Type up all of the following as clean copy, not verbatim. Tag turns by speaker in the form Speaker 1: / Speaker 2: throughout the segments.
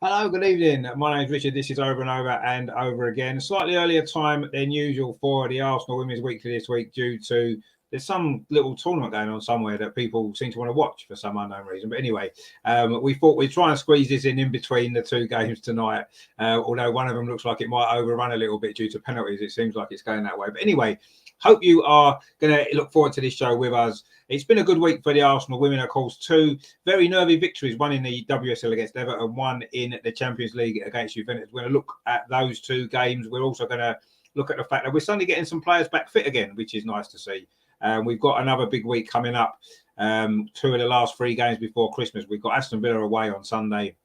Speaker 1: Hello, good evening. My name's Richard. This is Over and Over again. Slightly earlier time than usual for the Arsenal Women's Weekly this week due to there's some little tournament going on somewhere that people seem to want to watch for some unknown reason. But anyway, we thought we'd try and squeeze this in between the two games tonight. Although one of them looks like it might overrun a little bit due to penalties. It seems like it's going that way. But anyway, hope you are going to look forward to this show with us. It's been a good week for the Arsenal women, of course. Two very nervy victories, one in the WSL against Everton, one in the Champions League against Juventus. We're going to look at those two games. We're also going to look at the fact that we're suddenly getting some players back fit again, which is nice to see. We've got another big week coming up. Two of the last three games before Christmas. We've got Aston Villa away on Sunday,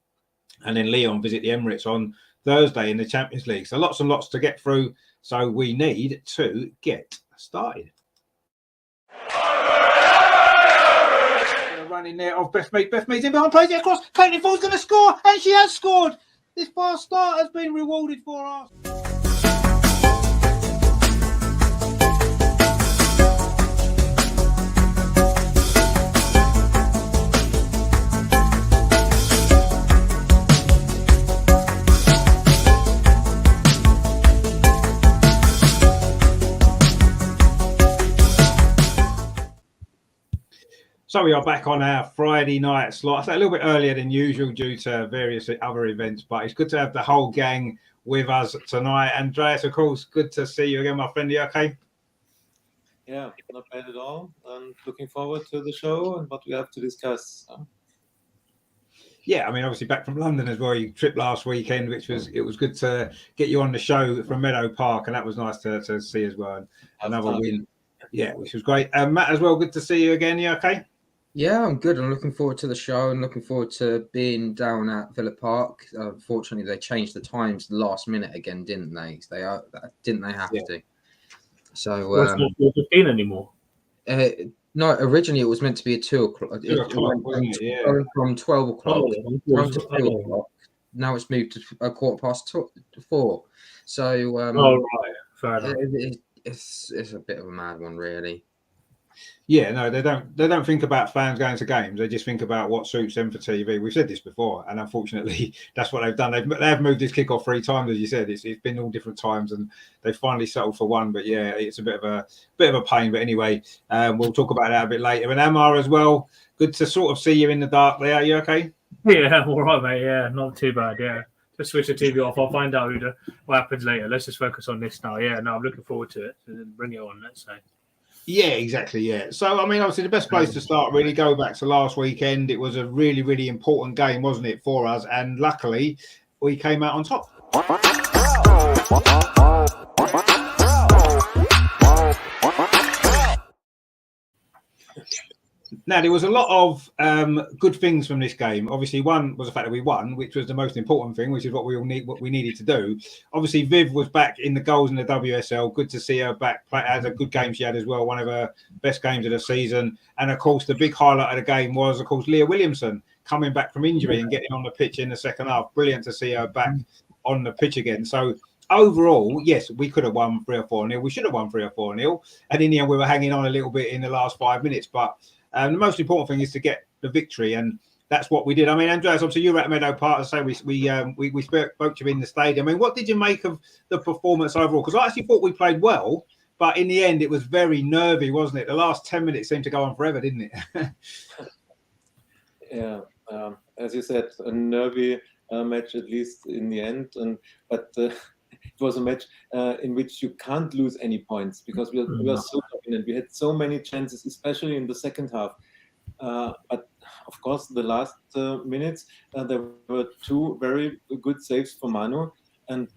Speaker 1: and then Lyon visit the Emirates on Thursday in the Champions League. So lots and lots to get through. So we need to get started. Running there of Beth Mead. Beth Mead's in behind, plays it across. Caitlin Ford's going to score, and she has scored. This fast start has been rewarded for us. So we are back on our Friday night slot. So a little bit earlier than usual due to various other events, but it's good to have the whole gang with us tonight. Andreas, of course, good to see you again, my friend. Are you okay?
Speaker 2: Yeah, not bad at all. I'm looking forward to the show and what we have to discuss.
Speaker 1: Yeah, I mean, obviously back from London as well. You tripped last weekend, which was good to get you on the show from Meadow Park, and that was nice to see as well. And another win, yeah, which was great. Matt as well, good to see you again. You okay?
Speaker 3: Yeah, I'm good. I'm looking forward to the show and looking forward to being down at Villa Park. Unfortunately, they changed the times last minute again, didn't they? Didn't they have to? So
Speaker 4: it's not 4:15 anymore.
Speaker 3: No, originally it was meant to be at 2 o'clock. From 12 o'clock to 2 o'clock. Now it's moved to a 4:15. So
Speaker 4: right, fair enough.
Speaker 3: It's a bit of a mad one, really.
Speaker 1: Yeah, no, they don't think about fans going to games. They just think about what suits them for TV. We've said this before, and unfortunately, that's what they've done. They've moved this kickoff 3 times, as you said. It's been all different times, and they finally settled for one. But yeah, it's a bit of a pain. But anyway, we'll talk about that a bit later. And Amar as well. Good to sort of see you in the dark there. Are you okay?
Speaker 4: Yeah, all right, mate. Yeah, not too bad. Yeah, just switch the TV off. I'll find out what happens later. Let's just focus on this now. Yeah, no, I'm looking forward to it. And bring it on. Let's say. Yeah,
Speaker 1: exactly. Yeah. So, I mean, obviously, the best place to start really go back to last weekend. It was a really, really important game, wasn't it, for us? And luckily, we came out on top. Now, there was a lot of good things from this game. Obviously, one was the fact that we won, which was the most important thing, which is what we needed to do. Obviously, Viv was back in the goals in the WSL. Good to see her back. As a good game she had as well, one of her best games of the season. And, of course, the big highlight of the game was, of course, Leah Williamson coming back from injury and getting on the pitch in the second half. Brilliant to see her back on the pitch again. So, overall, yes, we could have won 3 or 4-0. We should have won 3 or 4-0. And in the end, we were hanging on a little bit in the last 5 minutes. But the most important thing is to get the victory, and that's what we did. I mean, Andreas, obviously you were at Meadow Park. As I say, we spoke to you in the stadium. I mean, what did you make of the performance overall? Because I actually thought we played well, but in the end, it was very nervy, wasn't it? The last 10 minutes seemed to go on forever, didn't it?
Speaker 2: Yeah, as you said, a nervy match, at least in the end. But it was a match in which you can't lose any points because we were so dominant. We had so many chances, especially in the second half. But of course, the last minutes, there were 2 very good saves for Manu. And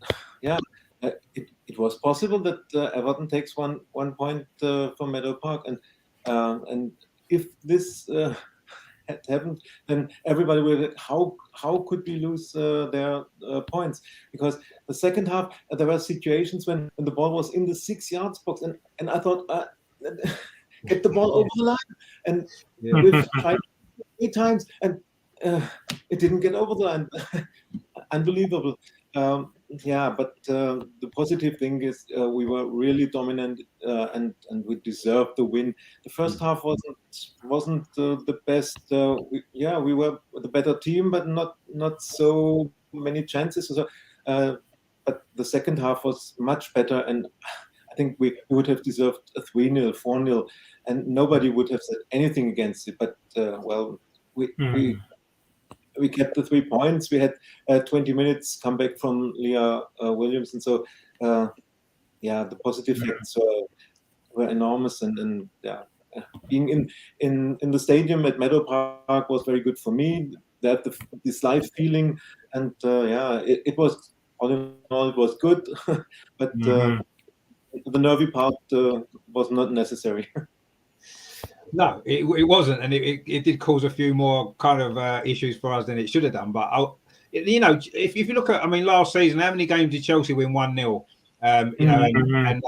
Speaker 2: yeah, it was possible that Everton takes one point from Meadow Park. And if this had happened, then everybody will like, how could we lose their points? Because the second half, there were situations when the ball was in the 6 yards box, and I thought, get the ball over the line, and we've tried 8 times, and it didn't get over the line. Unbelievable. But the positive thing is we were really dominant and we deserved the win. The first half wasn't the best. We were the better team, but not so many chances. So, but the second half was much better, and I think we would have deserved a 3-0, 4-0, and nobody would have said anything against it. But we kept the 3 points. We had 20 minutes comeback from Leah Williams, and so the positive effects were enormous, and being in the stadium at Meadow Park was very good for me. That this live feeling, and it was all in all it was good, but the nervy part was not necessary.
Speaker 1: No, it wasn't, and it did cause a few more kind of issues for us than it should have done. But if you look at, I mean, last season, how many games did Chelsea win 1-0? And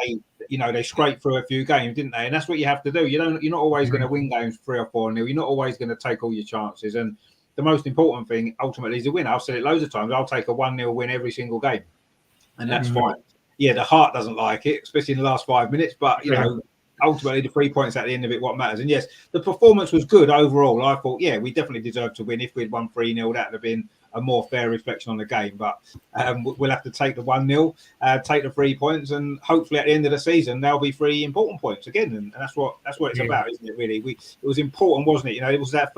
Speaker 1: they scraped through a few games, didn't they? And that's what you have to do. You're not always going to win games 3 or 4-0. You're not always going to take all your chances. And the most important thing ultimately is the win. I've said it loads of times. I'll take a 1-0 win every single game, and that's fine. Yeah, the heart doesn't like it, especially in the last 5 minutes. But ultimately, the 3 points at the end of it, what matters. And yes, the performance was good overall. I thought, we definitely deserved to win. If we'd won 3-0, that would have been a more fair reflection on the game. But we'll have to take the 1-0, take the 3 points, and hopefully at the end of the season there'll be 3 important points again. And that's what it's about, isn't it? Really, it was important, wasn't it? It was that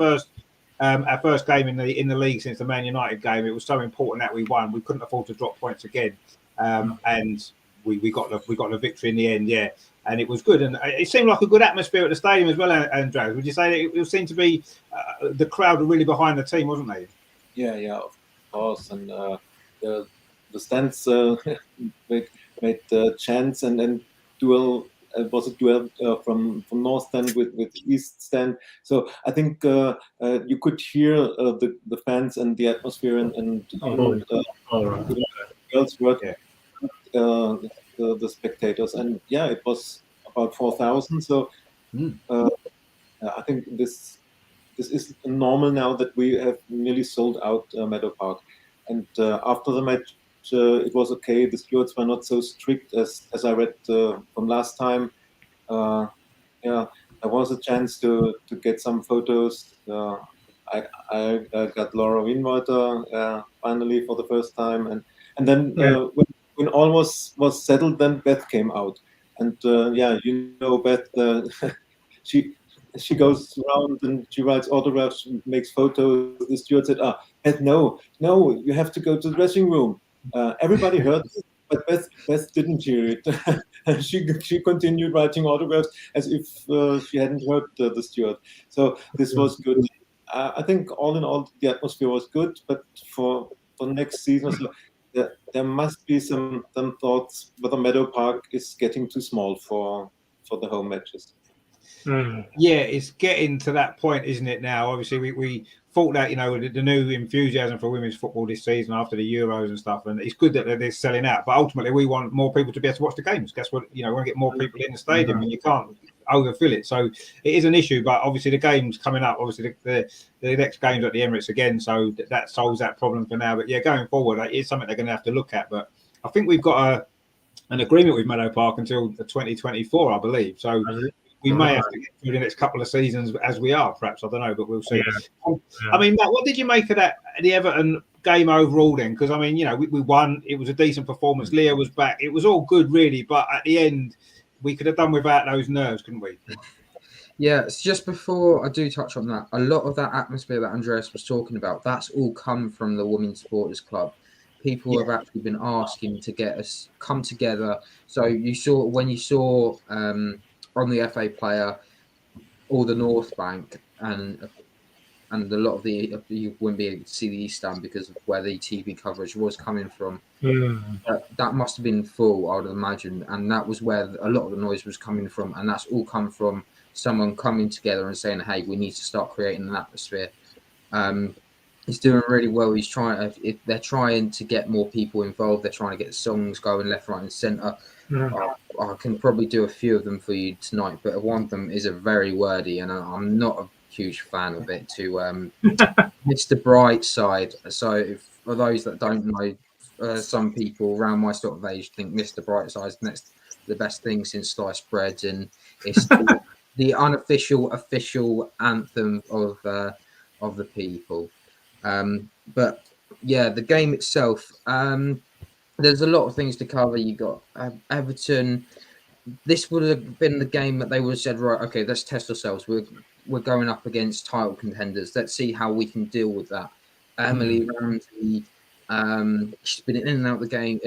Speaker 1: our first game in the league since the Man United game. It was so important that we won. We couldn't afford to drop points again, and we got the victory in the end. And it was good, and it seemed like a good atmosphere at the stadium as well. Andreas, would you say that it seemed to be the crowd were really behind the team, wasn't they?
Speaker 2: Yeah, of course, and the stands made chants and duel. Was a duel from North Stand with East Stand. So I think you could hear the fans and the atmosphere and girls were the spectators, and it was about 4,000. So I think this is normal now that we have nearly sold out Meadow Park, and after the match it was okay. The stewards were not so strict as I read from last time. There was a chance to get some photos. I got Laura Winwater finally for the first time, and then when all was settled, then Beth came out, and Beth, she goes around and she writes autographs, makes photos. The steward said, Beth, no, you have to go to the dressing room. Everybody heard this, but Beth didn't hear it. She continued writing autographs as if she hadn't heard the steward. So this was good. I think all in all, the atmosphere was good, but for next season, there must be some thoughts whether Meadow Park is getting too small for the home matches.
Speaker 1: Yeah, it's getting to that point, isn't it? Now, obviously, we thought that the new enthusiasm for women's football this season after the Euros and stuff, and it's good that they're selling out. But ultimately, we want more people to be able to watch the games. Guess what? We want to get more people in the stadium, and you can't overfill it. So it is an issue. But obviously, the games coming up. Obviously, the next game's at the Emirates again, so that solves that problem for now. But going forward, it's something they're going to have to look at. But I think we've got an agreement with Meadow Park until 2024, I believe. So. We may have to get through the next couple of seasons as we are, perhaps. I don't know, but we'll see. I mean, Matt, what did you make of the Everton game overall then? Because, I mean, we won. It was a decent performance. Leah was back. It was all good, really. But at the end, we could have done without those nerves, couldn't we?
Speaker 3: Yeah, it's just before I do touch on that, a lot of that atmosphere that Andreas was talking about, that's all come from the Women's Supporters Club. People have actually been asking to get us come together. So when you saw on the FA player, all the North Bank and a lot of you wouldn't be able to see the East Stand because of where the TV coverage was coming from. That must have been full, I would imagine, and that was where a lot of the noise was coming from, and that's all come from someone coming together and saying, "Hey, we need to start creating an atmosphere." He's doing really well. They're trying to get more people involved. They're trying to get songs going left, right, and centre. I can probably do a few of them for you tonight, but one of them is a very wordy, and I'm not a huge fan of it. To Mr. Brightside. So, for those that don't know, some people around my sort of age think Mr. Brightside's the best thing since sliced bread, and it's the unofficial official anthem of the people. But yeah, the game itself. There's a lot of things to cover. You got Everton. This would have been the game that they would have said, right, okay, let's test ourselves. We're going up against title contenders. Let's see how we can deal with that. Emily Ramsey, she's been in and out of the game.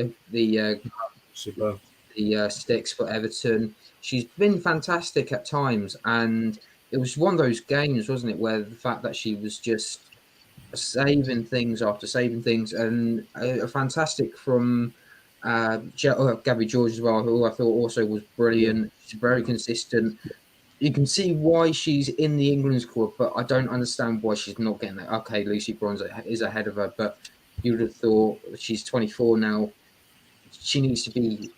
Speaker 4: Superb.
Speaker 3: The sticks for Everton. She's been fantastic at times, and it was one of those games, wasn't it, where the fact that she was just saving things after saving things, and fantastic from Gabby George as well, who I thought also was brilliant. She's very consistent. You can see why she's in the England squad, but I don't understand why she's not getting that. Okay, Lucy Bronze is ahead of her, but you would have thought she's 24 now. She needs to be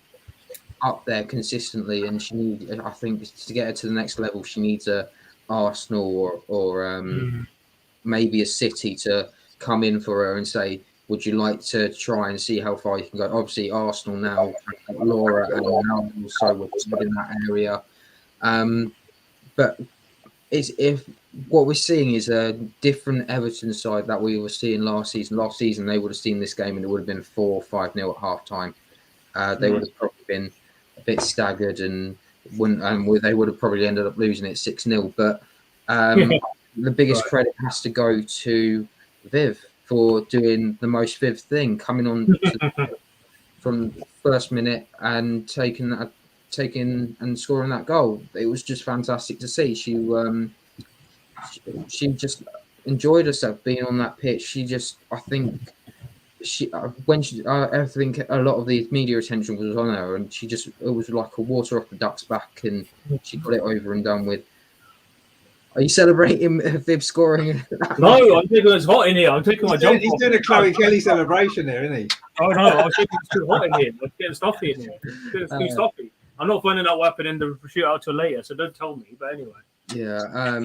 Speaker 3: up there consistently, and I think to get her to the next level, she needs a Arsenal or maybe a City to come in for her and say, would you like to try and see how far you can go? Obviously, Arsenal now, Laura and now also within that area. But if what we're seeing is a different Everton side that we were seeing last season. Last season, they would have seen this game and it would have been 4 or 5-0 at half time. They would have probably been a bit staggered and they would have probably ended up losing it 6-0. But the biggest credit has to go to Viv for doing the most Viv thing, coming on from first minute and taking and scoring that goal. It was just fantastic to see. She just enjoyed herself being on that pitch. I think a lot of the media attention was on her, and it was like a water off the duck's back, and she got it over and done with. Are you celebrating Viv scoring?
Speaker 4: No, I'm thinking it's hot in here. I'm taking my jumper.
Speaker 1: He's doing a Chloe Kelly celebration there, isn't he?
Speaker 4: Oh no, I was thinking it's too hot in here. I'm getting stuffy in here. It's too stuffy. I'm not finding out what happened in the shootout till later, so don't tell me. But anyway.
Speaker 3: Yeah.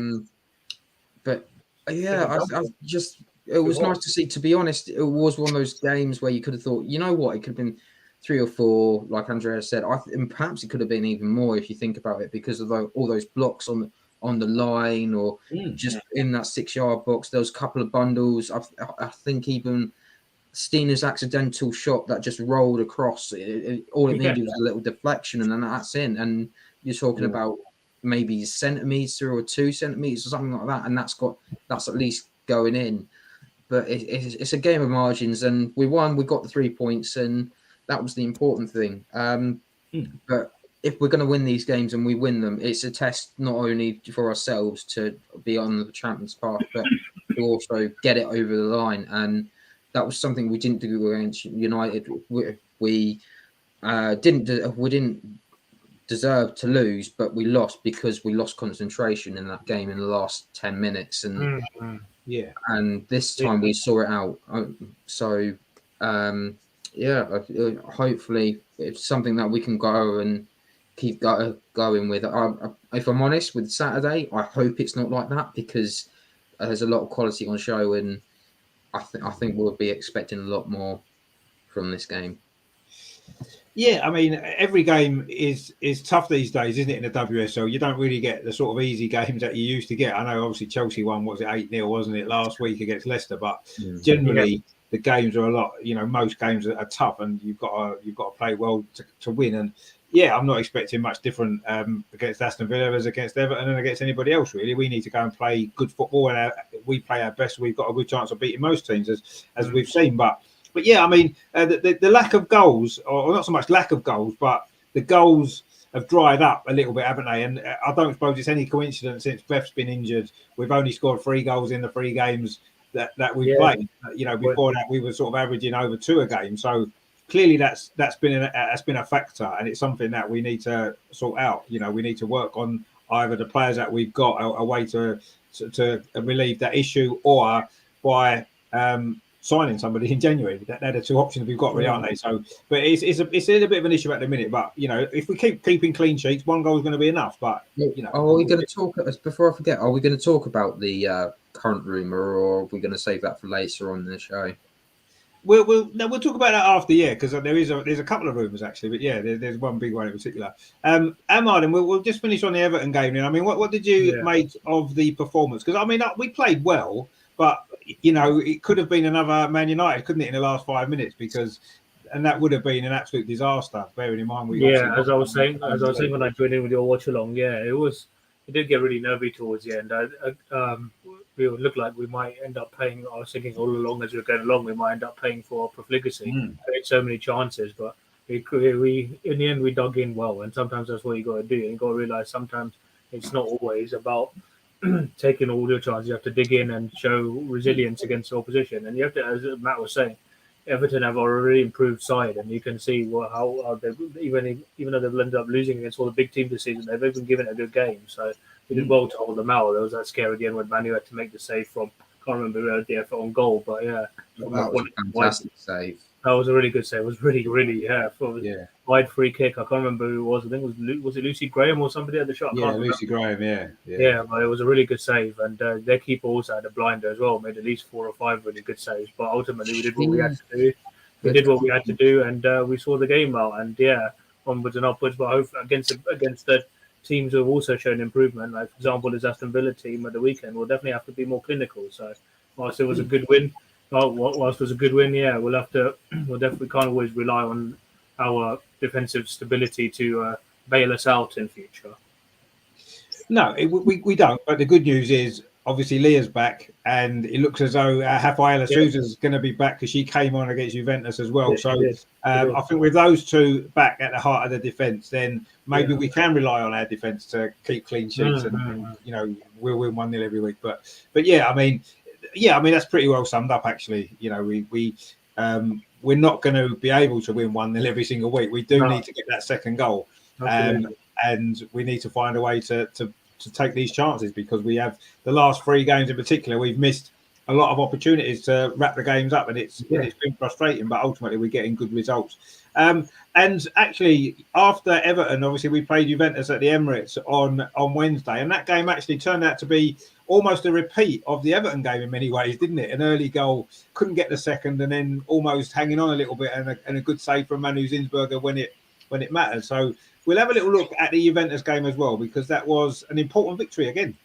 Speaker 3: But yeah, it was nice to see. To be honest, it was one of those games where you could have thought, you know what, it could have been 3 or 4, like Andrea said. And perhaps it could have been even more if you think about it, because of all those blocks on the line or just in that 6-yard box. There was a couple of bundles. I think even Stina's accidental shot that just rolled across. All it needed was a little deflection, and then that's in. And you're talking about maybe a centimetre or 2 centimetres or something like that, and that's at least going in. But it's a game of margins, and we won. We got the 3 points, and that was the important thing. But if we're going to win these games and we win them, it's a test not only for ourselves to be on the champions path, but to also get it over the line. And that was something we didn't do against United. We didn't deserve to lose, but we lost because we lost concentration in that game in the last 10 minutes. And and this time we saw it out. So hopefully it's something that we can go and keep going with. If I'm honest, with Saturday, I hope it's not like that, because there's a lot of quality on show, and I think we'll be expecting a lot more from this game.
Speaker 1: Yeah, I mean, every game is tough these days, isn't it, in the WSL? You don't really get the sort of easy games that you used to get. I know, obviously, Chelsea won, 8-0, wasn't it, last week against Leicester? But generally, the games are a lot. Most games are tough, and you've got to play well to win. And yeah, I'm not expecting much different against Aston Villa as against Everton and against anybody else, really. We need to go and play good football, and we play our best. We've got a good chance of beating most teams, as we've seen. But yeah, I mean, the lack of goals, or not so much lack of goals, but the goals have dried up a little bit, haven't they? And I don't suppose it's any coincidence, since Beth's been injured, we've only scored 3 goals in the 3 games that we've played. Before that, we were sort of averaging over 2 a game. So clearly that's been a factor, and it's something that we need to sort out. We need to work on either the players that we've got, a way to relieve that issue, or by signing somebody in January. They're the 2 options we've got, really, aren't they? So, but it's a little bit of an issue at the minute. But if we keep keeping clean sheets, 1 goal is going to be enough. But
Speaker 3: are we going to talk, before I forget? Are we going to talk about the current rumor, or are we going to save that for later on in the show?
Speaker 1: We'll talk about that after, because there's a couple of rumours actually, but there's one big one in particular. Amar, then we'll just finish on the Everton game. Then, I mean, what did you make of the performance? Because I mean, we played well, But you know, it could have been another Man United, couldn't it, in the last 5 minutes? And that would have been an absolute disaster. Bearing in mind,
Speaker 4: as I was saying when I joined in with your watch along, it did get really nervy towards the end. We looked like we might end up paying. I was thinking all along as we were going along, we might end up paying for profligacy. We had so many chances, but we in the end we dug in well, and sometimes that's what you got to do. And you got to realize sometimes it's not always about taking all your chances. You have to dig in and show resilience against the opposition, and you have to, as Matt was saying, Everton have already improved side, and you can see how they even though they've ended up losing against all the big teams this season, they've even given it a good game. So we did well to hold them out. There was that scare at the end when Manu had to make the save from, can't remember the effort on goal, but yeah,
Speaker 3: that was a fantastic save.
Speaker 4: That was a really good save. It was really wide free kick. I can't remember who it was. I think it was Lucy Graham or somebody at the shot.
Speaker 1: Yeah, Lucy Graham.
Speaker 4: Yeah, but it was a really good save, and their keeper also had a blinder as well. Made at least 4 or 5 really good saves. But ultimately, we did what we had to do. We did what we had to do, and we saw the game out. And onwards and upwards. But hopefully against the teams who have also shown improvement, like for example, the Aston Villa team at the weekend, will definitely have to be more clinical. So whilst it was a good win. Whilst it was a good win, we'll definitely can't always rely on our defensive stability to bail us out in future.
Speaker 1: No, we don't. But the good news is, obviously, Leah's back, and it looks as though Rafaela Souza's going to be back because she came on against Juventus as well. I think with those two back at the heart of the defence, then maybe we can rely on our defence to keep clean sheets, and you know, we'll win 1-0 every week. But yeah, I mean, that's pretty well summed up. Actually, you know, we're not going to be able to win 1-0 every single week. We do need to get that second goal, and we need to find a way to take these chances, because we have the last 3 games in particular. We've missed a lot of opportunities to wrap the games up, and it's been frustrating. But ultimately, we're getting good results. And actually, after Everton, obviously we played Juventus at the Emirates on Wednesday, and that game actually turned out to be almost a repeat of the Everton game in many ways, didn't it? An early goal, couldn't get the second, and then almost hanging on a little bit, and a good save from Manu Zinsberger when it mattered. So we'll have a little look at the Juventus game as well, because that was an important victory again.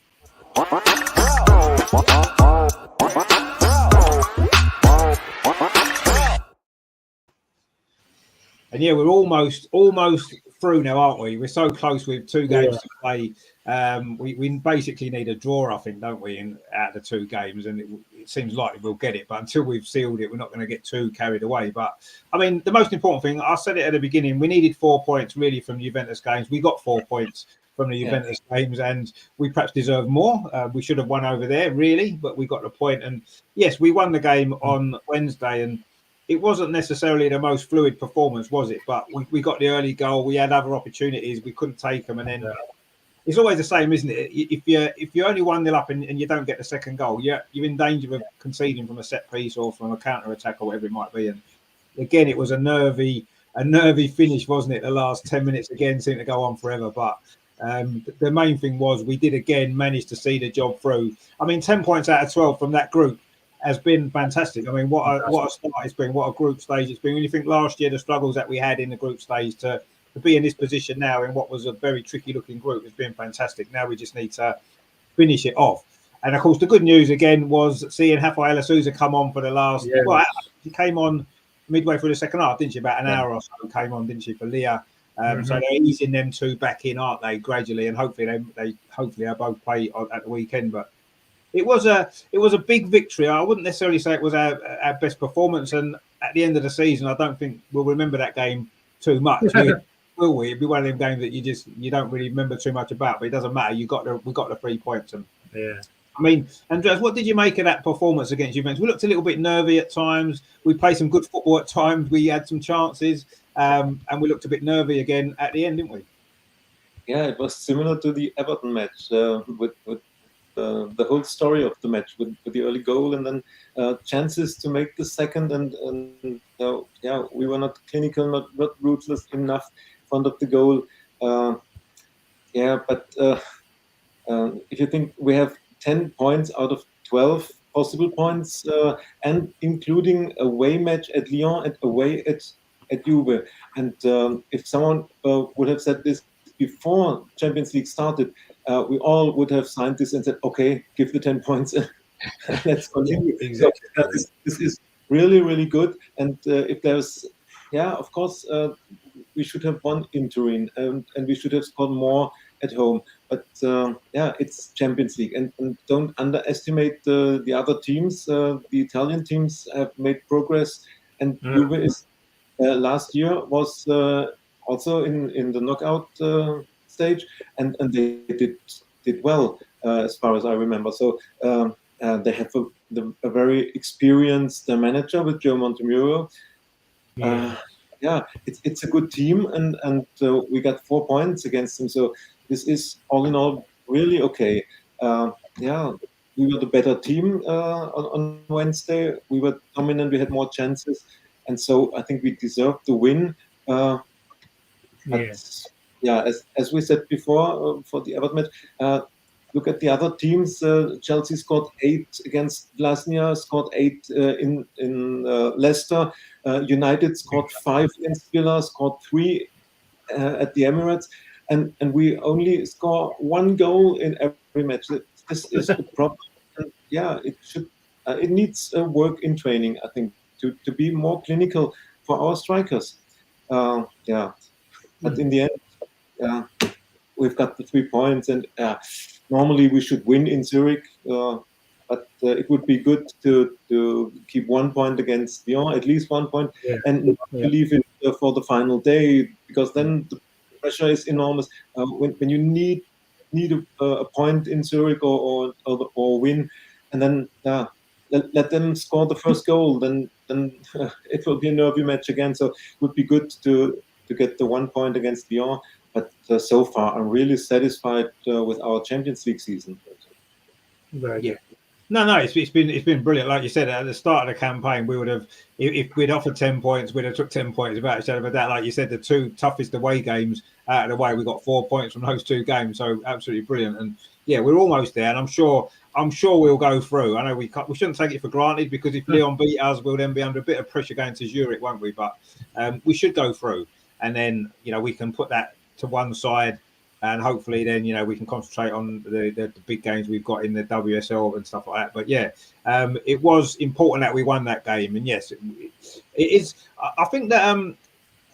Speaker 1: And yeah, we're almost through now, aren't we? We're so close with 2 games to play. We basically need a draw, I think, don't we, out of the 2 games? And it seems likely we'll get it. But until we've sealed it, we're not going to get too carried away. But, I mean, the most important thing, I said it at the beginning, we needed 4 points, really, from the Juventus games. We got 4 points from the Juventus games, and we perhaps deserve more. We should have won over there, really, but we got the point. And, yes, we won the game on Wednesday, and it wasn't necessarily the most fluid performance, was it? But we got the early goal. We had other opportunities. We couldn't take them. And then it's always the same, isn't it? If you're only 1-0 up and you don't get the second goal, you're in danger of conceding from a set piece or from a counter attack or whatever it might be. And again, it was a nervy finish, wasn't it? The last 10 minutes again seemed to go on forever. But the main thing was we did again manage to see the job through. I mean, 10 points out of 12 from that group has been fantastic. I mean, what a start it's been, what a group stage it's been. When you think last year, the struggles that we had in the group stage to be in this position now in what was a very tricky looking group has been fantastic. Now we just need to finish it off. And of course, the good news again was seeing Rafaela Souza come on for the last. Well, she came on midway through the second half, didn't she? About an hour or so came on, didn't she, for Leah? So they're easing them 2 back in, aren't they? Gradually, and hopefully they both play at the weekend. But it was a big victory. I wouldn't necessarily say it was our best performance, and at the end of the season, I don't think we'll remember that game too much. Will we? It'd be one of them games that you don't really remember too much about, but it doesn't matter. We got the 3 points, and I mean, Andreas, what did you make of that performance against Juventus? We looked a little bit nervy at times. We played some good football at times. We had some chances, and we looked a bit nervy again at the end, didn't we?
Speaker 2: Yeah, it was similar to the Everton match with the whole story of the match with the early goal and then chances to make the second, and we were not clinical, not ruthless enough in front of the goal. But if you think we have 10 points out of 12 possible points, and including away match at Lyon and away at Juve, and if someone would have said this before Champions League started, we all would have signed this and said, okay, give the 10 points let's continue.
Speaker 1: Exactly.
Speaker 2: So this is really, really good. And if there's, of course, we should have won in Turin, and we should have scored more at home. But it's Champions League, and don't underestimate the other teams. The Italian teams have made progress, and Juve is last year was also in the knockout stage, and they did well as far as I remember. So they have a very experienced manager with Joe Montemurro. It's a good team, and we got 4 points against them. So this is all in all really okay. We were the better team on Wednesday. We were dominant. We had more chances, and so I think we deserved the win. But as we said before for the Everton match, look at the other teams. Chelsea scored 8 against Glasgow, scored 8 in Leicester. United scored 5 against Villa, scored 3 at the Emirates, and we only score 1 goal in every match. This is the problem. And it needs work in training, I think, to be more clinical for our strikers. But in the end, we've got the 3 points, and normally we should win in Zurich, but it would be good to keep 1 point against Lyon, at least 1 point, and not to leave it for the final day, because then the pressure is enormous. When you need a point in Zurich or win, and then let them score the first goal, then it will be a nervy match again. So it would be good to get the 1 point against Lyon. But so far, I'm really satisfied with our Champions League season.
Speaker 4: Very good.
Speaker 1: No, it's been brilliant. Like you said, at the start of the campaign, we would have, if we'd offered 10 points, we'd have took 10 points without a shadow of a doubt. Like you said, the 2 toughest away games out of the way, we got 4 points from those 2 games. So absolutely brilliant. And we're almost there. And I'm sure we'll go through. I know we shouldn't take it for granted, because if Lyon beat us, we'll then be under a bit of pressure going to Zurich, won't we? But we should go through, and then we can put that to one side, and hopefully then we can concentrate on the big games we've got in the WSL and stuff like that. But it was important that we won that game, and yes, it is. I think that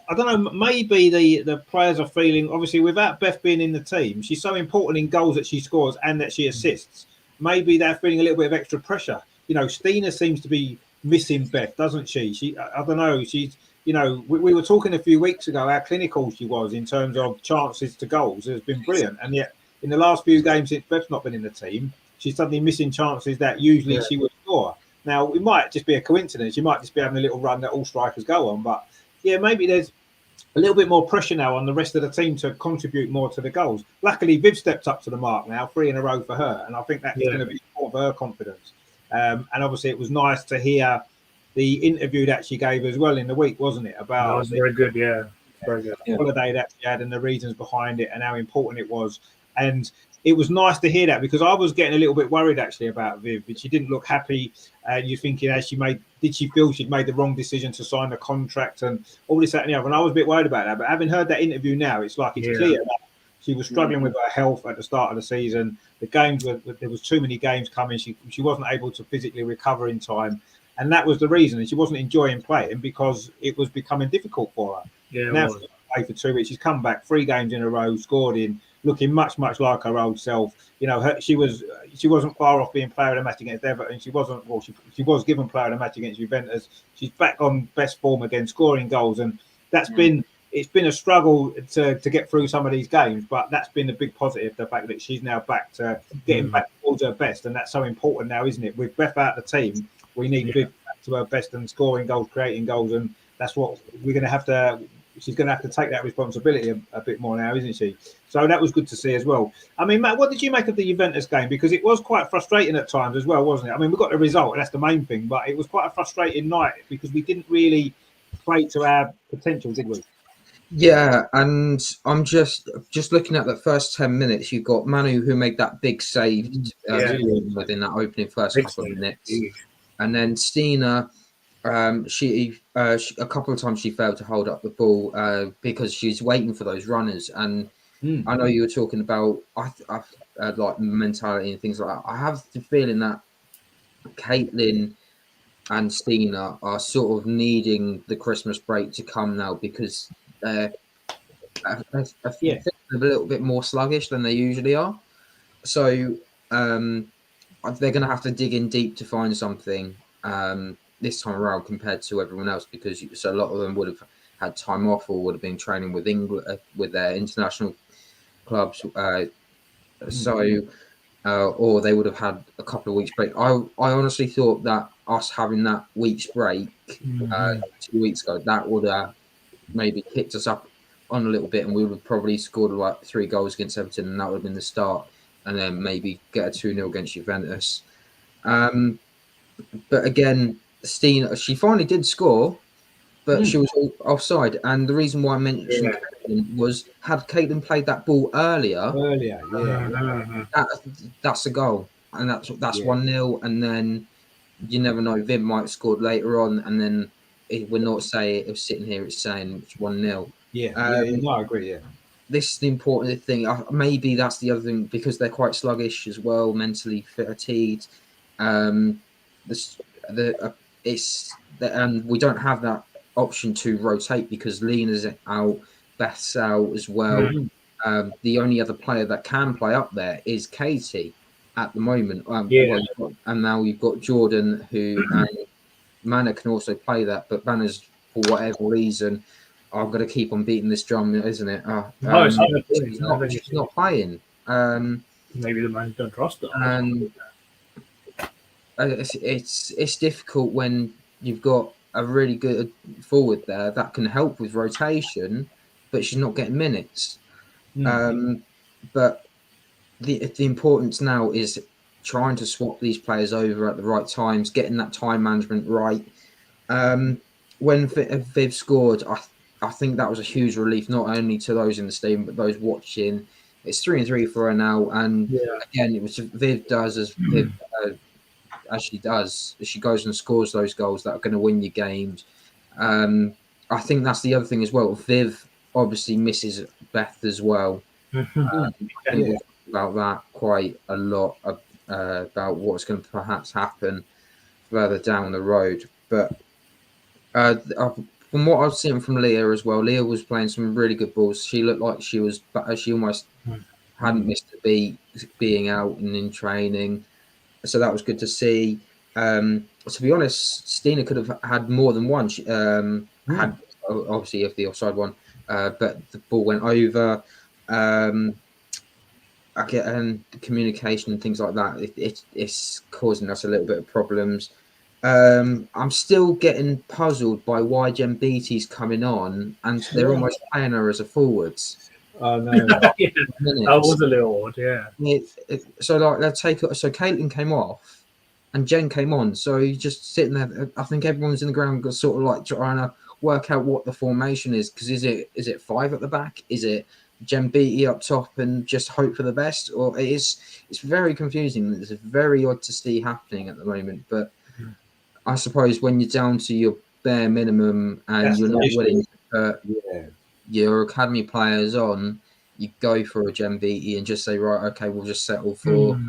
Speaker 1: I don't know, maybe the players are feeling, obviously without Beth being in the team, she's so important in goals that she scores and that she assists. Maybe they're feeling a little bit of extra pressure. Stina seems to be missing Beth, doesn't she? I don't know, she's. We were talking a few weeks ago how clinical she was in terms of chances to goals. It's been brilliant. And yet, in the last few games since Beth's not been in the team, she's suddenly missing chances that usually she would score. Now, it might just be a coincidence. She might just be having a little run that all strikers go on. But, maybe there's a little bit more pressure now on the rest of the team to contribute more to the goals. Luckily, Viv stepped up to the mark now, 3 in a row for her. And I think that's going to be more of her confidence. And obviously, it was nice to hear the interview that she gave as well in the week, wasn't it? About
Speaker 4: that was very good, very good.
Speaker 1: Holiday that she had and the reasons behind it and how important it was. And it was nice to hear that, because I was getting a little bit worried actually about Viv. She didn't look happy. You're thinking, did she feel she'd made the wrong decision to sign the contract and all this, that, and the other? And I was a bit worried about that. But having heard that interview now, it's like it's clear that she was struggling with her health at the start of the season. The games there was too many games coming. She wasn't able to physically recover in time. And that was the reason. And she wasn't enjoying playing because it was becoming difficult for her. Now she's played for 2 weeks. She's come back 3 games in a row, scored in, looking much, much like her old self. She wasn't far off being player of the match against Everton. She wasn't. Well, she was given player of the match against Juventus. She's back on best form again, scoring goals, and that's been. It's been a struggle to get through some of these games, but that's been the big positive, the fact that she's now back to getting back towards her best, and that's so important now, isn't it? With Beth out of the team, we need Viv back to her best and scoring goals, creating goals, and that's what we're going to have to. She's going to have to take that responsibility a bit more now, isn't she? So that was good to see as well. I mean, Matt, what did you make of the Juventus game? Because it was quite frustrating at times as well, wasn't it? I mean, we got the result, and that's the main thing, but it was quite a frustrating night because we didn't really play to our potential, did we?
Speaker 3: Yeah, and I'm just looking at the first 10 minutes. You got Manu, who made that big save within that opening first couple of minutes, and then Stina. She a couple of times she failed to hold up the ball because she's waiting for those runners. And I know you were talking about like mentality and things like that. I have the feeling that Caitlin and Stina are sort of needing the Christmas break to come now because they're a little bit more sluggish than they usually are. So they're going to have to dig in deep to find something this time around compared to everyone else, because a lot of them would have had time off or would have been training with England with their international clubs. Or they would have had a couple of weeks break. I honestly thought that us having that week's break 2 weeks ago, that would have maybe kicked us up on a little bit, and we would have probably scored like 3 goals against Everton, and that would have been the start, and then maybe get a 2-0 against Juventus. But again, Stina, she finally did score, but she was offside. And the reason why I mentioned Caitlin was, had Caitlin played that ball earlier, that's a goal, and that's 1-0. And then you never know, Viv might have scored later on, and then we're not saying it was sitting here, it's saying it's 1-0.
Speaker 1: No, I agree. Yeah,
Speaker 3: this is the important thing. Maybe that's the other thing, because they're quite sluggish as well, mentally fatigued. And we don't have that option to rotate because Lena's out, Beth's out as well. The only other player that can play up there is Katie at the moment. And now you've got Jordan, who and Mana can also play that, but Mana's, for whatever reason, I've got to keep on beating this drum, isn't it? She's not playing.
Speaker 4: Maybe the man don't trust her.
Speaker 3: And it's difficult when you've got a really good forward there that can help with rotation, but she's not getting minutes. But the importance now is trying to swap these players over at the right times, getting that time management right. When Viv scored, I think that was a huge relief, not only to those in the stadium, but those watching. It's 3-3 for her now. And again, it was Viv does as she does. She goes and scores those goals that are going to win you games. I think that's the other thing as well. Viv obviously misses Beth as well. About that quite a lot, about what's going to perhaps happen further down the road. But from what I've seen from Leah as well, Leah was playing some really good balls. She looked like she almost hadn't missed a beat being out and in training. So that was good to see. To be honest, Stina could have had more than one. She had, obviously, if the offside one, but the ball went over. And communication and things like that, it's causing us a little bit of problems. I'm still getting puzzled by why Jem Beattie's coming on and they're almost playing her as a forwards.
Speaker 4: Oh no, that was a little odd.
Speaker 3: So Caitlin came off and Jen came on. So you just sitting there. I think everyone's in the ground got sort of like trying to work out what the formation is, because is it 5 at the back? Is it Jem Beattie up top and just hope for the best? Or it's very confusing. It's very odd to see happening at the moment. But I suppose when you're down to your bare minimum and you're not willing to put your academy players on, you go for a Jem Beattie and just say, right, okay, we'll just settle for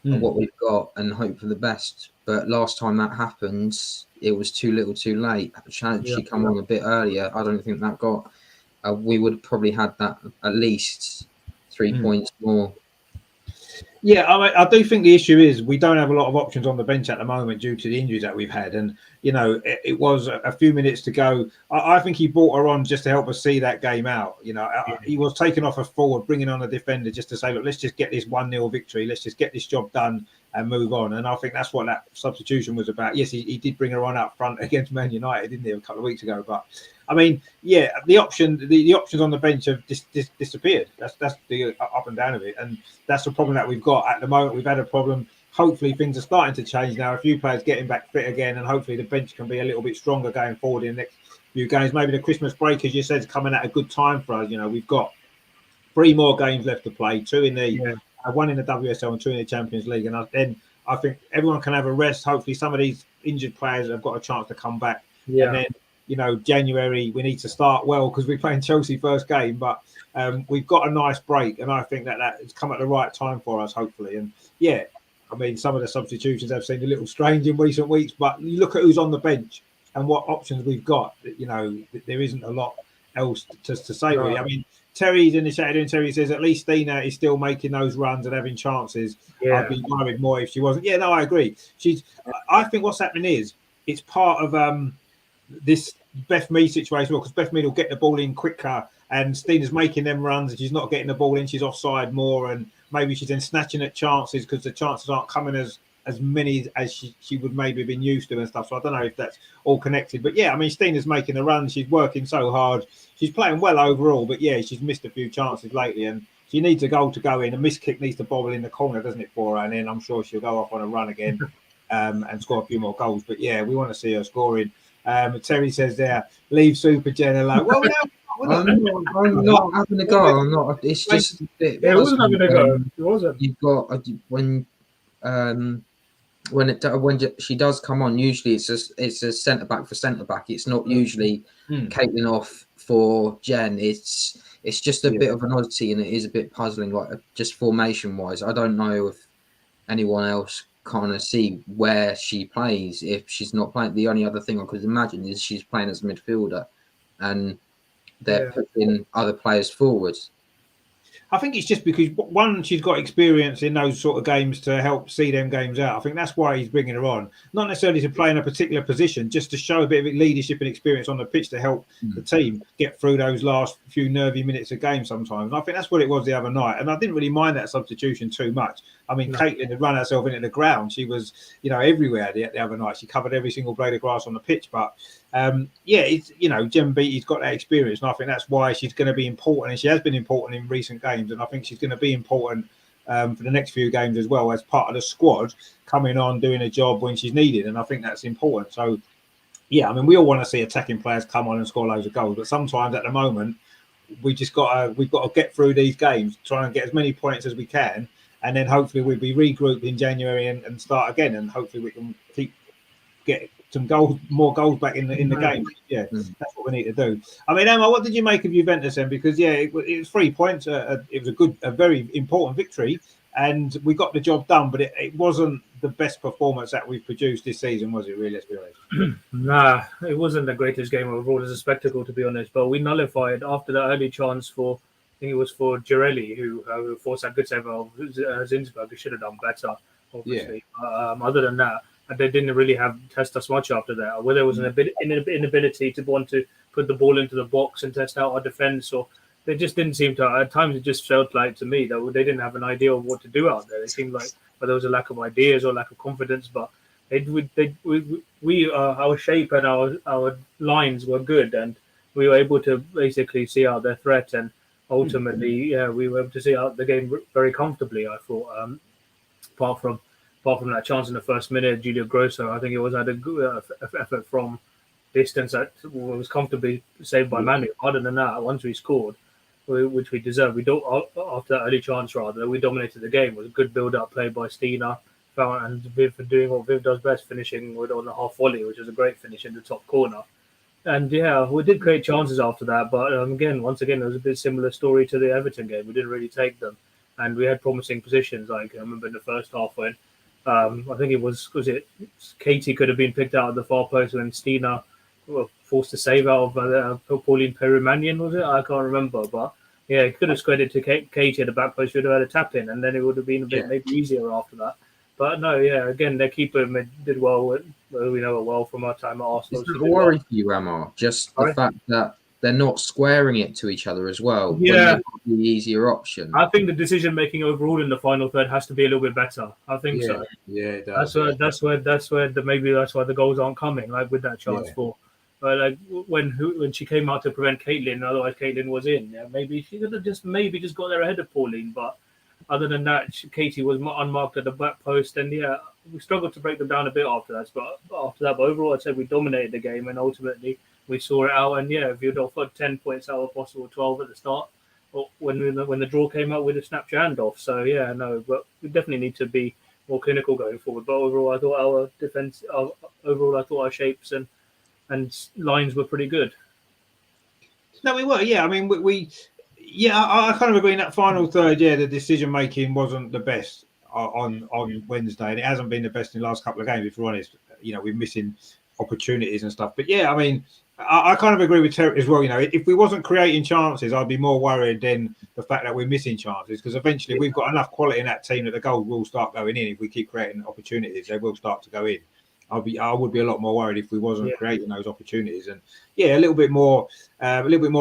Speaker 3: what we've got and hope for the best. But last time that happened, it was too little too late. She come on a bit earlier, I don't think that got... we would have probably had that at least 3 points more.
Speaker 1: Yeah, I do think the issue is we don't have a lot of options on the bench at the moment due to the injuries that we've had. And, you know, it was a few minutes to go. I think he brought her on just to help us see that game out. You know, he was taking off a forward, bringing on a defender just to say, look, let's just get this 1-0 victory. Let's just get this job done and move on. And I think that's what that substitution was about. Yes, he did bring her on up front against Man United, didn't he, a couple of weeks ago? But I mean, yeah, the options on the bench have disappeared. That's the up and down of it, and that's the problem that we've got at the moment. We've had a problem. Hopefully, things are starting to change now. A few players getting back fit again, and hopefully the bench can be a little bit stronger going forward in the next few games. Maybe the Christmas break, as you said, is coming at a good time for us. You know, we've got 3 more games left to play, 2 in the one in the WSL and 2 in the Champions League, and then I think everyone can have a rest. Hopefully, some of these injured players have got a chance to come back, and then, you know, January, we need to start well because we're playing Chelsea first game. But we've got a nice break, and I think that has come at the right time for us, hopefully. And, yeah, I mean, some of the substitutions have seemed a little strange in recent weeks, but you look at who's on the bench and what options we've got. You know, there isn't a lot else to say, really. I mean, Terry's in the chat, and Terry says at least Stina is still making those runs and having chances.
Speaker 4: Yeah.
Speaker 1: I'd be worried more if she wasn't. Yeah, no, I agree. I think what's happening is it's part of this Beth Mead situation, because Beth Mead will get the ball in quicker, and Stina's making them runs, and she's not getting the ball in. She's offside more, and maybe she's then snatching at chances because the chances aren't coming as many as she would maybe have been used to and stuff. So I don't know if that's all connected. But yeah, I mean, Stina's making a run. She's working so hard. She's playing well overall. But yeah, she's missed a few chances lately, and she needs a goal to go in. A missed kick needs to bobble in the corner, doesn't it, for her? And then I'm sure she'll go off on a run again and score a few more goals. But yeah, we want to see her scoring. Terry says there, leave Super Jen alone. Well,
Speaker 3: I'm not having a go. I'm not. It's just a bit.
Speaker 4: It wasn't having a go. It wasn't.
Speaker 3: You've got when she does come on, usually it's a centre back for centre back. It's not usually Caitlin off for Jen. It's just a bit of an oddity, and it is a bit puzzling. Like just formation wise, I don't know if anyone else kind of see where she plays if she's not playing. The only other thing I could imagine is she's playing as a midfielder, and they're putting other players forwards.
Speaker 1: I think it's just because, one, she's got experience in those sort of games to help see them games out. I think that's why he's bringing her on. Not necessarily to play in a particular position, just to show a bit of leadership and experience on the pitch to help the team get through those last few nervy minutes of game sometimes. And I think that's what it was the other night. And I didn't really mind that substitution too much. I mean, Caitlin had run herself into the ground. She was, everywhere the other night. She covered every single blade of grass on the pitch. But it's, Jem Beattie's got that experience, and I think that's why she's going to be important, and she has been important in recent games, and I think she's going to be important for the next few games as well, as part of the squad coming on, doing a job when she's needed, and I think that's important. So, yeah, I mean, we all want to see attacking players come on and score loads of goals, but sometimes at the moment we've got to get through these games, try and get as many points as we can, and then hopefully we'll be regrouped in January and start again, and hopefully we can get some more goals back in the game. Yeah, that's what we need to do. I mean, Emma, what did you make of Juventus then? Because it was 3 points. It was a very important victory, and we got the job done. But it wasn't the best performance that we've produced this season, was it? Really, let's be honest.
Speaker 4: Nah, it wasn't the greatest game overall as a spectacle, to be honest. But we nullified after the early chance for, I think it was for Girelli, who forced that good save of Zinsberg, who should have done better, obviously. Yeah. Other than that, they didn't really test us much after that. Whether it was an inability to want to put the ball into the box and test out our defence, or they just didn't seem to. At times, it just felt like to me that they didn't have an idea of what to do out there. It seemed like there was a lack of ideas or lack of confidence. But our shape and our lines were good, and we were able to basically see out their threat. And ultimately, we were able to see out the game very comfortably. I thought, apart from that chance in the first minute, Julia Grosso, I think it had a good effort from distance that was comfortably saved by Manu. Other than that, once we scored, which we deserved, after that early chance, we dominated the game. It was a good build-up play by Stina, and Viv for doing what Viv does best, finishing on the half volley, which was a great finish in the top corner. And we did create chances after that, but once again, it was a bit similar story to the Everton game. We didn't really take them, and we had promising positions. Like I remember in the first half when I think it was Katie could have been picked out of the far post when Stina were forced to save out of Pauline Perimanian, was it? I can't remember, but it could have squared it to Katie at the back post. Should have had a tap in, and then it would have been a bit maybe easier after that. But no, again, their keeper did well. We know it well from our time at Arsenal.
Speaker 3: It's a worry for you, Amar. Just the fact that they're not squaring it to each other as well.
Speaker 4: Yeah,
Speaker 3: the easier option.
Speaker 4: I think the decision making overall in the final third has to be a little bit better. I think so.
Speaker 1: Yeah, it does.
Speaker 4: That's where maybe that's why the goals aren't coming. Like with that chance for, but like when she came out to prevent Caitlin, otherwise Caitlin was in. Yeah, maybe she could have just got there ahead of Pauline. But other than that, Katie was unmarked at the back post, and we struggled to break them down a bit after that. But overall, I'd say we dominated the game, and ultimately we saw it out. And if you'd offered 10 points out of possible 12 at the start, or when the draw came out, we'd have snapped your hand off. So but we definitely need to be more clinical going forward. But overall, I thought our defense, our shapes and lines were pretty good.
Speaker 1: No, we were. Yeah, I mean, I kind of agree in that final third. Yeah, the decision making wasn't the best. on Wednesday, and it hasn't been the best in the last couple of games. If we're honest, we're missing opportunities and stuff. But yeah, I mean, I kind of agree with Terry as well. If we wasn't creating chances, I'd be more worried than the fact that we're missing chances, because eventually we've got enough quality in that team that the goals will start going in. If we keep creating opportunities, they will start to go in. I would be a lot more worried if we wasn't creating those opportunities. And a little bit more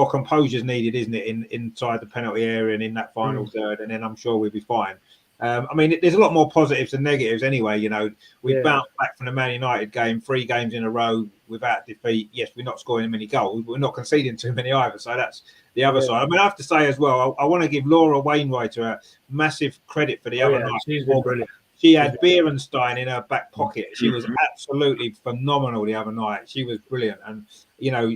Speaker 1: composure is needed, isn't it, inside the penalty area and in that final third, and then I'm sure we'll be fine. I mean, there's a lot more positives than negatives anyway. We bounced back from the Man United game, 3 games in a row without defeat. Yes, we're not scoring many goals, but we're not conceding too many either. So that's the other side. I mean, I have to say as well, I want to give Laura Wainwright a massive credit for the other night.
Speaker 4: She's been brilliant.
Speaker 1: She had Beerenstein in her back pocket. She was absolutely phenomenal the other night. She was brilliant, and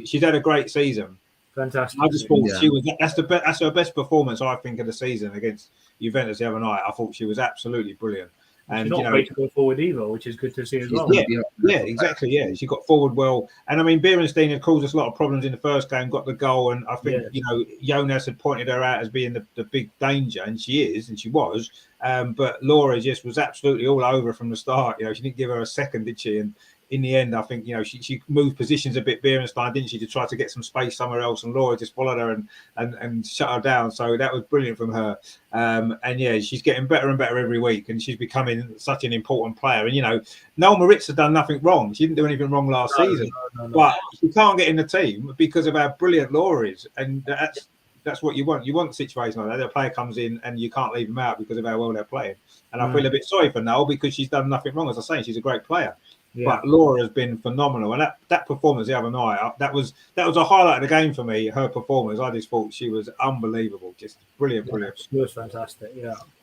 Speaker 1: she's had a great season.
Speaker 4: Fantastic.
Speaker 1: I just thought she was. That's her best performance, I think, of the season against Juventus the other night. I thought she was absolutely brilliant. And
Speaker 4: she's not afraid to go forward either, which is good to see as well.
Speaker 1: Yeah, exactly. Yeah, she got forward well, and I mean, Beerenstein had caused us a lot of problems in the first game. Got the goal, and I think Jonas had pointed her out as being the big danger, and she is, and she was. But Laura just was absolutely all over from the start. She didn't give her a second, did she? And in the end, I think she moved positions a bit, Beerenstein, didn't she, to try to get some space somewhere else, and Laura just followed her and shut her down. So that was brilliant from her. And she's getting better and better every week, and she's becoming such an important player. And Noel Moritz had done nothing wrong. She didn't do anything wrong last season, but she can't get in the team because of how brilliant Laura is, and that's what you want. You want a situation like that. The player comes in and you can't leave them out because of how well they're playing. And I feel a bit sorry for Noel because she's done nothing wrong. As I say, she's a great player. But Laura has been phenomenal, and that performance the other night, that was a highlight of the game for me. Her performance, I just thought she was unbelievable, just brilliant.
Speaker 4: She was fantastic.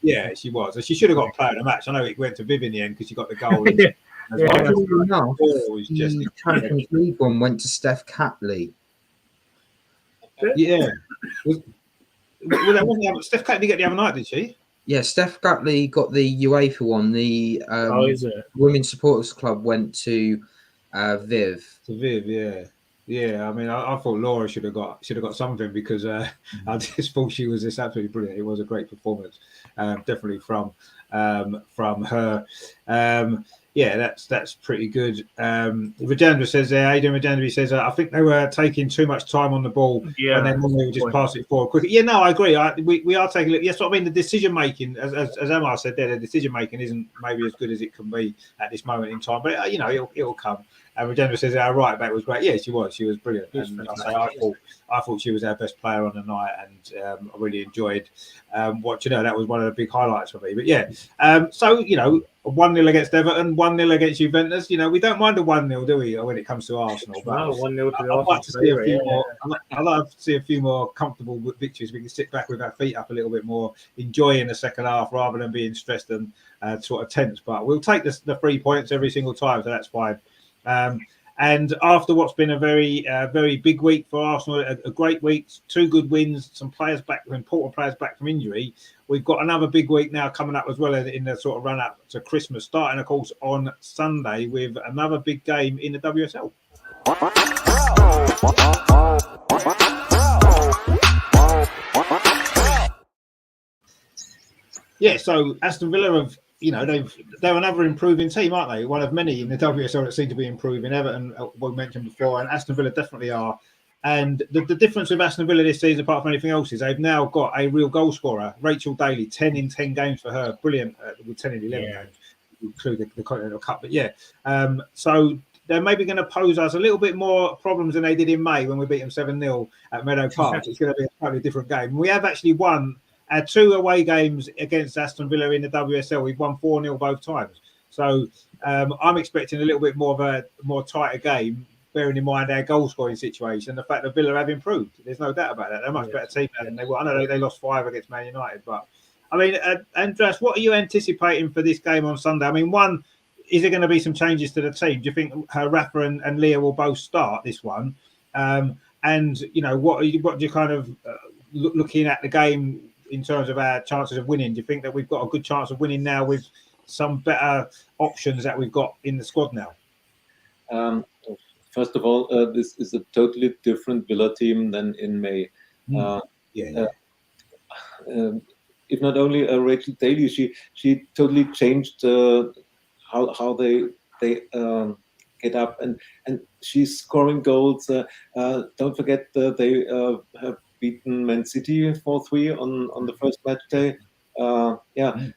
Speaker 1: Yeah, she was. And she should have got player of the match. I know it went to Viv in the end because she got the goal.
Speaker 3: The Champions League one went to Steph Catley.
Speaker 1: Yeah, that wasn't Steph Catley get the other night, did she?
Speaker 3: Yeah, Steph Catley got the UEFA one. The Women's Supporters Club went to Viv.
Speaker 1: To Viv, yeah. I mean, I thought Laura should have got something because I just thought she was just absolutely brilliant. It was a great performance, definitely from her. That's pretty good. Rajendra says there, Adrian Rajendra says, I think they were taking too much time on the ball and then they would just pass it forward quickly. Yeah, no, I agree. We are taking it. Yes, I mean, the decision making, as Amar said there, the decision making isn't maybe as good as it can be at this moment in time, but it'll come. And Rajendra says our right back was great. Yeah, she was brilliant. And I thought she was our best player on the night, and I really enjoyed watching her. That was one of the big highlights for me. But 1-0 against Everton, 1-0 against Juventus. We don't mind a 1-0, do we, when it comes to Arsenal? But
Speaker 4: 1-0 to the
Speaker 1: I'd like to see a few more. I'd like to see a few more comfortable victories. We can sit back with our feet up a little bit more, enjoying the second half rather than being stressed and sort of tense. But we'll take the 3 points every single time, so that's fine. And after what's been a very big week for Arsenal, a great week, 2 good wins, some players back, important players back from injury. We've got another big week now coming up as well in the sort of run up to Christmas, starting of course on Sunday with another big game in the WSL. Yeah, so Aston Villa have. They're another improving team, aren't they? One of many in the WSL that seem to be improving. Everton, we mentioned before, and Aston Villa definitely are. And the difference with Aston Villa this season, apart from anything else, is they've now got a real goal scorer, Rachel Daly, 10 in 10 games for her. Brilliant, with 10 in 11 games, including the Continental Cup. But so they're maybe going to pose us a little bit more problems than they did in May when we beat them 7-0 at Meadow Park. It's going to be a totally different game. We have actually won our 2 away games against Aston Villa in the WSL. We've won 4-0 both times. So I'm expecting a little bit more of a tighter game, bearing in mind our goal scoring situation, the fact that Villa have improved. There's no doubt about that. They're a much better team than they were. I know they lost 5 against Man United, but I mean, Andreas, what are you anticipating for this game on Sunday? I mean, one, is there going to be some changes to the team? Do you think Rafa and Leah will both start this one? And what do you kind of looking at the game in terms of our chances of winning? Do you think that we've got a good chance of winning now with some better options that we've got in the squad now?
Speaker 2: First of all, this is a totally different Villa team than in May. If if not only Rachel Daly, she totally changed how they get up, and she's scoring goals. Don't forget they have beaten Man City 4-3 on the first match day. And,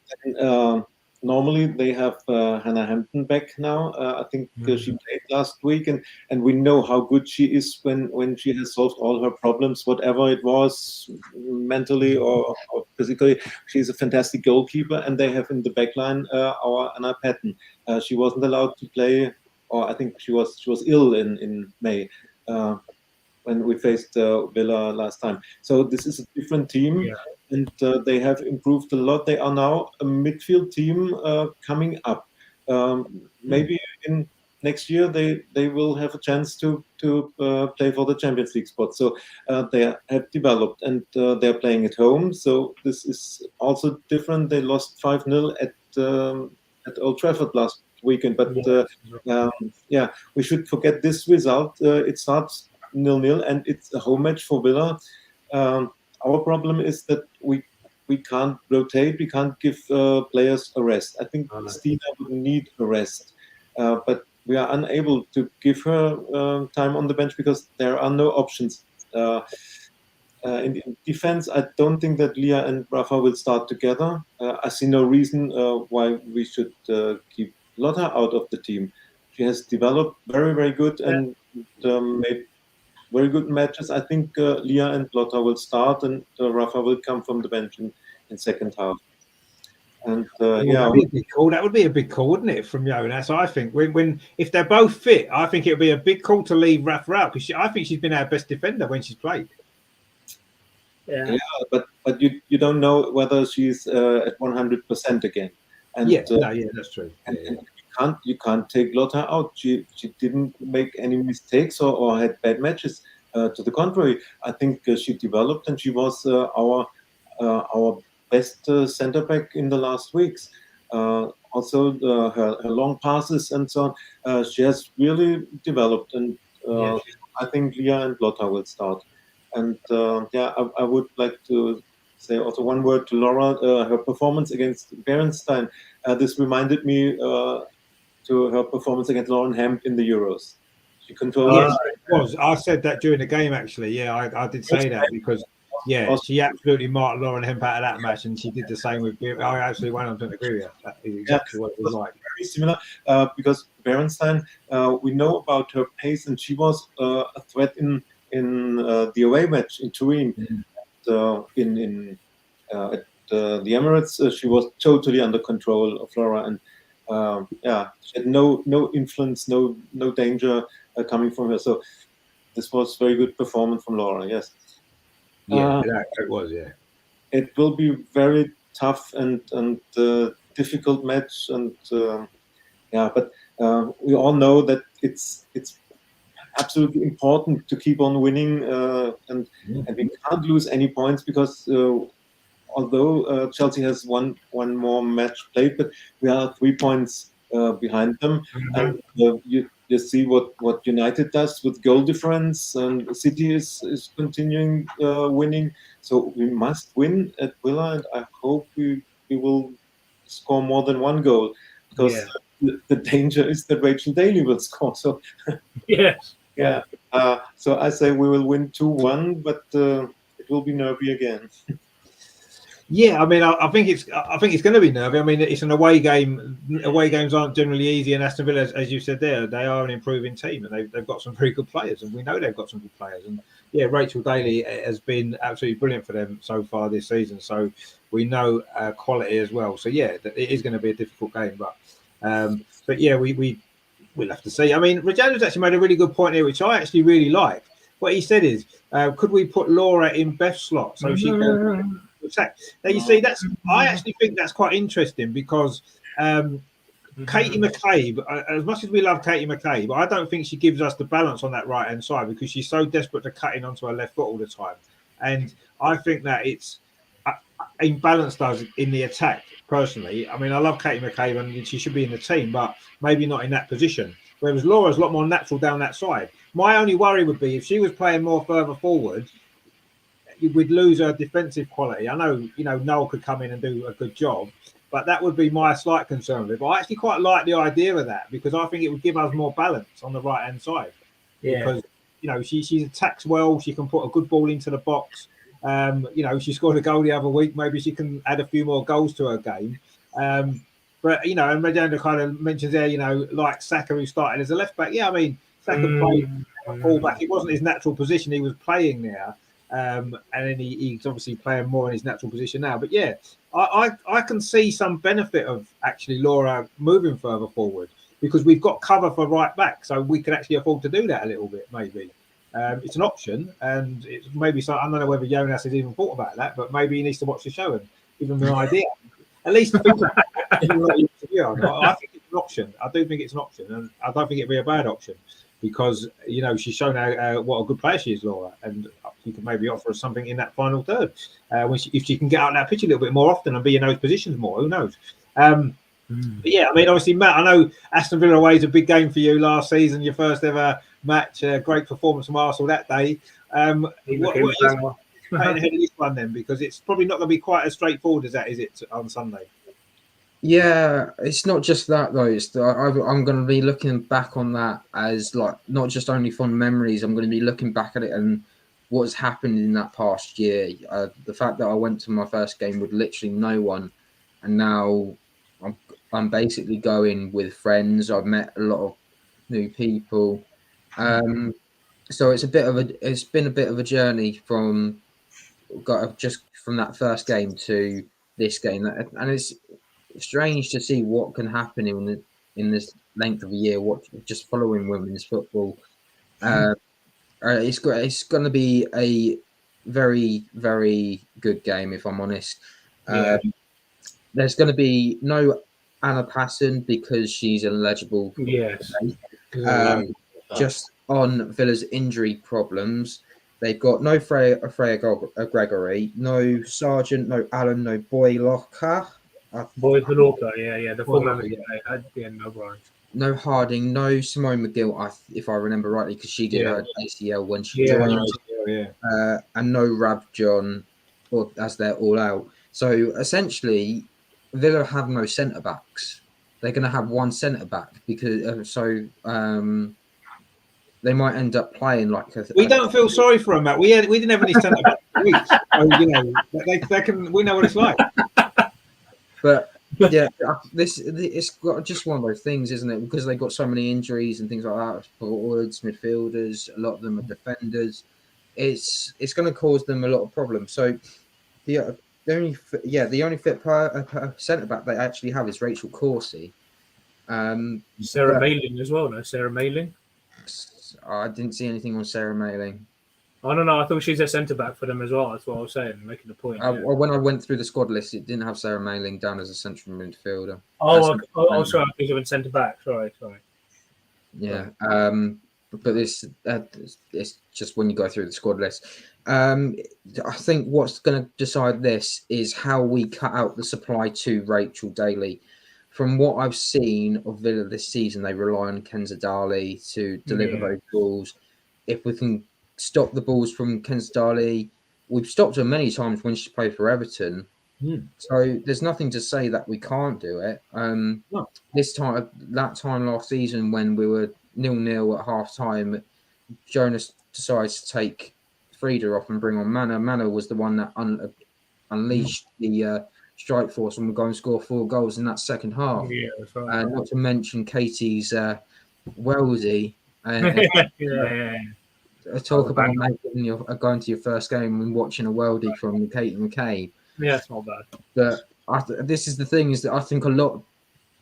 Speaker 2: normally they have Hannah Hampton back now. I think she played last week, and we know how good she is when she has solved all her problems, whatever it was, mentally or physically. She's a fantastic goalkeeper, and they have in the back line our Anna Patton. She wasn't allowed to play, or I think she was ill in May. When we faced Villa last time. So this is a different team, and they have improved a lot. They are now a midfield team coming up. Maybe in next year they will have a chance to play for the Champions League spot. So they have developed, and they're playing at home. So this is also different. They lost 5-0 at Old Trafford last weekend, but we should forget this result. It starts 0-0, and it's a home match for Villa. Our problem is that we can't rotate, we can't give players a rest. I think Stina would need a rest, but we are unable to give her time on the bench because there are no options. In defense, I don't think that Leah and Rafa will start together. I see no reason why we should keep Lotta out of the team. She has developed very, very good and made very good matches. I think Leah and Lotta will start, and Rafa will come from the bench in second half. And
Speaker 1: that would be a big call, wouldn't it, from Jonas? I think when if they're both fit, I think it would be a big call to leave Rafa out, because I think she's been our best defender when she's played.
Speaker 2: Yeah, but you don't know whether she's at 100% again. And
Speaker 1: that's true.
Speaker 2: And you can't take Lotta out. She didn't make any mistakes or had bad matches. To the contrary, I think she developed, and she was our best centre back in the last weeks. Also, her long passes and so on. She has really developed, and I think Leah and Lotta will start. And I would like to say also one word to Laura. Her performance against Berenstain. This reminded me to her performance against Lauren Hemp in the Euros. She controlled.
Speaker 1: Yes, it was. I said that during the game, actually. Yeah, I did say that because, she absolutely marked Lauren Hemp out of that match, and she did the same with. I absolutely 100% agree with you. That is exactly what it was like.
Speaker 2: Very similar, because Berenstain, we know about her pace, and she was a threat in the away match in Turin. At the Emirates, she was totally under control of Laura, and she had no influence, no danger coming from her. So this was very good performance from Laura. Yes.
Speaker 1: It was. Yeah.
Speaker 2: It will be very tough and difficult match, and but we all know that it's absolutely important to keep on winning, and we can't lose any points because. Although Chelsea has one more match played, but we are 3 points behind them. And you see what United does with goal difference, and City is continuing winning. So we must win at Villa, and I hope we will score more than one goal, because the danger is that Rachel Daly will score. So so I say we will win 2-1, but it will be nervy again.
Speaker 1: Yeah, I mean, I think it's going to be nervy. I mean, it's an away game. Away games aren't generally easy, and Aston Villa, as you said there, they are an improving team, and they've got some very good players, and we know they've got some good players. And Rachel Daly has been absolutely brilliant for them so far this season. So we know quality as well. So it is going to be a difficult game, but we'll have to see. I mean, Rajano's actually made a really good point here, which I actually really like. What he said is, could we put Laura in Beth's slot so she can attack? Now you see, I actually think that's quite interesting, because Katie McCabe, as much as we love Katie McCabe, I don't think she gives us the balance on that right hand side, because she's so desperate to cut in onto her left foot all the time. And I think that it's imbalanced us in the attack. Personally, I mean, I love Katie McCabe, and she should be in the team, but maybe not in that position. Whereas Laura's a lot more natural down that side. My only worry would be if she was playing more further forward, we'd lose our defensive quality. I know, Noel could come in and do a good job, but that would be my slight concern with it. But I actually quite like the idea of that because I think it would give us more balance on the right hand side.
Speaker 4: Yeah.
Speaker 1: Because she attacks well. She can put a good ball into the box. She scored a goal the other week. Maybe she can add a few more goals to her game. But and Redanda kind of mentions there, like Saka, who started as a left back. Yeah, I mean, Saka played fullback. It wasn't his natural position. He was playing there, and then he's obviously playing more in his natural position now. But yeah, I can see some benefit of actually Laura moving further forward because we've got cover for right back, so we can actually afford to do that a little bit. Maybe it's an option, and it's maybe so. I don't know whether Jonas has even thought about that, but maybe he needs to watch the show and give him an idea. At least think about it. I think it's an option. I do think it's an option, and I don't think it'd be a bad option because she's shown what a good player she is, Laura, and you could maybe offer us something in that final third if she can get out on that pitch a little bit more often and be in those positions more. Who knows? But yeah, I mean, obviously, Matt, I know Aston Villa away is a big game for you last season, your first ever match, great performance from Arsenal that day. What is ahead of this one then? Because it's probably not going to be quite as straightforward as that, is it, on Sunday?
Speaker 3: Yeah, it's not just that though. I'm going to be looking back on that as not just only fond memories. I'm going to be looking back at it and what's happened in that past year. The fact that I went to my first game with literally no one, and now I'm basically going with friends. I've met a lot of new people, so it's been a bit of a journey from that first game to this game, and it's strange to see what can happen in this length of a year. What just following women's football, it's going to be a very, very good game if I'm honest. There's going to be no Anna Passon because she's ineligible.
Speaker 4: Yes.
Speaker 3: Just on Villa's injury problems, they've got no Freya Gregory, no Sargent, no Allen, no Boylocker.
Speaker 4: Boylocker, yeah, the full member at the end, no Brian.
Speaker 3: No Harding, no Simone McGill, if I remember rightly, because she did her ACL when she joined. And no Rab John, as they're all out. So essentially, Villa have no centre backs. They're going to have one centre back because they might end up playing like
Speaker 1: we don't feel sorry for them, Matt. We didn't have any centre backs for weeks. So, they can. We know what it's like.
Speaker 3: But yeah, it's got just one of those things, isn't it? Because they've got so many injuries and things like that. Forwards, midfielders, a lot of them are defenders. It's going to cause them a lot of problems. So the only fit centre back they actually have is Rachel Corsie.
Speaker 4: Sarah Mayling as well. No, Sarah Mayling.
Speaker 3: I didn't see anything on Sarah Mayling.
Speaker 4: I don't know. I thought she's a centre back for them as well. That's what I was saying, making the point.
Speaker 3: When I went through the squad list, it didn't have Sarah Mayling down as a central midfielder.
Speaker 4: Sorry, I think of a centre back. Sorry.
Speaker 3: Yeah, but it's just when you go through the squad list. I think what's going to decide this is how we cut out the supply to Rachel Daly. From what I've seen of Villa this season, they rely on Kenza Daly to deliver those balls. If we can stop the balls from Kenza Daly, we've stopped her many times when she played for Everton. So there's nothing to say that we can't do it. That time last season when we were 0-0 at half time, Jonas decides to take Frida off and bring on Mana. Mana was the one that unleashed the strike force and we'll go and score 4 goals in that second half.
Speaker 4: Yeah, that's right.
Speaker 3: Not to mention Katie's Wellsy. Talk about going to your first game and watching a worldie from Katie McCabe.
Speaker 4: Yeah, it's not bad.
Speaker 3: But this is the thing, is that I think we're not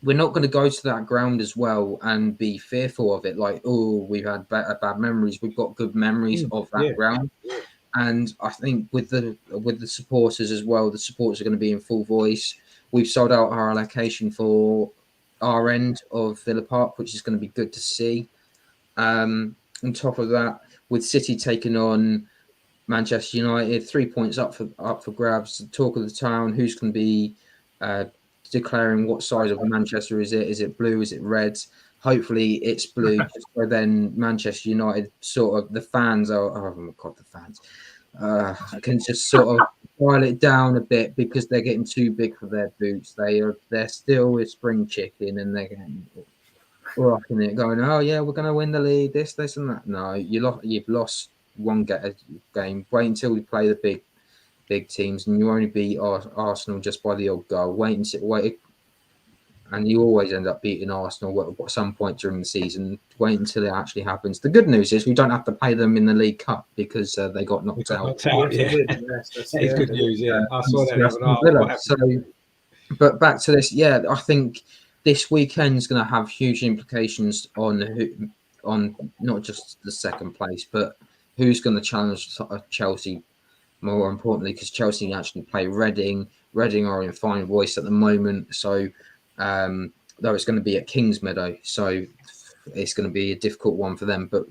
Speaker 3: going to go to that ground as well and be fearful of it. Like, we've had bad memories. We've got good memories of that ground. And I think with the supporters as well, the supporters are going to be in full voice. We've sold out our allocation for our end of Villa Park, which is going to be good to see. On top of that, with City taking on Manchester United, 3 points up for grabs. The talk of the town, who's going to be declaring what side of Manchester is it? Is it blue? Is it red? Hopefully it's blue. So then Manchester United the fans are, oh my God, the fans. can just sort of dial it down a bit because they're getting too big for their boots. They're still a spring chicken and they're getting rocking it, going, oh yeah, we're going to win the league, this and that. No, you've lost one game. Wait until we play the big teams, and you only beat Arsenal just by the odd goal. Wait, and you always end up beating Arsenal at some point during the season. Wait until it actually happens. The good news is we don't have to play them in the League Cup because they got knocked out.
Speaker 1: That's good news. Yeah, I saw that
Speaker 3: Villa. So, but back to this, yeah, I think this weekend's going to have huge implications on not just the second place, but who's going to challenge Chelsea. More importantly, because Chelsea actually play Reading. Reading are in fine voice at the moment, so. Though it's going to be at Kingsmeadow, so it's going to be a difficult one for them. But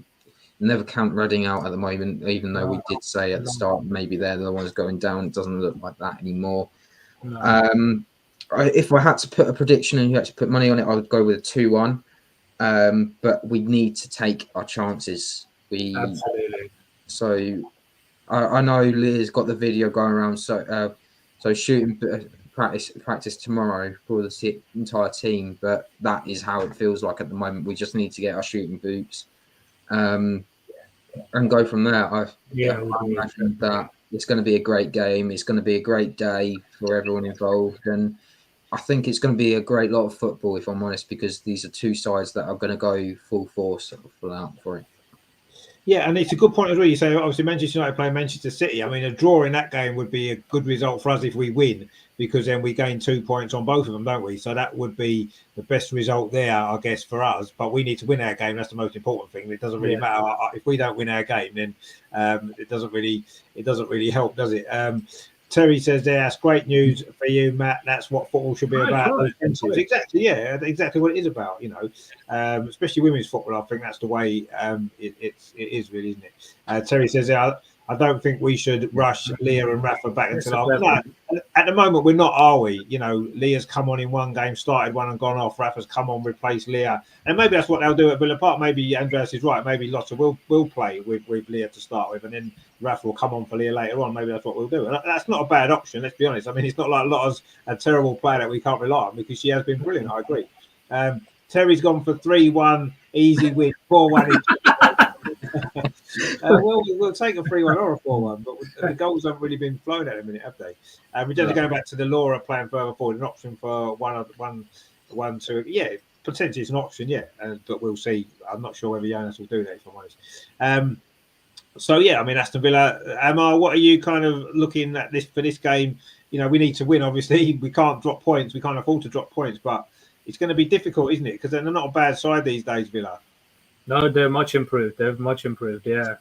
Speaker 3: never count Reading out at the moment, even though we did say at the start maybe they're the ones going down. It doesn't look like that anymore. No. If I had to put a prediction and you had to put money on it, I would go with a 2-1. But we need to take our chances.
Speaker 4: Absolutely.
Speaker 3: So I know Leah's got the video going around. So shooting. Practice tomorrow for the entire team, but that is how it feels like at the moment. We just need to get our shooting boots and go from there. I imagine that it's going to be a great game. It's going to be a great day for everyone involved, and I think it's going to be a great lot of football, if I'm honest, because these are two sides that are going to go full force, full out for it.
Speaker 1: Yeah, and it's a good point as well. You say obviously Manchester United playing Manchester City. I mean, a draw in that game would be a good result for us if we win, because then we gain 2 points on both of them, don't we? So that would be the best result there, I guess, for us. But we need to win our game. That's the most important thing. It doesn't really matter if we don't win our game. Then it doesn't really help, does it? Terry says that's great news for you, Matt. That's what football should be about. Exactly, yeah, exactly what it is about. You know, especially women's football. I think that's the way it is, really, isn't it? Terry says, I don't think we should rush Leah and Rafa back until after. At the moment, we're not, are we? You know, Leah's come on in one game, started one and gone off. Rafa's come on, replaced Leah, and maybe that's what they'll do at Villa Park. Maybe Andreas is right. Maybe Lotta will play with Leah to start with, and then Rafa will come on for Leah later on. Maybe that's what we'll do. And that's not a bad option. Let's be honest. I mean, it's not like Lotta's a terrible player that we can't rely on, because she has been brilliant. I agree. Terry's gone for 3-1 easy win, 4-1. We'll take a 3-1 or a 4-1, but the goals haven't really been flown at the minute, have they? We're just going back to the Laura playing further forward, an option for one, two. Yeah, potentially it's an option, yeah, but we'll see. I'm not sure whether Jonas will do that, if I'm honest. So yeah, I mean, Aston Villa. Amar, what are you kind of looking at for this game? You know, we need to win. Obviously, we can't drop points. We can't afford to drop points, but it's going to be difficult, isn't it? Because they're not a bad side these days, Villa.
Speaker 4: No, they're much improved. They've much improved, yeah.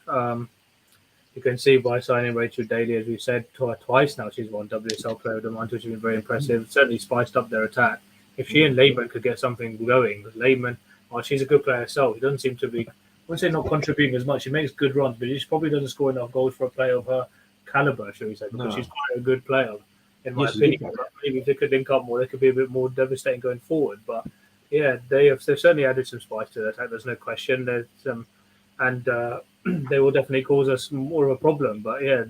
Speaker 4: You can see by signing Rachel Daly, as we said, twice now, she's won WSL Player of the Month, which has been very impressive. Certainly spiced up their attack. If she and Lehman could get something going, Lehman, she's a good player herself. She doesn't seem to be, I wouldn't say not contributing as much. She makes good runs, but she probably doesn't score enough goals for a player of her caliber, shall we say, because she's quite a good player, in my opinion. Maybe if they could link up more, they could be a bit more devastating going forward. But yeah, they've certainly added some spice to their attack. There's no question. There's and they will definitely cause us more of a problem. But yeah,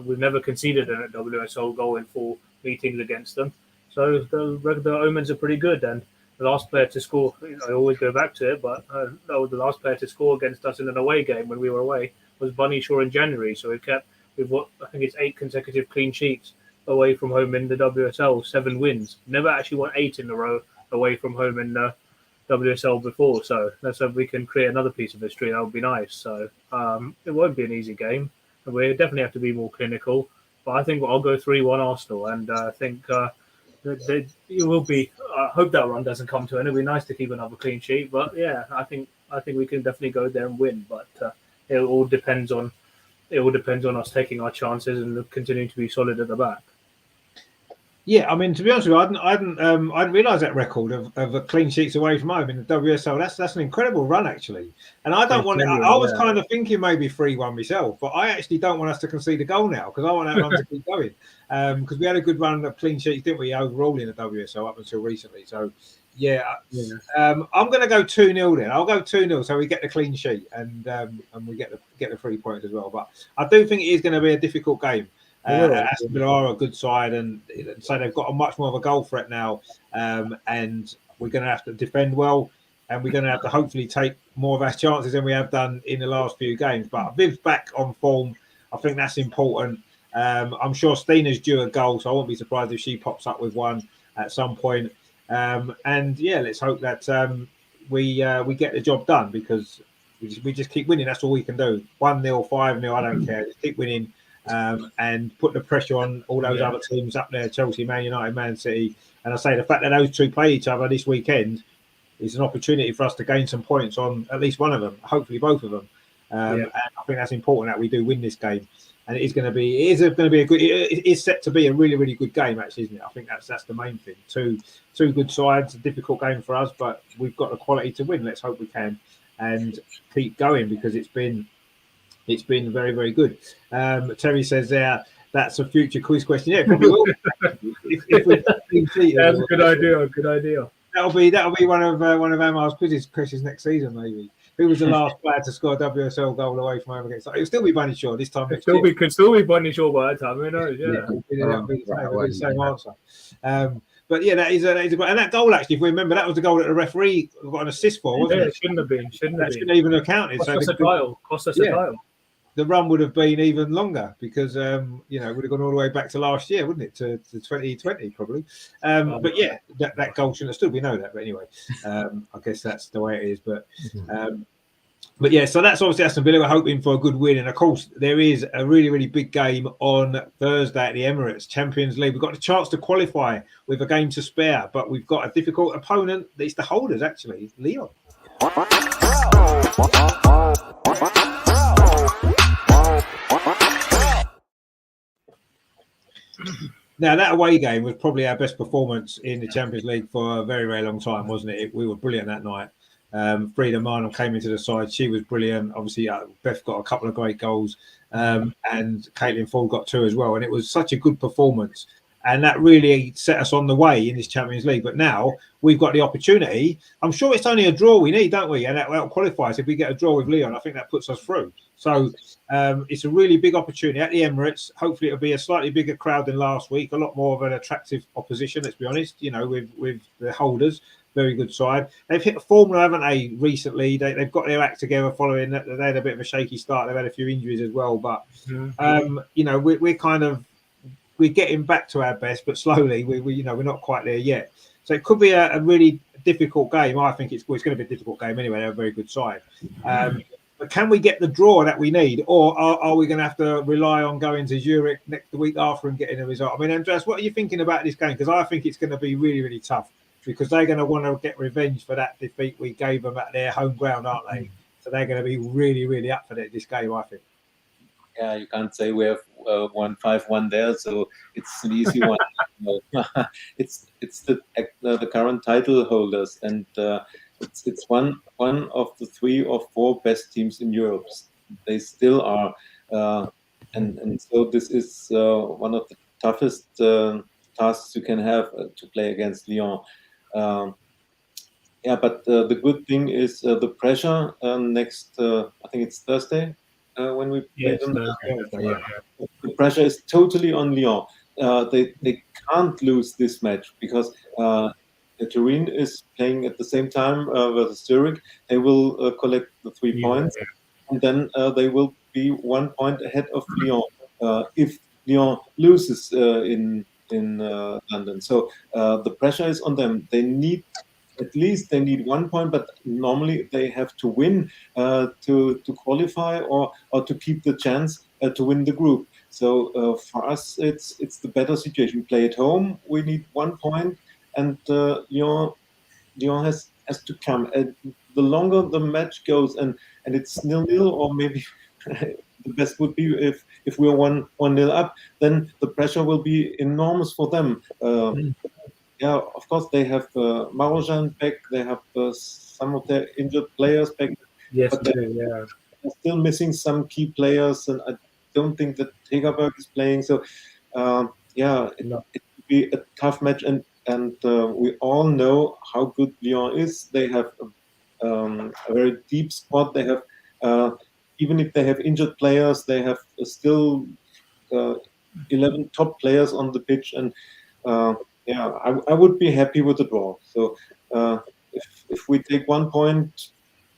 Speaker 4: we've never conceded a WSL goal in 4 meetings against them. So the omens are pretty good. And the last player to score, I always go back to it, but the last player to score against us in an away game when we were away was Bunny Shaw in January. So we've got, I think it's 8 consecutive clean sheets away from home in the WSL, 7 wins. Never actually won 8 in a row away from home in the WSL before. So let's hope we can create another piece of history. That would be nice. So it won't be an easy game. We definitely have to be more clinical. But I think I'll go 3-1 Arsenal, and I think it will be. I hope that run doesn't come to an end. It'll be nice to keep another clean sheet. But yeah, I think we can definitely go there and win. But it all depends on us taking our chances and continuing to be solid at the back.
Speaker 1: Yeah, I mean, to be honest with you, I didn't realise that record of clean sheets away from home in the WSL. That's an incredible run, actually. And I don't want. I was kind of thinking maybe 3-1 myself, but I actually don't want us to concede a goal now, because I want that run to keep going. Because we had a good run of clean sheets, didn't we, overall in the WSL up until recently. So Yeah.
Speaker 4: Yeah.
Speaker 1: I'm going to go 2-0 then. I'll go 2-0 so we get the clean sheet and we get the 3 points as well. But I do think it is going to be a difficult game. Aston Villa are a good side, and so they've got a much more of a goal threat now, and we're going to have to defend well, and we're going to have to hopefully take more of our chances than we have done in the last few games. But Viv's back on form. I think that's important. I'm sure Stina's due a goal, so I won't be surprised if she pops up with one at some point. And yeah, let's hope that we get the job done, because we just keep winning. That's all we can do. 1-0, 5-0, I don't care. Just keep winning. And put the pressure on all those other teams up there, Chelsea, Man United, Man City. And I say the fact that those two play each other this weekend is an opportunity for us to gain some points on at least one of them, hopefully both of them. And I think that's important that we do win this game. And it is going to be a good. It is set to be a really, really good game, actually, isn't it? I think that's the main thing. Two good sides, a difficult game for us, but we've got the quality to win. Let's hope we can and keep going, because it's been very, very good. Terry says there that's a future quiz question. Yeah, probably will. if
Speaker 4: That's a good idea. Good idea.
Speaker 1: That'll be one of Amar's questions next season, maybe. Who was the last player to score a WSL goal away from home against? It'll still be Bunny Shaw this time next year.
Speaker 4: Could still be Bunny Shaw by that time. Who knows?
Speaker 1: It'll be the same answer. But yeah, that is a great, and that goal, actually, if we remember, that was the goal that the referee got an assist for, wasn't it?
Speaker 4: It shouldn't have been.
Speaker 1: Shouldn't even have counted.
Speaker 4: Cost us a title.
Speaker 1: The run would have been even longer, because would have gone all the way back to last year, wouldn't it, to 2020 probably. But yeah, that goal shouldn't have stood. We know that, but anyway, I guess that's the way it is. But yeah, so that's obviously Aston Villa. We're hoping for a good win, and of course there is a really, really big game on Thursday at the Emirates, Champions League. We've got the chance to qualify with a game to spare, but we've got a difficult opponent. It's the holders, actually, Lyon. Now, that away game was probably our best performance in the Champions League for a very, very long time, wasn't it? We were brilliant that night. Frida Marnell came into the side. She was brilliant. Obviously, Beth got a couple of great goals, and Caitlin Ford got 2 as well. And it was such a good performance. And that really set us on the way in this Champions League. But now we've got the opportunity. I'm sure it's only a draw we need, don't we? And that qualifies. If we get a draw with Lyon, I think that puts us through. So it's a really big opportunity at the Emirates. Hopefully it'll be a slightly bigger crowd than last week. A lot more of an attractive opposition, let's be honest, with the holders. Very good side. They've hit a formula, haven't they, recently? They've got their act together following that. They had a bit of a shaky start. They've had a few injuries as well. But, we're getting back to our best, but slowly. We're not quite there yet. So it could be a really difficult game. I think it's going to be a difficult game anyway. They're a very good side. But can we get the draw that we need, or are we going to have to rely on going to Zurich the week after and getting a result? I mean, Andreas, what are you thinking about this game? Because I think it's going to be really, really tough, because they're going to want to get revenge for that defeat we gave them at their home ground, aren't they? So they're going to be really, really up for this game, I think.
Speaker 2: Yeah, you can't say we have won 5-1 there, so it's an easy one. It's the current title holders, and it's one of the 3 or 4 best teams in Europe. They still are, and so this is one of the toughest tasks you can have to play against Lyon. But the good thing is the pressure next. I think it's Thursday. When we play them, the pressure is totally on Lyon. They can't lose this match, because Turin is playing at the same time versus Zurich. They will collect the 3 points, and then they will be 1 point ahead of Lyon if Lyon loses in London. So the pressure is on them. They need 1 point, but normally they have to win to qualify or to keep the chance to win the group. So for us, it's the better situation. We play at home. We need 1 point, and Lyon has to come. And the longer the match goes, and it's 0-0, or maybe the best would be if we're 1-0 up, then the pressure will be enormous for them. Yeah, of course, they have Marojan back. They have some of their injured players back.
Speaker 4: Yes,
Speaker 2: but they're still missing some key players, and I don't think that Hegerberg is playing. So, it will be a tough match. And and we all know how good Lyon is. They have a very deep squad. They have, even if they have injured players, they have still 11 top players on the pitch, and I would be happy with the draw. So if we take 1 point,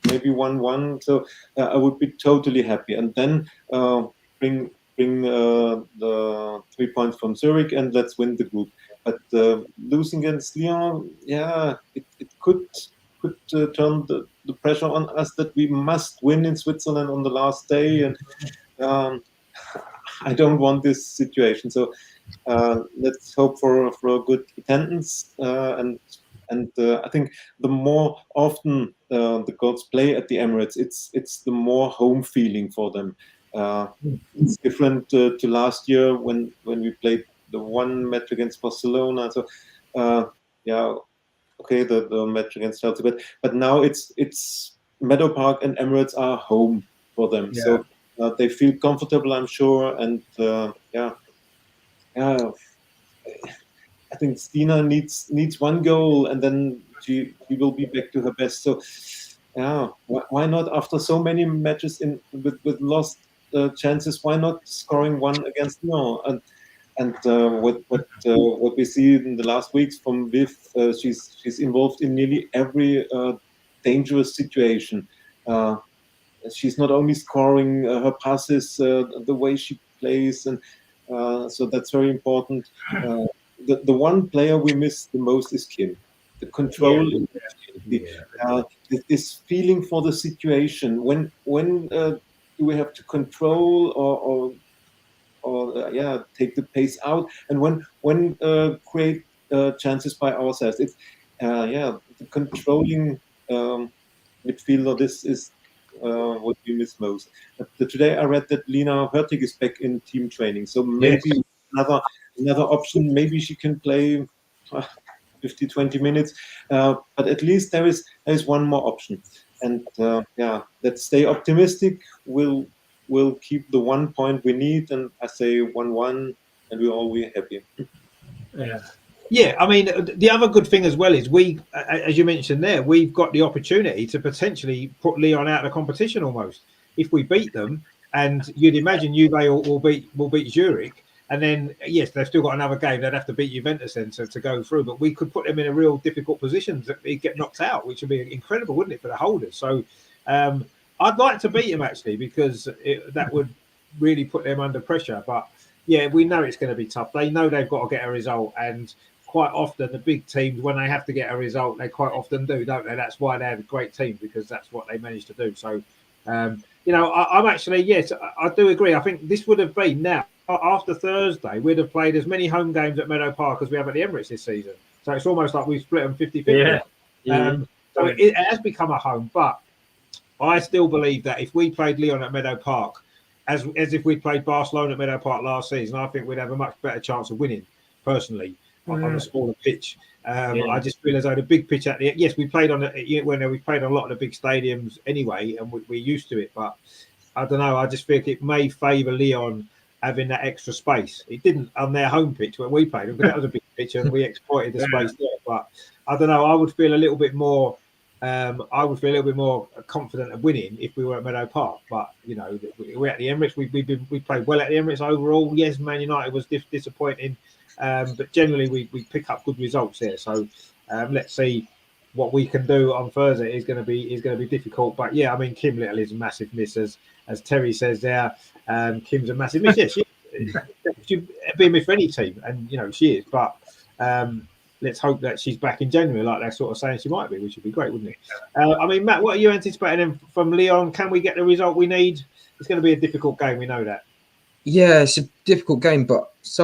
Speaker 2: maybe 1-1, so I would be totally happy, and then bring the 3 points from Zurich, and let's win the group. But losing against Lyon, it could turn the pressure on us that we must win in Switzerland on the last day, and I don't want this situation. So let's hope for a good attendance, and I think the more often the girls play at the Emirates, it's the more home feeling for them. It's different to last year when we played the one match against Barcelona. So okay, the match against Chelsea, but now it's Meadow Park and Emirates are home for them.
Speaker 1: Yeah.
Speaker 2: So they feel comfortable, I'm sure, and I think Stina needs 1 goal, and then she will be back to her best. So why not, after so many matches with lost chances, why not scoring 1 against Lyon? And what we see in the last weeks from Viv, she's involved in nearly every dangerous situation. She's not only scoring, her passes, the way she plays, and so that's very important. The one player we miss the most is Kim. The control, this feeling for the situation. When do we have to control or take the pace out, and when create chances by ourselves? It's the controlling midfielder. This is what we miss most. But today I read that Lina Hurtig is back in team training, so maybe another option. Maybe she can play 50-20 minutes, but at least there is one more option. And let's stay optimistic. We'll keep the 1 point we need, and I say 1-1, and we're all happy.
Speaker 1: Yeah, I mean, the other good thing as well is we, as you mentioned there, we've got the opportunity to potentially put Lyon out of the competition almost if we beat them. And you'd imagine Juve will beat Zurich, and then yes, they've still got another game. They'd have to beat Juventus then to go through. But we could put them in a real difficult position to get knocked out, which would be incredible, wouldn't it, for the holders? So I'd like to beat them actually, because that would really put them under pressure. But yeah, we know it's going to be tough. They know they've got to get a result, and quite often the big teams, when they have to get a result, they quite often do, don't they? That's why they have a great team, because that's what they managed to do. So, I'm actually, yes, I do agree. I think this would have been, now, after Thursday, we'd have played as many home games at Meadow Park as we have at the Emirates this season. So it's almost like we've split them 50-50. So it has become a home. But I still believe that if we played Lyon at Meadow Park, as if we played Barcelona at Meadow Park last season, I think we'd have a much better chance of winning, personally, on a smaller pitch. I just feel as though the big pitch we played on we played on a lot of the big stadiums anyway, and we're used to it. But I don't know. I just think it may favour Lyon having that extra space. It didn't on their home pitch when we played them, because that was a big pitch and we exploited the space there. But I don't know. I would feel a little bit more. Confident of winning if we were at Meadow Park. But we're at the Emirates. We played well at the Emirates overall. Yes, Man United was disappointing, but generally we pick up good results there. So let's see what we can do on Thursday. Is going to be difficult. But yeah, I mean, Kim Little is a massive miss, as Terry says there. Kim's a massive miss. Yes, she'd be a miss for any team, and she is. But let's hope that she's back in January, like they're sort of saying she might be, which would be great, wouldn't it? I mean, Matt, what are you anticipating from Lyon? Can we get the result we need? It's going to be a difficult game. We know that.
Speaker 3: Yeah, it's a difficult game, but this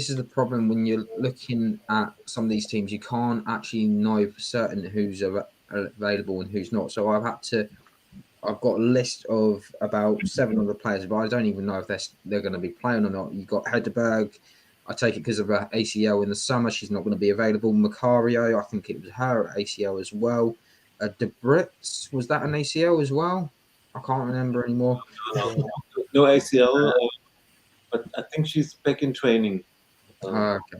Speaker 3: is the problem when you're looking at some of these teams. You can't actually know for certain who's available and who's not. So I've got a list of about 7 other players, but I don't even know if they're going to be playing or not. You've got Hedberg. I take it because of her ACL in the summer, she's not going to be available. Macario, I think it was her ACL as well. Debritz, was that an ACL as well? I can't remember anymore.
Speaker 2: No ACL, but I think she's back in training.
Speaker 3: Okay.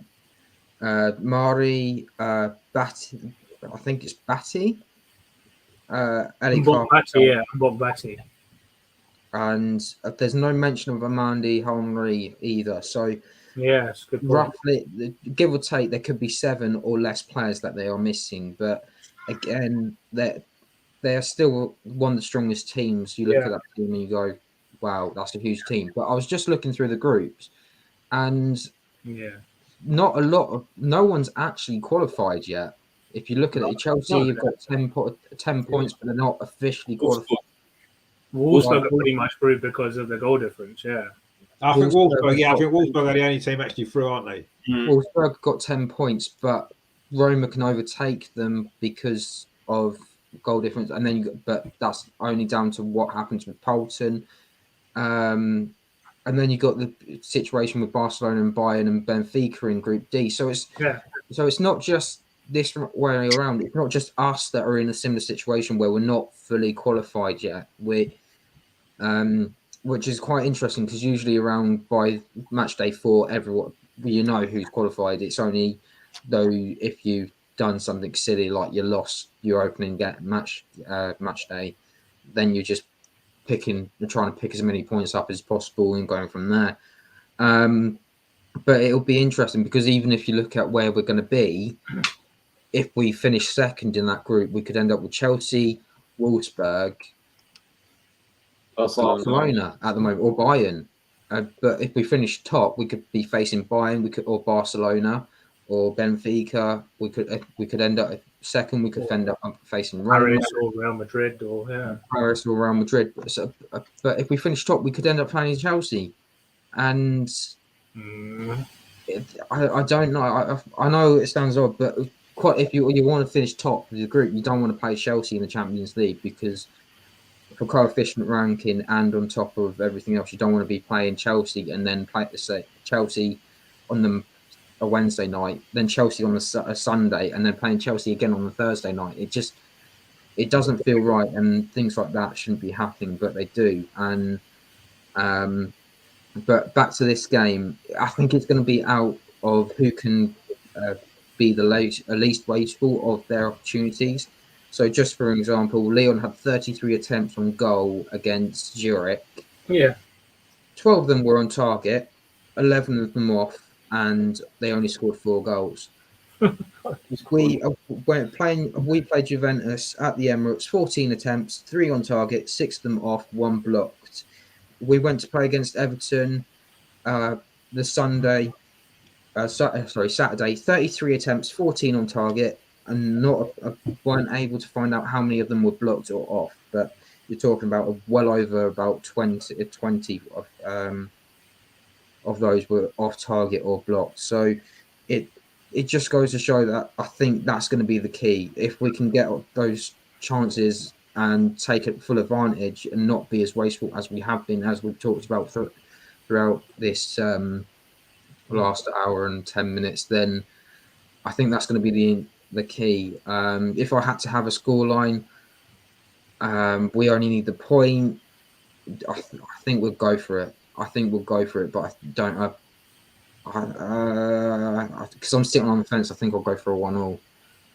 Speaker 3: Mari, Batty, I think it's Batty, Ellie
Speaker 4: Mbok
Speaker 3: Carter,
Speaker 4: Batty, yeah, Mbok Batty.
Speaker 3: and there's no mention of Amandi Henry either. So
Speaker 4: Yeah, it's a good point.
Speaker 3: roughly, give or take, there could be 7 or less players that they are missing. But again, they are still one of the strongest teams. You look at that team and you go, wow, that's a huge team. But I was just looking through the groups, and no one's actually qualified yet. If you look at it, Chelsea have got 10 points, but they're not officially qualified.
Speaker 4: Wolfsburg are pretty much through because of the goal difference,
Speaker 1: I think Wolfsburg are the only team actually through, aren't they?
Speaker 3: Wolfsburg got 10 points, but Roma can overtake them because of goal difference, and then but that's only down to what happens with Bolton. And then you got the situation with Barcelona and Bayern and Benfica in Group D. So it's not just this way around. It's not just us that are in a similar situation where we're not fully qualified yet. Which is quite interesting because usually around by match day 4, everyone who's qualified. It's only though if you've done something silly like you lost your opening match day, then you're just trying to pick as many points up as possible and going from there. But it'll be interesting because even if you look at where we're going to be, if we finish second in that group, we could end up with Chelsea, Wolfsburg, Barcelona at the moment, or Bayern. But if we finish top, we could be facing Bayern, or Barcelona, or Benfica. We could end up second. We could end up facing
Speaker 4: Paris or Real Madrid,
Speaker 3: Paris or Real Madrid. But if we finish top, we could end up playing Chelsea, and I don't know. I know it sounds odd, but if you want to finish top of the group, you don't want to play Chelsea in the Champions League because for coefficient ranking and on top of everything else, you don't want to be playing Chelsea and then play Chelsea on a Wednesday night, then Chelsea on a Sunday, and then playing Chelsea again on the Thursday night. It doesn't feel right, and things like that shouldn't be happening, but they do. And but back to this game, I think it's going to be out of who can be the least wasteful of their opportunities. So just for example, Lyon had 33 attempts on goal against Zurich. 12 of them were on target, 11 of them off, and they only scored 4 goals. We played Juventus at the Emirates, 14 attempts, 3 on target, 6 of them off, 1 blocked. We went to play against Everton the Saturday, 33 attempts, 14 on target, and weren't able to find out how many of them were blocked or off. But you're talking about well over about 20 of those were off target or blocked. So it just goes to show that I think that's going to be the key. If we can get those chances and take it full advantage and not be as wasteful as we have been, as we've talked about throughout this last hour and 10 minutes, then I think that's going to be the key. If I had to have a scoreline, we only need the point. I think we'll go for it. But I don't know. Because I'm sitting on the fence, I think I'll go for a 1-1.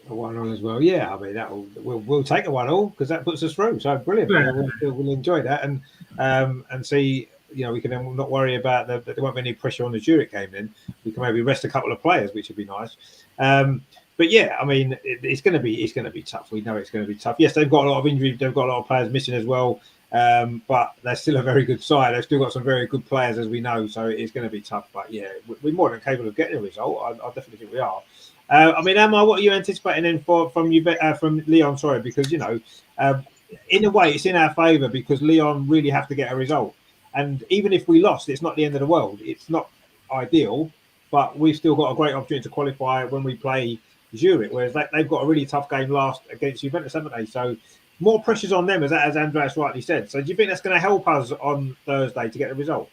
Speaker 1: A 1-1 as well. Yeah, I mean we'll take a 1-1 because that puts us through. So brilliant. Yeah. We'll enjoy that and see. We can then not worry about there won't be any pressure on the Zurich game. Then we can maybe rest a couple of players, which would be nice. But yeah, I mean it's going to be tough. We know it's going to be tough. Yes, they've got a lot of injuries. They've got a lot of players missing as well. But they're still a very good side. They've still got some very good players, as we know. So it's going to be tough. But yeah, we're more than capable of getting a result. I definitely think we are. I mean, Amar, what are you anticipating then from Lyon? Sorry, because in a way it's in our favour because Lyon really have to get a result. And even if we lost, it's not the end of the world. It's not ideal, but we've still got a great opportunity to qualify when we play Zurich. Whereas they've got a really tough game last against Juventus, haven't they? So more pressure's on them, as Andreas rightly said. So do you think that's going to help us on Thursday to get the result?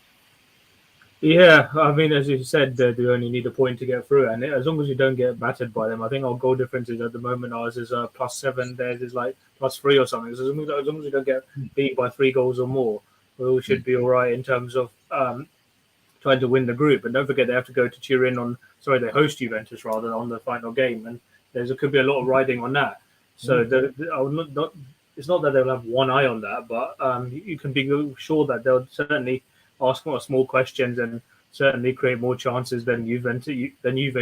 Speaker 4: Yeah, I mean, as you said, we only need a point to get through, and as long as you don't get battered by them, I think our goal differences at the moment ours is +7, theirs is like +3 or something. So as long as you don't get beat by 3 goals or more, we should be all right in terms of trying to win the group. And don't forget, they have to go to Turin they host Juventus rather on the final game, and could be a lot of riding on that. So I would not it's not that they'll have one eye on that, but you can be sure that they'll certainly ask more small questions and certainly create more chances than Juve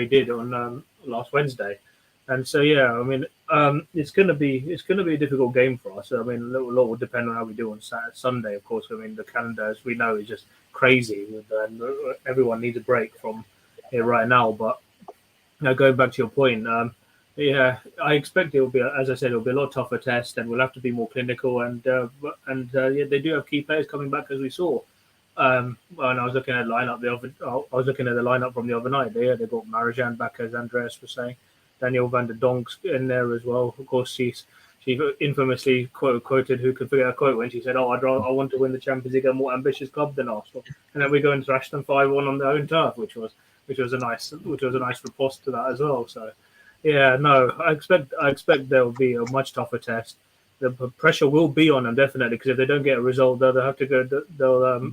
Speaker 4: did on last Wednesday. And so I mean, it's going to be a difficult game for us. I mean, a lot will depend on how we do on Sunday, of course. I mean, the calendar, as we know, is just crazy, and everyone needs a break from it right now. But going back to your point, I expect it will be, as I said, it will be a lot tougher test, and we'll have to be more clinical. And they do have key players coming back, as we saw. When I was looking at the lineup from the other night. They got Marijan back, as Andreas was saying. Daniel van der Donk's in there as well. Of course, she infamously quoted, who could forget a quote, when she said, "Oh, I want to win the Champions League, a more ambitious club than Arsenal." And then we go and thrash them 5-1 on their own turf, which was a nice riposte to that as well. So, I expect there will be a much tougher test. The pressure will be on them definitely, because if they don't get a result, they'll have to go. They'll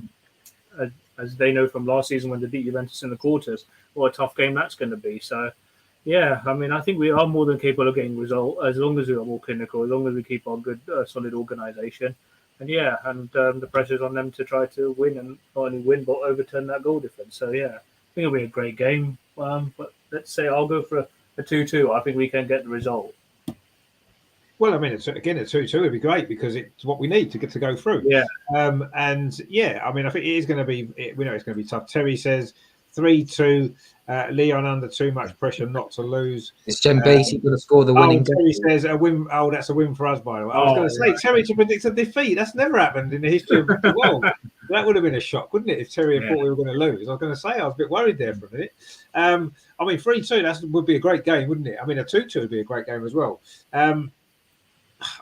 Speaker 4: as they know from last season when they beat Juventus in the quarters, what a tough game that's going to be. So. I mean, I think we are more than capable of getting a result as long as we are more clinical, as long as we keep our good, solid organisation. And the pressure's on them to try to win, and not only win, but overturn that goal difference. So, I think it'll be a great game. But let's say I'll go for a 2-2. I think we can get the result.
Speaker 1: Well, I mean, a 2-2 would be great, because it's what we need to go through. I mean, I think it is going to be, we know it's going to be tough. Terry says 3-2. Lyon under too much pressure not to lose.
Speaker 3: Is Jen Beattie going to score the winning goal?
Speaker 1: Terry says a win. Oh, that's a win for us, by the way. I was going to say, Terry to predict a defeat. That's never happened in the history of the world. That would have been a shock, wouldn't it, if Terry had thought we were going to lose? I was going to say, I was a bit worried there for a minute. I mean, 3-2, that would be a great game, wouldn't it? I mean, a 2-2 would be a great game as well. I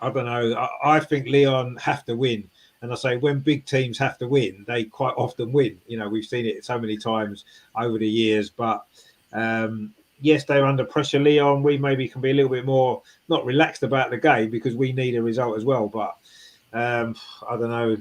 Speaker 1: don't know. I think Lyon have to win. And I say, when big teams have to win, they quite often win. We've seen it so many times over the years. But yes, they're under pressure, Lyon. We maybe can be a little bit more not relaxed about the game, because we need a result as well. But I don't know.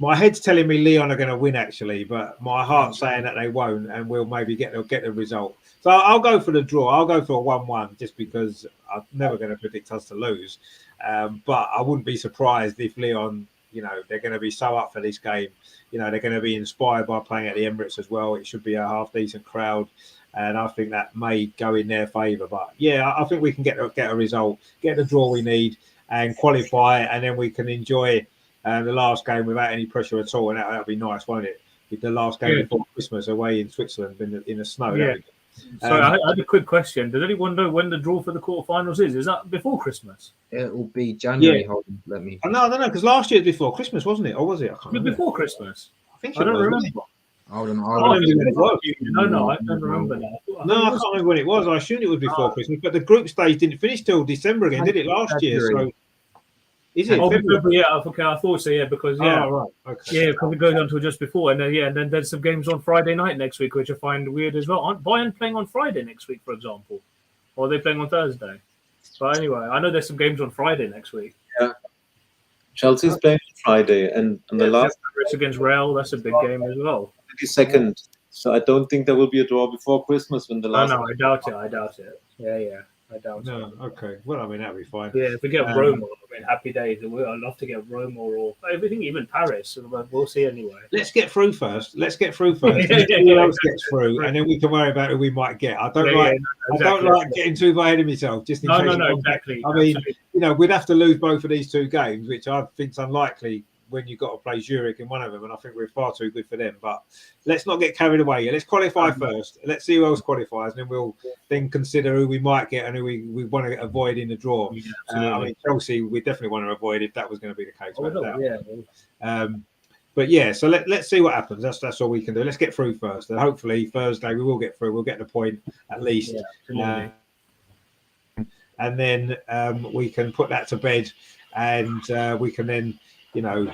Speaker 1: My head's telling me Lyon are going to win, actually, but my heart's saying that they won't, and we'll maybe get the result. So I'll go for the draw. I'll go for a 1-1, just because I'm never going to predict us to lose. But I wouldn't be surprised if Lyon, they're going to be so up for this game. They're going to be inspired by playing at the Emirates as well. It should be a half-decent crowd, and I think that may go in their favour. But, I think we can get a result, get the draw we need, and qualify, and then we can enjoy the last game without any pressure at all. And that'll be nice, won't it? With the last game before Christmas away in Switzerland in the snow.
Speaker 4: Yeah. So I had a quick question. Does anyone know when the draw for the quarterfinals is? Is that before Christmas?
Speaker 3: It will be January. Hold on, let me.
Speaker 1: No, because last year it was before Christmas, wasn't it? Or was it? I can't remember.
Speaker 4: Before Christmas.
Speaker 1: I think
Speaker 4: I don't remember.
Speaker 3: Hold on.
Speaker 4: No, I don't remember that.
Speaker 1: No, I can't remember when it was. I assumed it was before Christmas, but the group stage didn't finish till December again, did it? Last year. So is it?
Speaker 4: February? Yeah, okay, I thought so. Yeah, because
Speaker 1: right. Okay.
Speaker 4: Yeah, because it goes on until just before, and then there's some games on Friday night next week, which I find weird as well. Aren't Bayern playing on Friday next week, for example, or are they playing on Thursday? But anyway, I know there's some games on Friday next week.
Speaker 2: Yeah, Chelsea's playing on Friday, and the last
Speaker 4: race against Real, that's a big game as well.
Speaker 2: 22nd. So I don't think there will be a draw before Christmas when the last.
Speaker 4: No, I doubt it. Yeah. I doubt it.
Speaker 1: Okay. Well, I mean, that'll be fine.
Speaker 4: Yeah, if we get Roma, I mean, happy days. I'd love to get Roma or everything, even Paris. We'll see anyway.
Speaker 1: Let's get through first. Who else gets through, and then we can worry about who we might get. I don't like getting too far ahead of myself. Just in case.
Speaker 4: No, exactly.
Speaker 1: I mean, we'd have to lose both of these two games, which I think's unlikely, when you've got to play Zurich in one of them, and I think we're far too good for them. But let's not get carried away. Let's qualify first. Let's see who else qualifies, and then we'll then consider who we might get and who we want to avoid in the draw. Yeah, I mean, Chelsea, we definitely want to avoid if that was going to be the case. So let's see what happens. That's all we can do. Let's get through first, and hopefully Thursday we will get through. We'll get the point at least. And then we can put that to bed, and we can then enjoy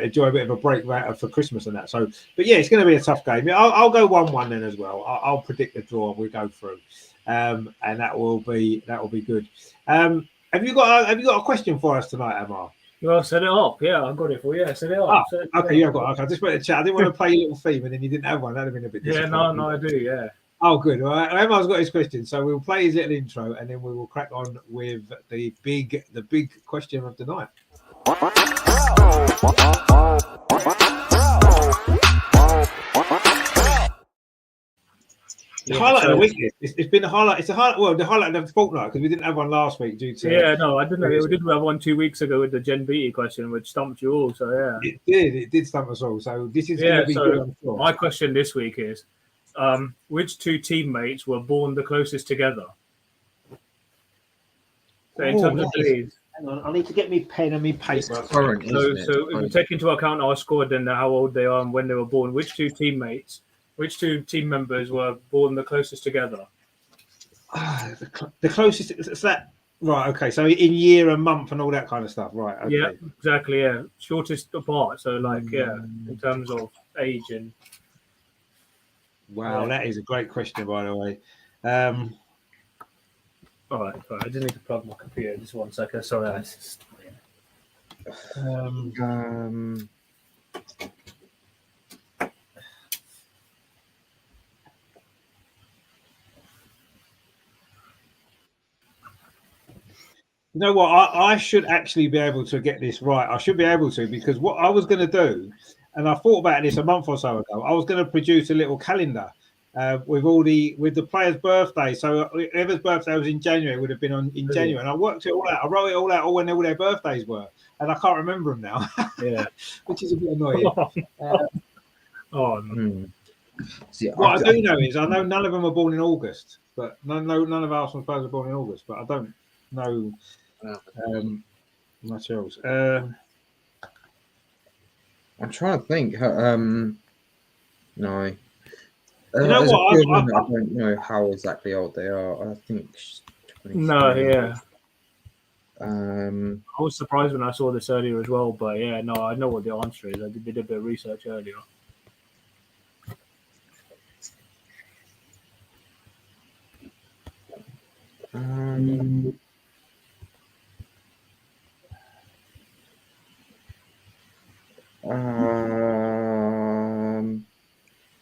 Speaker 1: a bit of a break for Christmas and that. So, but it's going to be a tough game. I'll go 1-1 then as well. I'll predict the draw. We'll go through, and that will be good. Have you got a question for us tonight, Amar?
Speaker 4: Well, set it up. Yeah, I got it for you. Yeah, set it up.
Speaker 1: Okay, you have got. Okay, I just wanted to chat. I didn't want to play a little theme and then you didn't have one. That'd have been a bit disappointing.
Speaker 4: No, I do. Yeah.
Speaker 1: Oh, good. Well, Emma's got his question, so we'll play his little intro and then we will crack on with the big question of the night. The highlight of the week. It's been the highlight. It's a highlight. Well, the highlight of the fortnight because we didn't have one last week due to.
Speaker 4: Yeah, no, I didn't know. We did have one 2 weeks ago with the Gen Beatty question, which stumped you all. So yeah,
Speaker 1: it did stump us all. So this is going to be good. I'm sure.
Speaker 4: My question this week is, which two teammates were born the closest together? So in terms of age.
Speaker 1: Hang on, I need to get me pen and me paper.
Speaker 3: Current,
Speaker 4: So if we take into account our squad and how old they are and when they were born, which two team members were born the closest together?
Speaker 1: The closest. It's that. Right. Okay. So in year and month and all that kind of stuff. Right. Okay.
Speaker 4: Yeah. Exactly. Yeah. Shortest apart. So in terms of age and.
Speaker 1: Wow, that is a great question, by the way.
Speaker 4: All right. I didn't need to plug my computer. Just 1 second. Sorry.
Speaker 1: You know what? I should actually be able to get this right. I should be able to, because what I was going to do, and I thought about this a month or so ago, I was going to produce a little calendar with the players' birthday. So whoever's birthday was in January would have been in January. And I worked it all out. I wrote it all out when all their birthdays were. And I can't remember them now.
Speaker 4: Yeah.
Speaker 1: Which is a bit annoying.
Speaker 3: See,
Speaker 1: what I do know is I know none of them are born in August. But none of Arsenal players are born in August. But I don't know much else.
Speaker 3: I'm trying to think. No.
Speaker 1: You know what?
Speaker 3: I don't know how exactly old they are. I think.
Speaker 4: No, yeah.
Speaker 3: I
Speaker 4: was surprised when I saw this earlier as well, but yeah, no, I know what the answer is. I did a bit of research earlier.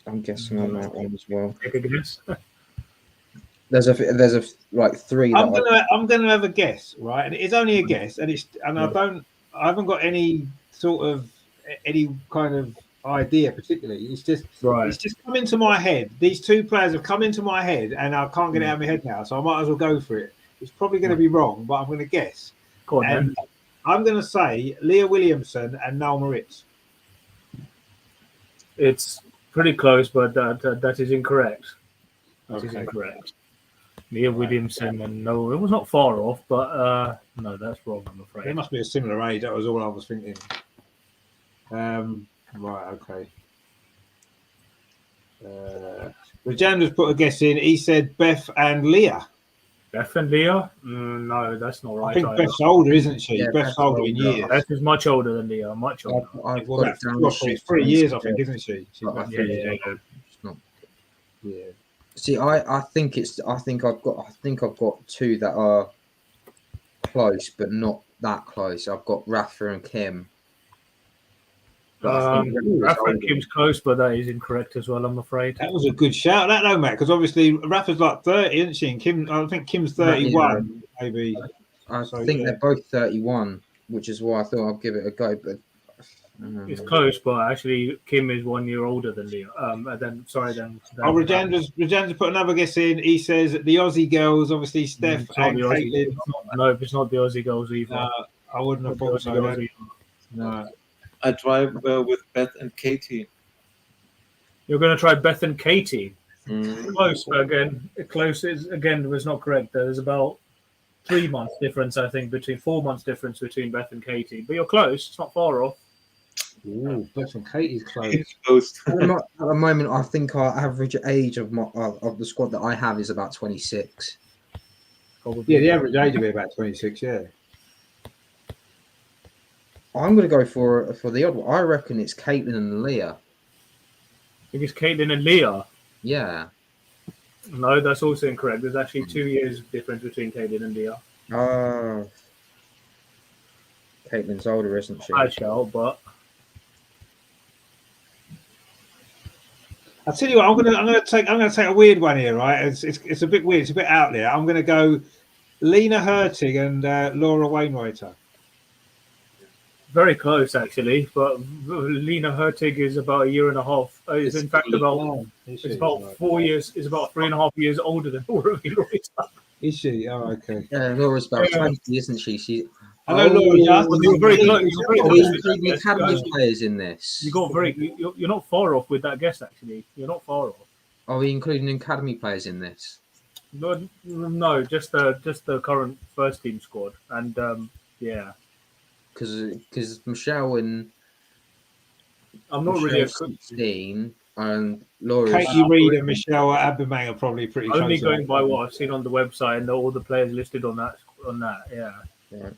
Speaker 3: I'm guessing on that one as well.
Speaker 4: Take a guess.
Speaker 3: There's a like three.
Speaker 1: I'm gonna have a guess, right? And it's only a guess, and I haven't got any kind of idea particularly. It's just come into my head. These two players have come into my head, and I can't get it out of my head now. So I might as well go for it. It's probably going to be wrong, but I'm going to guess.
Speaker 4: Go on,
Speaker 1: and I'm going to say Leah Williamson and Noel Moritz.
Speaker 4: It's pretty close, but that is incorrect. That is
Speaker 1: Okay.
Speaker 4: incorrect. Leah Williamson and no, it was not far off, but no, that's wrong, I'm
Speaker 1: They
Speaker 4: afraid.
Speaker 1: must be a similar age. That was all I was thinking. Right, okay. Rajandra's put a guess in. He said Beth and Leah.
Speaker 4: Beth and Leah? No, that's not right.
Speaker 1: I think
Speaker 4: either.
Speaker 1: Beth's older, isn't she?
Speaker 3: Yeah,
Speaker 1: Beth's older in
Speaker 3: older.
Speaker 1: years.
Speaker 4: Beth is much older than Leah, much older.
Speaker 3: I've
Speaker 1: Well,
Speaker 3: got it down.
Speaker 1: it's 3 years, I think, isn't she? She's about 3 years
Speaker 4: Yeah.
Speaker 1: older.
Speaker 3: It's not.
Speaker 1: Yeah.
Speaker 3: See, I think I've got two that are close, but not that close. I've got Rafa and Kim. But I think Rafa's
Speaker 4: Rafa and
Speaker 3: older.
Speaker 4: Kim's close, but that is incorrect as well, I'm afraid.
Speaker 1: That was a good shout, that though, Matt, because obviously Rafa's like 30, isn't she? And Kim, I think Kim's 31, maybe.
Speaker 3: I
Speaker 1: So,
Speaker 3: think
Speaker 1: yeah.
Speaker 3: they're both 31, which is why I thought I'd give it a go. But
Speaker 4: It's close, but actually Kim is 1 year older than Leah.
Speaker 1: Rajandra's put another guess in. He says the Aussie girls, obviously Steph
Speaker 4: It's not
Speaker 1: and
Speaker 4: the Aussie.
Speaker 1: Caitlin.
Speaker 4: No, it's not the Aussie girls either.
Speaker 1: I wouldn't have
Speaker 4: Not the
Speaker 1: thought so.
Speaker 4: Aussie girls
Speaker 1: No.
Speaker 4: either.
Speaker 1: No.
Speaker 2: I drive with Beth and Katie.
Speaker 4: You're going to try Beth and Katie.
Speaker 2: Mm.
Speaker 4: Close, but again, was not correct. There's about 3 months difference, I think, 4 months difference between Beth and Katie. But you're close. It's not far off.
Speaker 1: Ooh, Beth and Katie's close.
Speaker 2: It's close.
Speaker 3: at the moment, I think our average age of the squad that I have is about 26.
Speaker 4: Probably.
Speaker 1: Yeah, the average age would be about 26, yeah.
Speaker 3: I'm going to go for the odd one. I reckon it's Caitlin and Leah.
Speaker 4: I think it's Caitlin and Leah.
Speaker 3: Yeah.
Speaker 4: No, that's also incorrect. There's actually 2 years difference between Caitlin and Leah.
Speaker 3: Caitlin's older, isn't she?
Speaker 4: Bad shout, but
Speaker 1: I'll tell you what, I'm gonna take a weird one here, right? It's a bit weird, it's a bit out there. I'm gonna go Lena Hurtig and Laura Wainwrighter.
Speaker 4: very close actually. But Lena Hurtig is about a year and a half. Is in fact about it's about 4 years. Is about 3.5 years older than Laura Wainwrighter.
Speaker 1: Is she? Oh, okay.
Speaker 3: Yeah, Laura's about 20, isn't she?
Speaker 1: I know Laura.
Speaker 4: You're very close. You're very
Speaker 3: Are we
Speaker 4: close with that
Speaker 3: including
Speaker 4: guess.
Speaker 3: academy players in this?
Speaker 4: You're not far off with that guess actually. You're not far off.
Speaker 3: Are we including academy players in this?
Speaker 4: No, just the current first team squad, and yeah,
Speaker 3: Because Michelle and
Speaker 4: I'm not really a
Speaker 3: Michelle's 16 and Laura's
Speaker 1: Katie Reid and Michelle Aubameyang are probably pretty close.
Speaker 4: only going by what I've seen on the website and all the players listed on that. Yeah,
Speaker 3: Right.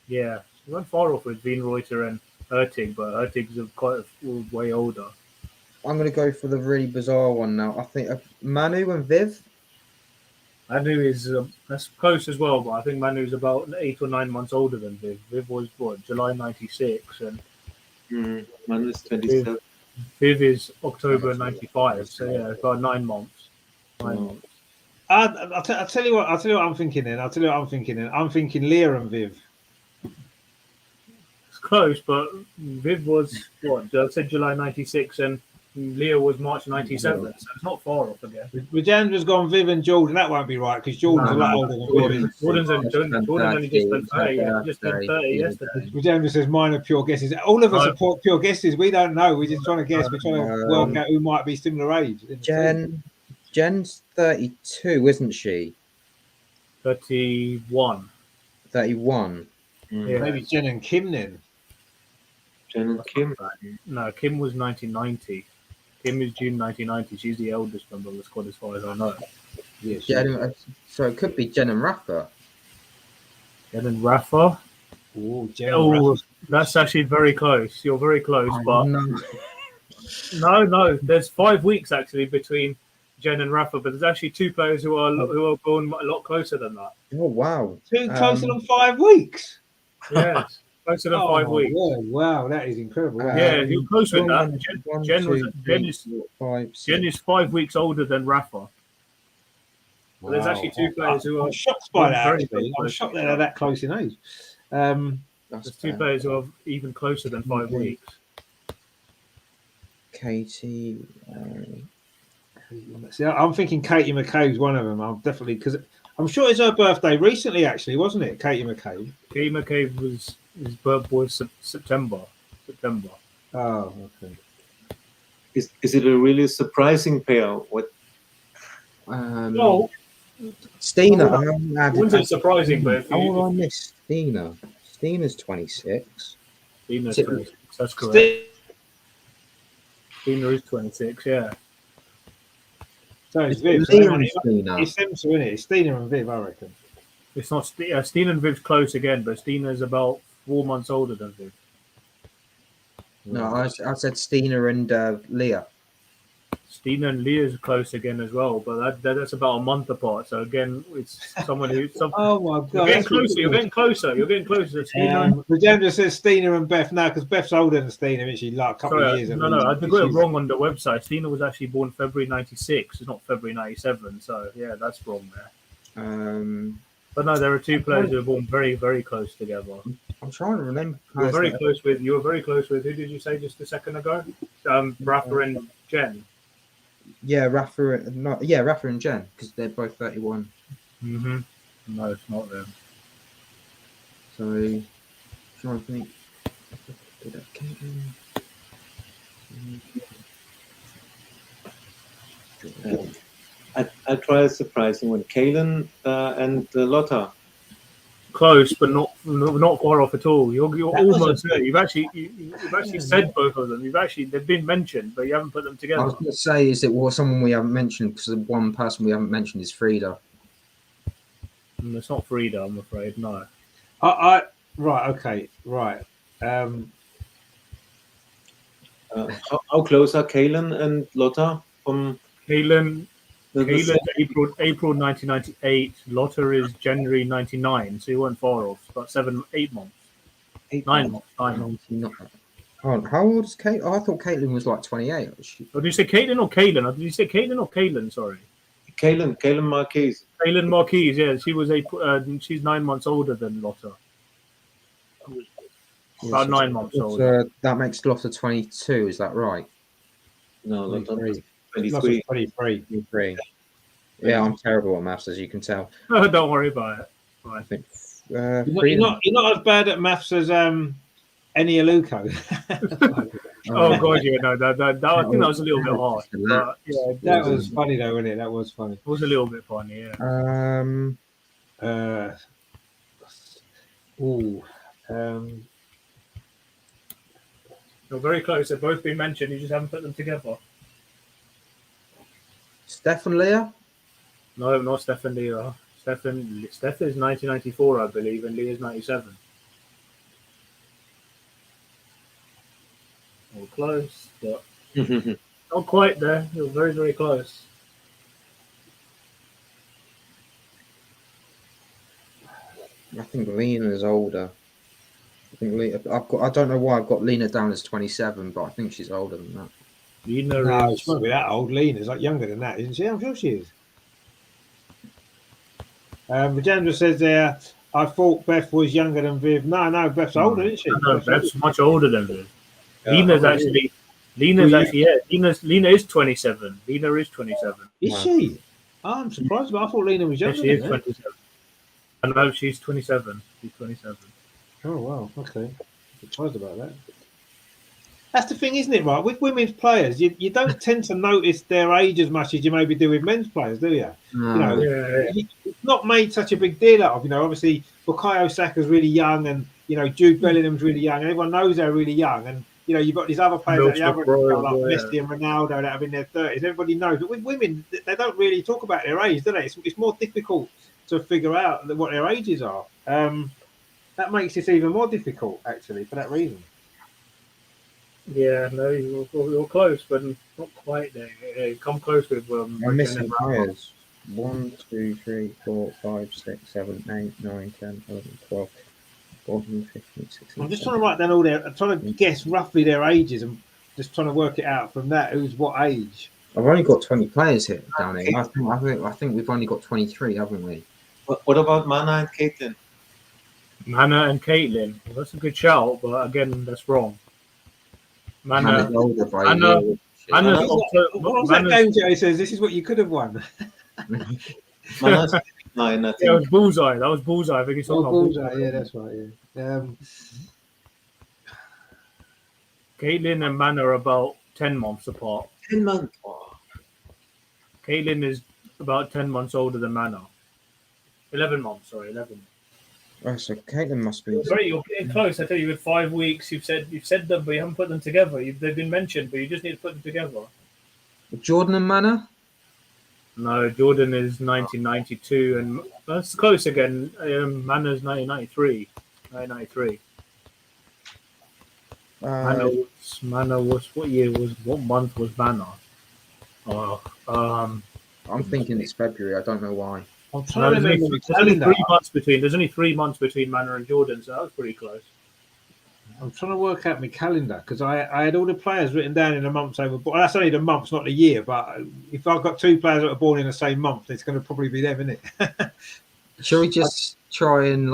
Speaker 4: yeah. We went far off with Wainwrighter and Hurtig, but Hurtig's way older.
Speaker 3: I'm going to go for the really bizarre one now. I think Manu and Viv.
Speaker 4: Manu is that's close as well, but I think Manu's about 8 or 9 months older than Viv. Viv was July '96, and
Speaker 2: Manu is 27.
Speaker 4: Viv is October '95. So yeah, about 9 months. 9 months.
Speaker 1: I'll tell you what I'm thinking then. I'm thinking Leah and Viv.
Speaker 4: It's close, but Viv was I said July '96, and Leah was March '97, so it's not far off again.
Speaker 1: Rajandra's gone Viv and Jordan. That won't be right because Jordan's a lot older than Viv.
Speaker 4: Jordan only just turned 30. Just turned 30 yesterday.
Speaker 1: Rajandra says mine are pure guesses. All of us are pure guesses. We don't know. We're just trying to guess. We're trying to work out who might be similar age.
Speaker 3: Jen's 32, isn't she?
Speaker 4: 31.
Speaker 3: 31.
Speaker 4: Yeah.
Speaker 1: Maybe Jen and Kim then.
Speaker 2: Jen and Kim.
Speaker 4: No, Kim was 1990. Kim is June 1990. She's the eldest member of the squad, as far as I know.
Speaker 1: Yes.
Speaker 3: So it could be Jen and Rafa.
Speaker 4: Jen and Rafa.
Speaker 1: Ooh, Jen
Speaker 4: Oh,
Speaker 1: Rafa.
Speaker 4: that's actually very close. You're very close, but
Speaker 3: no.
Speaker 4: no. There's 5 weeks actually between Jen and Rafa, but there's actually 2 players who are going a lot closer than that.
Speaker 3: Oh wow!
Speaker 1: Two closer than 5 weeks.
Speaker 4: Yes, closer than 5 weeks.
Speaker 1: Yeah, wow, that is incredible.
Speaker 4: Yeah, you're close with that. Jen is 5 weeks older than Rafa. But there's actually 2 players who are.
Speaker 1: I'm shocked by that.
Speaker 4: very
Speaker 1: Actually. I'm
Speaker 4: close.
Speaker 1: shocked that they're that close in age.
Speaker 4: There's 2 players who are even closer than 5 weeks.
Speaker 3: Katie.
Speaker 1: See, I'm thinking Katie McCabe's one of them. I'm definitely because I'm sure it's her birthday recently, actually, wasn't it? Katie McCabe.
Speaker 4: Katie McCabe his birthday was September.
Speaker 1: Oh, okay.
Speaker 2: Is it a really surprising pair? What?
Speaker 4: No,
Speaker 3: Stina.
Speaker 4: it wasn't surprising, but
Speaker 3: How old I missed Stina? Stina's 26.
Speaker 4: Stina's 26. That's correct. Stina is 26. Yeah.
Speaker 1: So it's Viv.
Speaker 3: Leah and Stina.
Speaker 1: It's them two, isn't it? It's Stina and Viv, I reckon.
Speaker 4: It's not Stina and Viv's close again, but Stina's about 4 months older than Viv.
Speaker 3: No, I said Stina and Leah.
Speaker 4: Stina and Leah's close again as well, but that's about a month apart. So again, it's someone who.
Speaker 1: Oh my God!
Speaker 4: You're getting closer.
Speaker 1: Rajendra says Stina and Beth now because Beth's older than Stina, isn't she? Like a couple of years.
Speaker 4: No, I got it wrong on the website. Stina was actually born February '96. It's not February '97. So yeah, that's wrong there. But no, there are 2 players who are born very, very close together.
Speaker 3: I'm trying to remember.
Speaker 4: You were very close with. Who did you say just a second ago? Rafa and Jen.
Speaker 3: Yeah, Rafa and Jen because they're both 31.
Speaker 4: Mm-hmm. No, it's not them.
Speaker 3: So, I'm trying to think.
Speaker 2: I try a surprising one. Kalen and Lotta.
Speaker 4: Close, but not far off at all. You're almost there. You've actually said both of them. They've been mentioned, but you haven't put them together.
Speaker 3: I was going to say, is it someone we haven't mentioned? Because the one person we haven't mentioned is Frida.
Speaker 4: It's not Frida, I'm afraid. No.
Speaker 1: Right. Okay. Right.
Speaker 2: How close are Kalen and Lotta from?
Speaker 4: Kalen Kaylin's April 1998. Lotta is January 99. So you weren't far off. About 8 months. 9 months. 9 months.
Speaker 3: Oh, how old is Kate? Oh, I thought Caitlin was like 28.
Speaker 4: Oh, did you say Caitlin or Kaylin? Did you say Caitlin or Kaylin? Sorry.
Speaker 2: Kaylin Marquez.
Speaker 4: Kaylin Marquez, yeah. She was she's 9 months older than Lotta. About 9 months older.
Speaker 3: That makes Lotta 22, is that right?
Speaker 2: No, Lotta
Speaker 1: 23.
Speaker 3: 23. Yeah, I'm terrible at maths, as you can tell.
Speaker 4: No, don't worry about it.
Speaker 3: I think
Speaker 1: You're not as bad at maths as Eni Aluko.
Speaker 4: Oh god, yeah, no, that I think that was a little bit hard. But, yeah,
Speaker 1: that was funny though, wasn't it? That was funny.
Speaker 4: It was a little bit funny, yeah. You're very close. They've both been mentioned. You just haven't put them together.
Speaker 3: Steph and Leah?
Speaker 4: No, not Steph and Leah. Steph is 1994, I believe, and Leah's 97. All close, but not quite there. You're very, very close.
Speaker 3: I think Lena's older. I don't know why I've got Lena down as 27, but I think she's older than that.
Speaker 4: Lena
Speaker 1: no, she won't be that old. Lena's like younger than that, isn't she? I'm sure she is. Vijendra says there, I thought Beth was younger than Viv. No, Beth's older, isn't she?
Speaker 4: No, Beth's much older than Viv. Lena is 27. Lena is 27.
Speaker 1: Is she? Oh, I'm surprised, but I thought Lena was younger.
Speaker 4: Yeah, she is 27. I know she's 27. She's 27.
Speaker 1: Oh wow, okay. Surprised about that. That's the thing, isn't it? Right, with women's players, you don't tend to notice their age as much as you maybe do with men's players, do you?
Speaker 3: No.
Speaker 1: It's not made such a big deal out of. Obviously, Bukayo Saka's really young, and Jude Bellingham's really young, and everyone knows they're really young, and you've got these other players like Messi and Ronaldo that have in their 30s. Everybody knows, but with women, they don't really talk about their age, do they? It's more difficult to figure out what their ages are. That makes it even more difficult, actually, for that reason.
Speaker 4: Yeah, no, you're close, but not quite there. You come close with.
Speaker 3: I'm missing players. 1, 2, 3, 4, 5, 6, 7, 8, 9, 10, 11, 12, 14, 15, 16.
Speaker 1: I'm just trying to write down I'm trying to guess roughly their ages and just trying to work it out from that. Who's what age?
Speaker 3: I've only got 20 players here down here. I think we've only got 23, haven't we?
Speaker 2: What about Mana and Caitlin?
Speaker 4: Mana and Caitlin. Well, that's a good shout, but again, that's wrong.
Speaker 3: Mana's older by
Speaker 1: What was that game, Joe? Says this is what you could have won.
Speaker 2: Mana's 9, I think.
Speaker 4: Yeah, it was Bullseye. That was Bullseye. I think it's
Speaker 1: Bullseye. Yeah, that's right. Yeah.
Speaker 4: Caitlin and Mana are about 10 months apart.
Speaker 2: 10 months. Oh.
Speaker 4: Caitlin is about 10 months older than Mana. 11 months. Sorry, 11.
Speaker 3: Oh, so Caitlin must be.
Speaker 4: Sorry, you're getting close. I tell you, with 5 weeks, you've said them, but you haven't put them together. They've been mentioned, but you just need to put them together.
Speaker 3: Jordan and Mana?
Speaker 4: No, Jordan is 1992, and that's close again. Mana's 1993. 1993. Mana was what month was Mana?
Speaker 3: I'm thinking it's February. I don't know why.
Speaker 1: I'm trying to remember
Speaker 4: there's only 3 months between Mana and Jordan, so that was pretty close.
Speaker 1: I'm trying to work out my calendar because I had all the players written down in the months over. But that's only the months, not the year. But if I've got 2 players that are born in the same month, it's going to probably be them, isn't it?
Speaker 3: Shall we just try and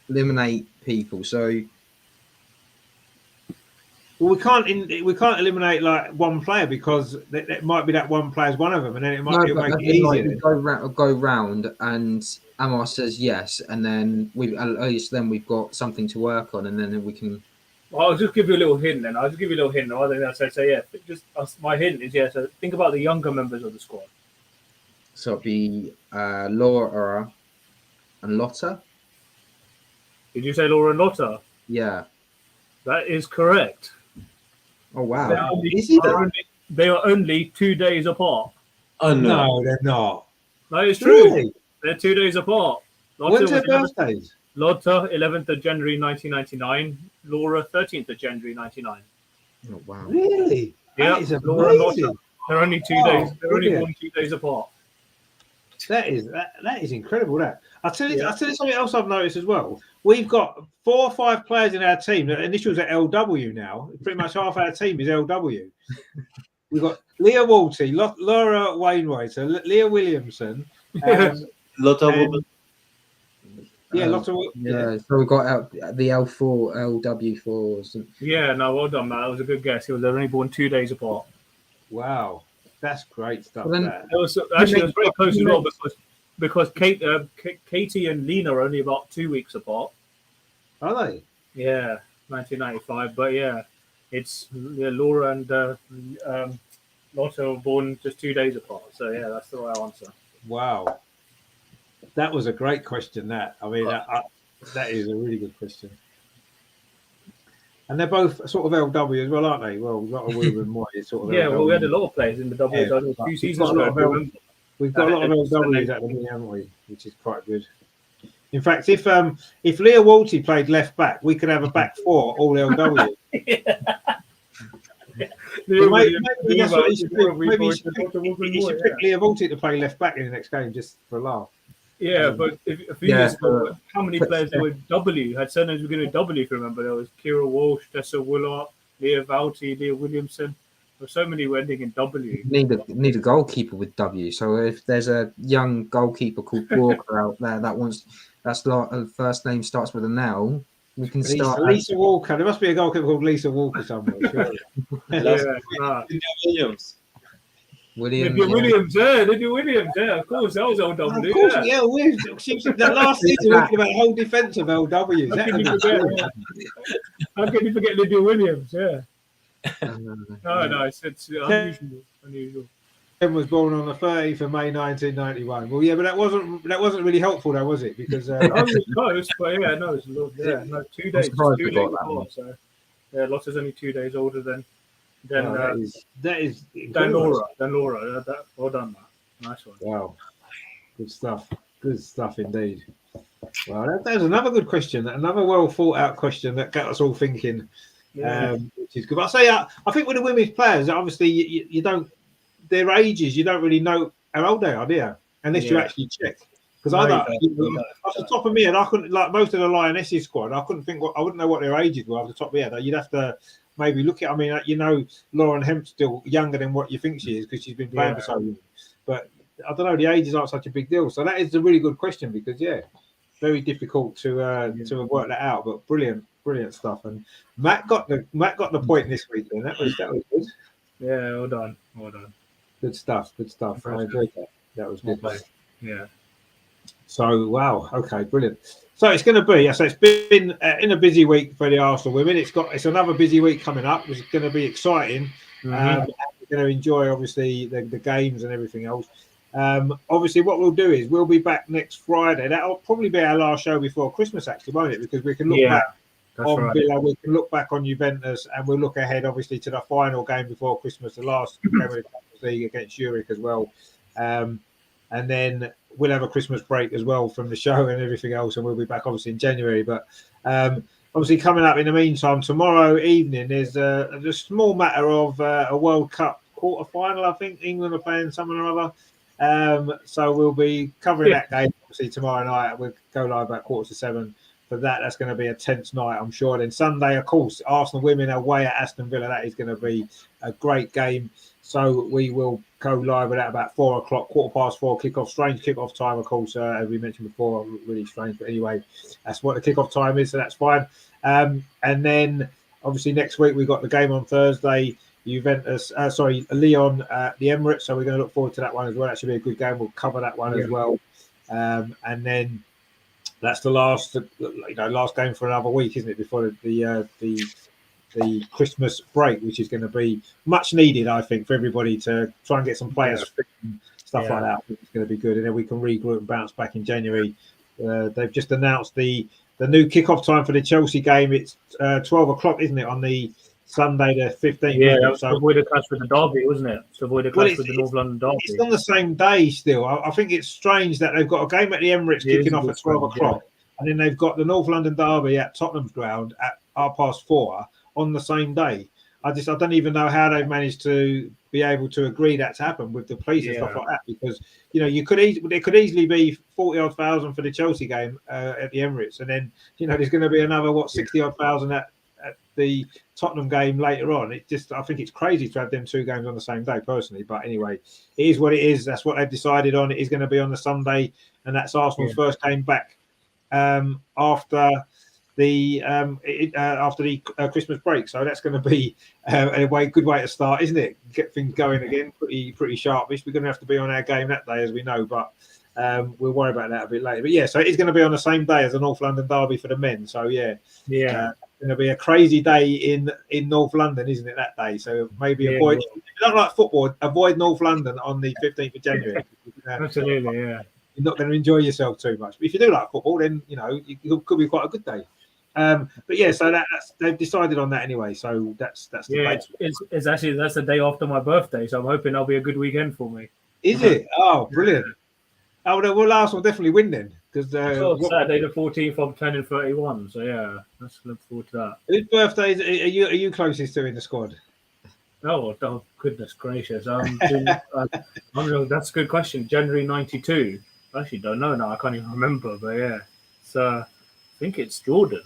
Speaker 3: eliminate people? So,
Speaker 1: well, we can't eliminate one player because it might be that one player's one of them, and then it might make it easier.
Speaker 3: Go round, and Amar says yes, and then we've got something to work on, and then we can.
Speaker 4: Well, I'll just give you a little hint. Then Rather than I say yeah. My hint is yeah. So think about the younger members of the squad.
Speaker 3: So it'd be Laura and Lotta.
Speaker 4: Did you say Laura and Lotta?
Speaker 3: Yeah,
Speaker 4: that is correct.
Speaker 3: Oh wow!
Speaker 4: They are only 2 days apart.
Speaker 2: Oh
Speaker 1: no, they're not.
Speaker 4: That is true.
Speaker 1: Really?
Speaker 4: They're 2 days apart.
Speaker 1: When's their birthdays?
Speaker 4: Lotta, 11th of January 1999. Laura, 13th of January 99.
Speaker 3: Oh wow!
Speaker 1: Really?
Speaker 4: Yeah,
Speaker 1: that is amazing.
Speaker 4: They're only 2 days. They're only born 2 days apart.
Speaker 1: That is incredible. That I'll tell you something else I've noticed as well. We've got 4 or 5 players in our team that initials are LW now. Pretty much half our team is LW. We've got Leah Walty, Laura Wainwright, Leah Williamson,
Speaker 2: Lotta
Speaker 1: Lotta.
Speaker 3: So we've got the L4, LW4s.
Speaker 4: Yeah, no, well done, Matt. That was a good guess. They're only born 2 days apart.
Speaker 1: Wow, that's great stuff.
Speaker 3: Well,
Speaker 1: that.
Speaker 4: It was very close as well because Katie and Lena are only about 2 weeks apart.
Speaker 1: Are they?
Speaker 4: Yeah, 1995. But yeah, it's Laura and Lotta were born just 2 days apart. So yeah, that's the right answer.
Speaker 1: Wow, that was a great question. That that is a really good question. And they're both sort of LW as well, aren't they? Well, we've got a William Moy sort of.
Speaker 4: Yeah,
Speaker 1: LW.
Speaker 4: well, we had a lot of players in the W a few seasons ago.
Speaker 1: We've got a lot of LWs at the minute, haven't we? Which is quite good. In fact, if Leah Walty played left back, we could have a back 4 all LW. Maybe that's what he should do. Maybe he should pick Leah Walty to play left back in the next game just for a laugh.
Speaker 4: Yeah, but a few years ago, how many players were W? Had surnames beginning with W, if you remember. There was Kira Walsh, Tessa Woolard, Leah Valty, Leah Williamson. There were so many were ending in W.
Speaker 3: Need a goalkeeper with W. So if there's a young goalkeeper called Walker out there that's like the first name starts with an L, we can start.
Speaker 1: Lisa Walker. There must be a goalkeeper called Lisa Walker somewhere. Surely.
Speaker 4: Lydia Williams, yeah, of course, that was LW.
Speaker 1: Of course, the last season we were talking about the whole defence of LW.
Speaker 4: How can you forget Lydia Williams? Yeah. No, it's unusual.
Speaker 1: Ken was born on the 30th of May 1991. Well, yeah, but that wasn't really helpful, though, was it? Because
Speaker 4: I was close, but yeah, no, it's 2 days. 2 days before, so yeah, Lotta's only 2 days older than.
Speaker 1: That is
Speaker 4: Laura. Well done, Matt. Nice one.
Speaker 1: Wow, good stuff indeed. Well, that's another good question. Another well thought out question that got us all thinking, which is good. But I say, I think with the women's players, obviously you don't their ages. You don't really know how old they are, do you? Unless you actually check. Because off the top of my head, I couldn't, like most of the Lionesses squad, I wouldn't know what their ages were off the top of my head. You'd have to maybe look at. I mean, Lauren Hemp's still younger than what you think she is because she's been playing for so long. But I don't know, the ages aren't such a big deal. So that is a really good question because very difficult to work that out. But brilliant stuff. And Matt got the point this week. Then that was good.
Speaker 4: Yeah, well done.
Speaker 1: Good stuff. I enjoyed that. That was good.
Speaker 4: Yeah.
Speaker 1: So wow, okay, brilliant. So it's going to be. So it's been in a busy week for the Arsenal women. It's another busy week coming up, which is going to be exciting. We're going to enjoy obviously the games and everything else. Obviously, what we'll do is we'll be back next Friday. That'll probably be our last show before Christmas, actually, won't it? Because we can look back on Villa, we can look back on Juventus, and we'll look ahead, obviously, to the final game before Christmas, the last game of the Champions League against Zurich as well. And then we'll have a Christmas break as well from the show and everything else, and we'll be back obviously in January. But obviously coming up in the meantime, tomorrow evening there's a small matter of a World Cup quarter-final. I think England are playing someone or other. So we'll be covering that game obviously tomorrow night. We'll go live about 6:45 for that. That's going to be a tense night, I'm sure. Then Sunday, of course, Arsenal women away at Aston Villa. That is going to be a great game. So we will go live at about 4 o'clock, 4:15 kickoff. Strange kickoff time, of course, as we mentioned before, really strange. But anyway, that's what the kickoff time is, so that's fine. And then obviously next week we've got the game on Thursday, Lyon at the Emirates. So we're going to look forward to that one as well. That should be a good game. We'll cover that one as well. And then that's the last game for another week, isn't it? Before the Christmas break, which is going to be much needed, I think, for everybody to try and get some players fit and stuff like that. I think it's going to be good, and then we can regroup and bounce back in January. They've just announced the new kickoff time for the Chelsea game. It's 12 o'clock, isn't it, on the Sunday the 15th?
Speaker 4: Yeah, that was to avoid a clash with the derby, wasn't it? To avoid a clash with the North London derby.
Speaker 1: It's on the same day still. I think it's strange that they've got a game at the Emirates kicking off at 12 o'clock, and then they've got the North London derby at Tottenham's ground at 4:30 on the same day. I don't even know how they've managed to be able to agree that to happen with the police and stuff
Speaker 4: Yeah.
Speaker 1: like that, because there could easily be 40-odd thousand for the Chelsea game at the Emirates, and then there's going to be another 60-odd thousand at the Tottenham game later on. I think it's crazy to have them two games on the same day, personally. But anyway, it is what it is. That's what they've decided on. It is going to be on the Sunday, and that's Arsenal's first game back after the Christmas break. So that's going to be a good way to start, isn't it? Get things going again, pretty sharpish. We're going to have to be on our game that day, as we know, but we'll worry about that a bit later. But yeah, so it's going to be on the same day as the North London derby for the men. So yeah. It's going to be a crazy day in North London, isn't it, that day? So maybe avoid, if you don't like football, avoid North London on the 15th of January.
Speaker 4: Absolutely, yeah.
Speaker 1: You're not going to enjoy yourself too much. But if you do like football, then it could be quite a good day. But yeah, so they've decided on that anyway. So that's
Speaker 4: it's actually that's the day after my birthday, so I'm hoping that'll be a good weekend for me.
Speaker 1: Is it? Oh, brilliant! Oh, well, Arsenal definitely win then, because
Speaker 4: Saturday the 14th, I'm turning 31. So yeah, let's look forward to that.
Speaker 1: Whose birthdays are you closest to in the squad?
Speaker 4: Oh goodness gracious! That's a good question. January 92. I actually don't know now. I can't even remember. But yeah, so I think it's Jordan.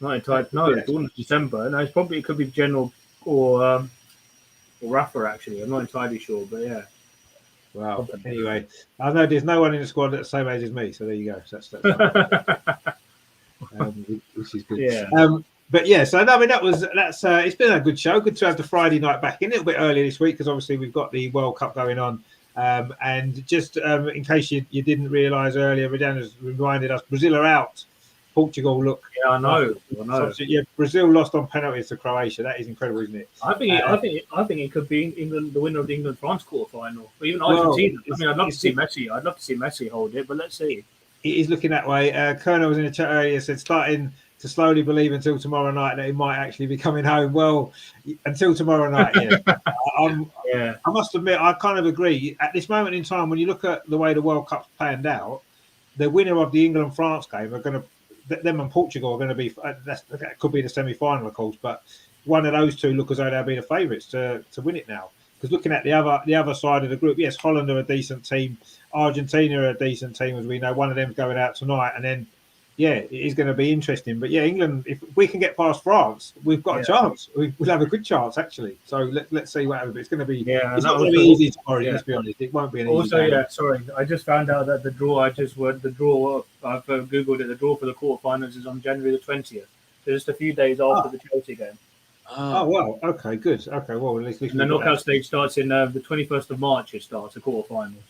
Speaker 4: Not entirely. No, it's Jordan's December. No, it could be General or Rafa. Actually, I'm not entirely sure. But yeah.
Speaker 1: Wow. Anyway, I know there's no one in the squad that's the same age as me, so there you go. So which is good.
Speaker 4: Yeah.
Speaker 1: But yeah, so I mean that's it's been a good show. Good to have the Friday night back in a little bit earlier this week, because obviously we've got the World Cup going on. And just in case you didn't realise earlier, Redan has reminded us Brazil are out. Portugal look.
Speaker 4: Yeah, I know.
Speaker 1: Yeah, Brazil lost on penalties to Croatia. That is incredible, isn't it?
Speaker 4: I think it could be England, the winner of the England-France quarterfinal, or even Argentina. I'd love to see Messi. I'd love to see Messi hold it, but let's see.
Speaker 1: It is looking that way. Kerner was in the chat earlier, said starting to slowly believe until tomorrow night that he might actually be coming home. Well, until tomorrow night, yeah. I must admit, I kind of agree. At this moment in time, when you look at the way the World Cup's panned out, the winner of the England-France game are going to. Them and Portugal are going to be. That could be the semi-final, of course, but one of those two look as though they'll be the favourites to win it now. Because looking at the other side of the group, yes, Holland are a decent team, Argentina are a decent team, as we know. One of them's going out tonight, and then it is going to be interesting. But yeah, England, if we can get past France, we've got a chance. We'll have a good chance, actually. So let's see what happens. But it's going to be. It's not going to be easy tomorrow. Let's be honest. It won't be an easy game.
Speaker 4: Sorry, I just found out that the draw. I've googled it. The draw for the quarterfinals is on January the 20th. So just a few days after the Chelsea game.
Speaker 1: Oh well, okay, good. Okay, well, at least
Speaker 4: the knockout stage starts in the 21st of March. It starts the quarterfinals.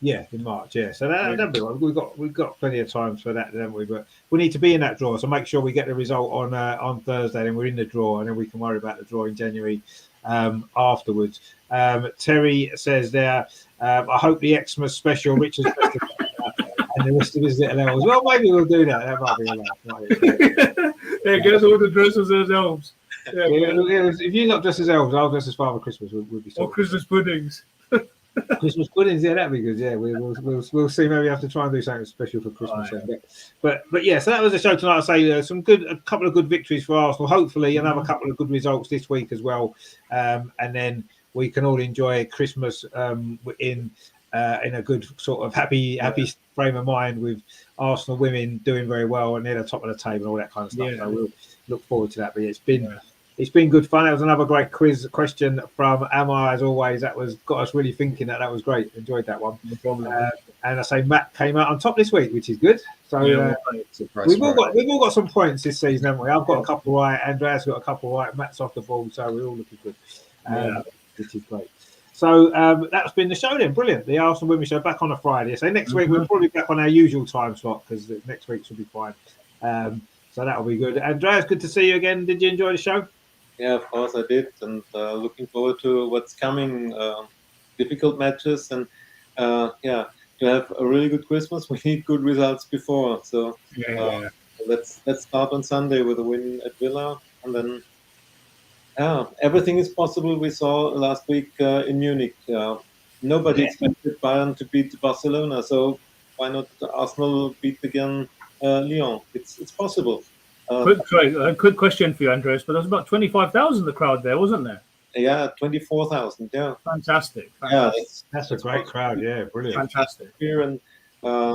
Speaker 1: Yeah, in March. Yeah, so that'll be one. We've got plenty of time for that, haven't we? But we need to be in that draw, so make sure we get the result on Thursday, then we're in the draw, and then we can worry about the draw in January afterwards. Terry says there, I hope the Xmas special, Richard's Festival, and the rest of his little elves. Well, maybe we'll do that. That might be enough.
Speaker 4: Yeah, get us all the dresses as elves.
Speaker 1: Yeah, if you not dress as elves, I'll dress as Father Christmas. We'll be
Speaker 4: or Christmas puddings.
Speaker 1: Christmas puddings, yeah, that'd be good. Yeah, we'll see. Maybe we have to try and do something special for Christmas. But yeah, so that was the show tonight. I say a couple of good victories for Arsenal. Hopefully, another couple of good results this week as well, and then we can all enjoy Christmas in a good sort of happy frame of mind with Arsenal women doing very well and they're the top of the table and all that kind of stuff. So we'll look forward to that. But it's been good fun. That was another great quiz question from Amar, as always. That got us really thinking. That was great. Enjoyed that one.
Speaker 4: No problem.
Speaker 1: And I say Matt came out on top this week, which is good. So we've all got some points this season, haven't we? I've got a couple right. Andreas got a couple right. Matt's off the ball, so we're all looking good, which is great. So that's been the show then. Brilliant. The Arsenal Women's Show back on a Friday. So next week we'll probably be back on our usual time slot because next week should be fine. So that'll be good. Andreas, good to see you again. Did you enjoy the show?
Speaker 2: Yeah, of course I did, and looking forward to what's coming. Difficult matches, and to have a really good Christmas, we need good results before. So let's start on Sunday with a win at Villa, and then everything is possible. We saw last week in Munich. Nobody expected Bayern to beat Barcelona, so why not Arsenal beat again Lyon? It's possible.
Speaker 4: Quick question for you, Andres. But there was about 25,000 the crowd there, wasn't there?
Speaker 2: Yeah, 24,000. Yeah,
Speaker 4: Fantastic.
Speaker 2: yeah,
Speaker 1: That's a great crowd. Yeah, brilliant.
Speaker 4: Fantastic.
Speaker 2: Here yeah,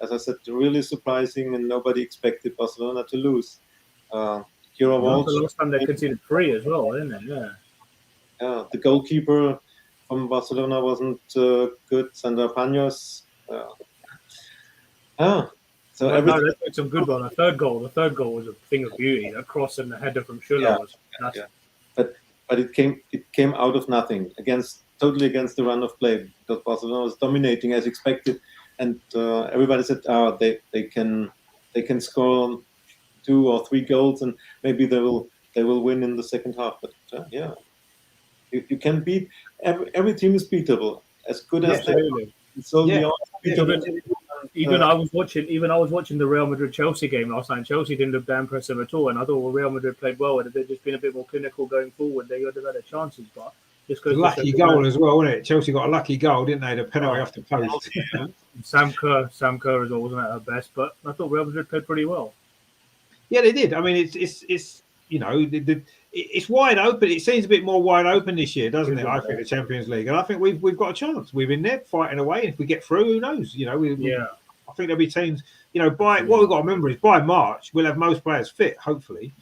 Speaker 2: as I said, really surprising, and nobody expected Barcelona to lose. Hero
Speaker 4: The last time they conceded 3 as well, isn't it? Yeah.
Speaker 2: Yeah, the goalkeeper from Barcelona wasn't good. Sandra Paños. So
Speaker 4: No,
Speaker 2: everything.
Speaker 4: they played some good one. The third goal was a thing of beauty. That cross and the header from Schürrle was fantastic.
Speaker 2: But it came out of nothing totally against the run of play, because Barcelona was dominating as expected, and everybody said, they can score 2 or 3 goals, and maybe they will win in the second half. But you can beat every team is beatable, as good as they are. So
Speaker 4: Even I was watching the Real Madrid Chelsea game last night. Chelsea didn't look that impressive at all, and I thought Real Madrid played well, and if they'd just been a bit more clinical going forward, they would have had their chances. But just goes
Speaker 1: lucky goal as well, wasn't it? Chelsea got a lucky goal, didn't they? The penalty off the post.
Speaker 4: Sam Kerr as well wasn't at her best, but I thought Real Madrid played pretty well.
Speaker 1: Yeah, they did. I mean, it's you know, it's wide open. It seems a bit more wide open this year, doesn't it? I think the Champions League, and I think we've got a chance. We've been there fighting away, and if we get through, who knows? You know, I think there'll be teams. You know, what we've got to remember is by March we'll have most players fit, hopefully.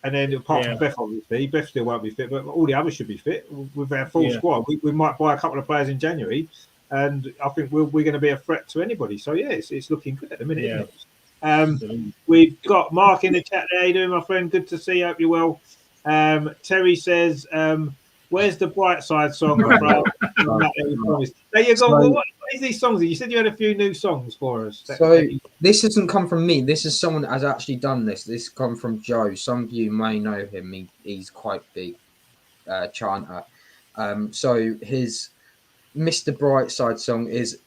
Speaker 1: And then apart from Beth, obviously, Beth still won't be fit, but all the others should be fit with our full squad. We might buy a couple of players in January, and I think we're going to be a threat to anybody. So yeah, it's looking good at the minute. Isn't it? We've got Mark in the chat there. How you doing, my friend? Good to see you. Hope you're well. Terry says, where's the Bright Side song? There you go. Well, what is these songs? You said you had a few new songs for us.
Speaker 3: So this hasn't come from me. This is someone that has actually done this. This come from Joe. Some of you may know him. He's quite big chanter. So his Mr. Brightside song is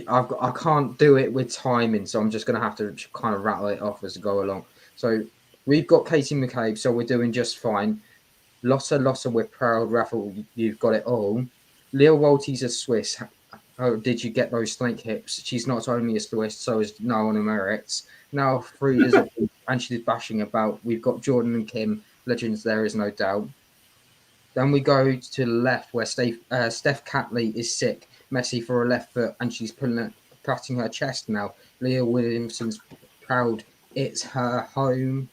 Speaker 3: I can't do it with timing, so I'm just going to have to kind of rattle it off as I go along. So we've got Katie McCabe, so we're doing just fine. Lotta, we're proud. Raffle, you've got it all. Leo Walty's a Swiss. Oh, did you get those snake hips? She's not only a Swiss, so is no one Emirates. Now Frida's and she's bashing about. We've got Jordan and Kim, legends, there is no doubt. Then we go to the left where Steph Catley is sick. Messi for a left foot, and she's patting her chest now. Leah Williamson's proud. It's her home.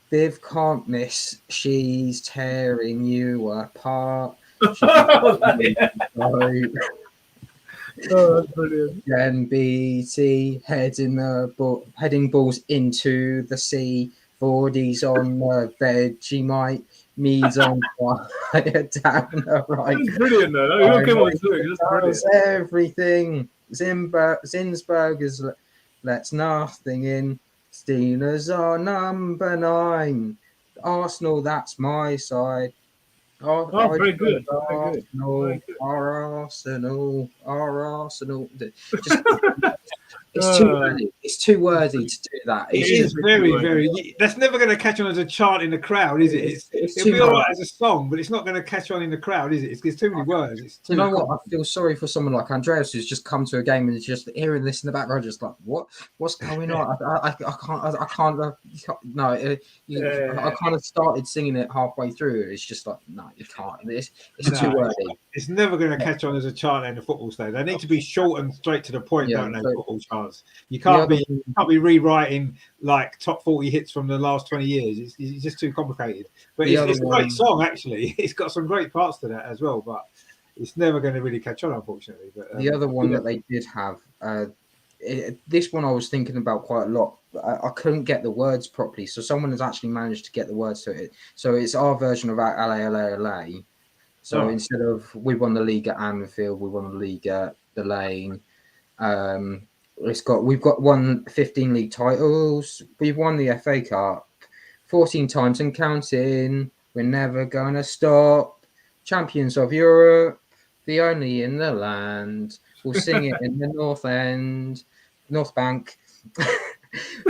Speaker 3: Viv can't miss. She's tearing you apart.
Speaker 4: That's brilliant.
Speaker 3: Then BT heading balls into the sea. Vordy's on the Vegemite. Mead's on fire down the right.
Speaker 4: That's brilliant, though. Look at what he's doing. That's brilliant.
Speaker 3: Everything. Zinsberg is lets nothing in. Steelers are number 9. Arsenal, that's my side.
Speaker 4: Very good.
Speaker 3: Our Arsenal. It's too wordy to do that.
Speaker 1: It is very. That's never going to catch on as a chant in the crowd, is it? It'll be all right as a song, but it's not going to catch on in the crowd, is it? It's too many words.
Speaker 3: You know what? I feel sorry for someone like Andreas who's just come to a game and is just hearing this in the background, just like, what's going on? I can't. No, I kind of started singing it halfway through. It's just like, no, you can't. It's too wordy.
Speaker 1: It's never going to catch on as a chant in the football stage. They need to be short and straight to the point, don't they? Football chants. You can't be rewriting like top 40 hits from the last 20 years. It's just too complicated. But it's a great song, actually. It's got some great parts to that as well. But it's never going to really catch on, unfortunately. But
Speaker 3: the other one that they did have, this one I was thinking about quite a lot. I couldn't get the words properly, so someone has actually managed to get the words to it. So it's our version of LA. So instead of we won the league at Anfield, we won the league at the Lane. We've got won 15 league titles. We've won the FA Cup 14 times and counting. We're never gonna stop. Champions of Europe, the only in the land. We'll sing it in the North Bank,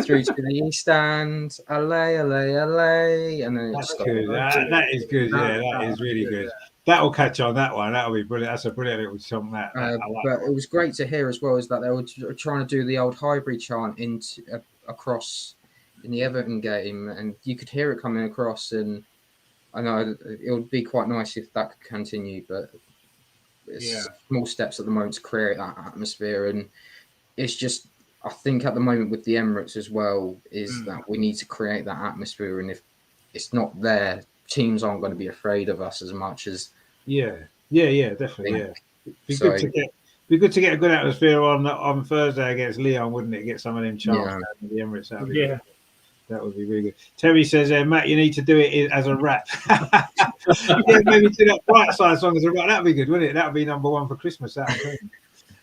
Speaker 3: through to the East Stand. LA, and then
Speaker 1: that's good. That is good. That is really good. That'll catch on, that one. That'll be brilliant. That's a brilliant little song. But
Speaker 3: it was great to hear as well is that they were trying to do the old Highbury chant into across in the Everton game, and you could hear it coming across. And I know it would be quite nice if that could continue, but it's small steps at the moment to create that atmosphere. And it's just, I think at the moment with the Emirates as well, is that we need to create that atmosphere. And if it's not there, teams aren't going to be afraid of us as much as.
Speaker 1: Definitely. Be good to get a good atmosphere on Thursday against Lyon, wouldn't it? Get some of them chants down in the Emirates. That would be really good. Terry says, Matt, you need to do it as a rap. Maybe do that Bright Side song as a rap. That'd be good, wouldn't it? That would be number one for Christmas. But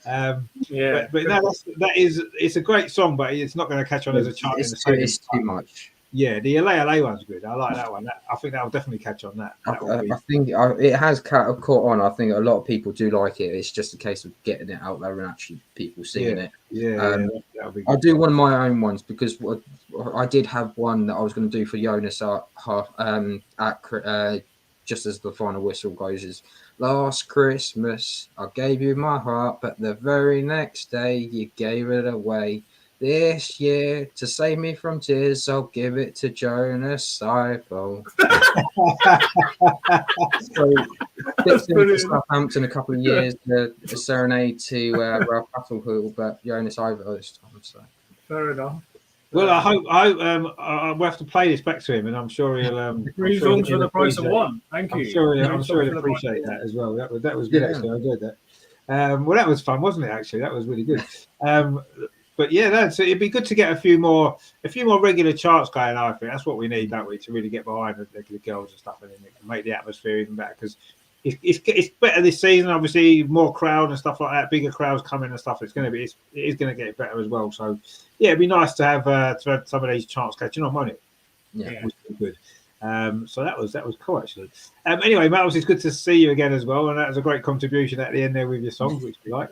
Speaker 1: no, it's a great song, but it's not going to catch on as a chant.
Speaker 3: It's too much.
Speaker 1: Yeah, the LA one's good. I like that one. I think that will definitely catch on. I
Speaker 3: think it has caught on. I think a lot of people do like it. It's just a case of getting it out there and actually people seeing it.
Speaker 1: That'll be good.
Speaker 3: I'll do one of my own ones because I did have one that I was going to do for Jonas just as the final whistle goes is, last Christmas I gave you my heart, but the very next day you gave it away. This year, to save me from tears, I'll give it to Jonas Seifel. So, fixed him to Southampton a couple of years, the serenade to Ralph Hasselhoff, but Jonas Seifel this time. So.
Speaker 4: Fair enough.
Speaker 1: Well, I hope we'll have to play this back to him, and I'm sure he'll.
Speaker 4: 3 songs for the price of one. Thank you.
Speaker 1: I'm sure he'll appreciate that as well. That was good, actually. I enjoyed that. Well, that was fun, wasn't it? Actually, that was really good. But yeah, it'd be good to get a few more regular charts going. I think that's what we need, don't we, to really get behind the girls and stuff, and make the atmosphere even better. Because it's better this season. Obviously, more crowd and stuff like that, bigger crowds coming and stuff. It is going to get better as well. So yeah, it'd be nice to have some of these charts catching on, won't it?
Speaker 3: Yeah,
Speaker 1: which would be good. So that was cool actually. Anyway, Miles, it's good to see you again as well, and that was a great contribution at the end there with your songs, which we like.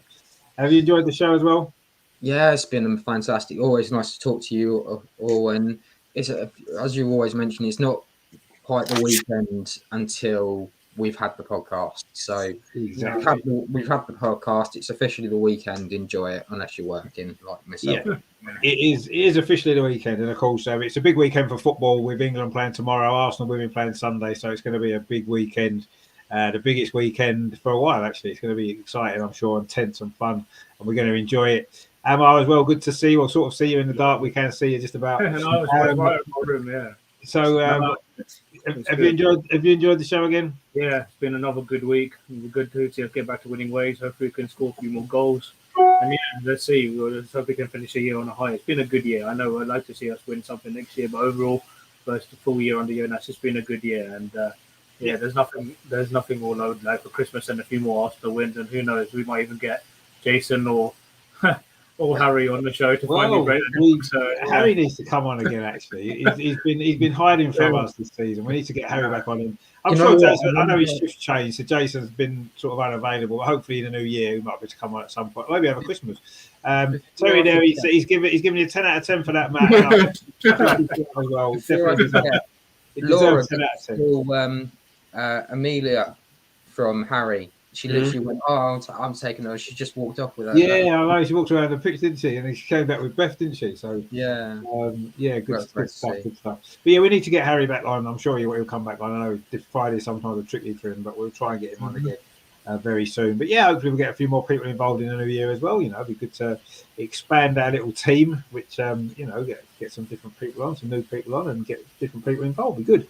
Speaker 1: Have you enjoyed the show as well?
Speaker 3: Yeah, it's been fantastic. Always nice to talk to you all. And it's as you always mention, it's not quite the weekend until we've had the podcast. So
Speaker 1: exactly.
Speaker 3: we've had the podcast. It's officially the weekend. Enjoy it, unless you're working like myself.
Speaker 1: Yeah, it is officially the weekend, and of course, it's a big weekend for football with England playing tomorrow, Arsenal women playing Sunday. So it's going to be a big weekend. The biggest weekend for a while, actually. It's going to be exciting, I'm sure, and tense and fun, and we're going to enjoy it. Amar as well, good to see you, or sort of see you in the dark. We can see you just about.
Speaker 4: And I was right in my room, yeah.
Speaker 1: So, have you enjoyed the show again?
Speaker 4: Yeah, it's been another good week. We're good to get back to winning ways. Hopefully, we can score a few more goals. And yeah, let's see. Let's hope we can finish the year on a high. It's been a good year. I know I'd like to see us win something next year, but overall, first full year under Jonas, it's been a good year. And there's nothing more load like for Christmas and a few more Arsenal wins. And who knows, we might even get Jason or Harry on the show to finally break the news. So,
Speaker 1: Harry needs to come on again. Actually, he's been hiding from us this season. We need to get Harry back on him. I'm sure Jason. I know his shift's changed, so Jason's been sort of unavailable. Hopefully, in the new year, he might be able to come on at some point. Maybe have a Christmas. Terry, there he's giving you a 10 out of 10 for that, Matt. As well, definitely.
Speaker 3: Laura, Amelia from Harry. She literally went, I'm taking her. She just walked off with her.
Speaker 1: Yeah, I know. She walked around the pitch, didn't she? And then she came back with Beth, didn't she? So
Speaker 3: yeah,
Speaker 1: good stuff. But yeah, we need to get Harry back on. I'm sure he'll come back on. I know Friday sometimes are tricky for him, but we'll try and get him on again very soon. But yeah, hopefully we'll get a few more people involved in the new year as well. It'd be good to expand our little team, which get some different people on, some new people on, and get different people involved. Be good.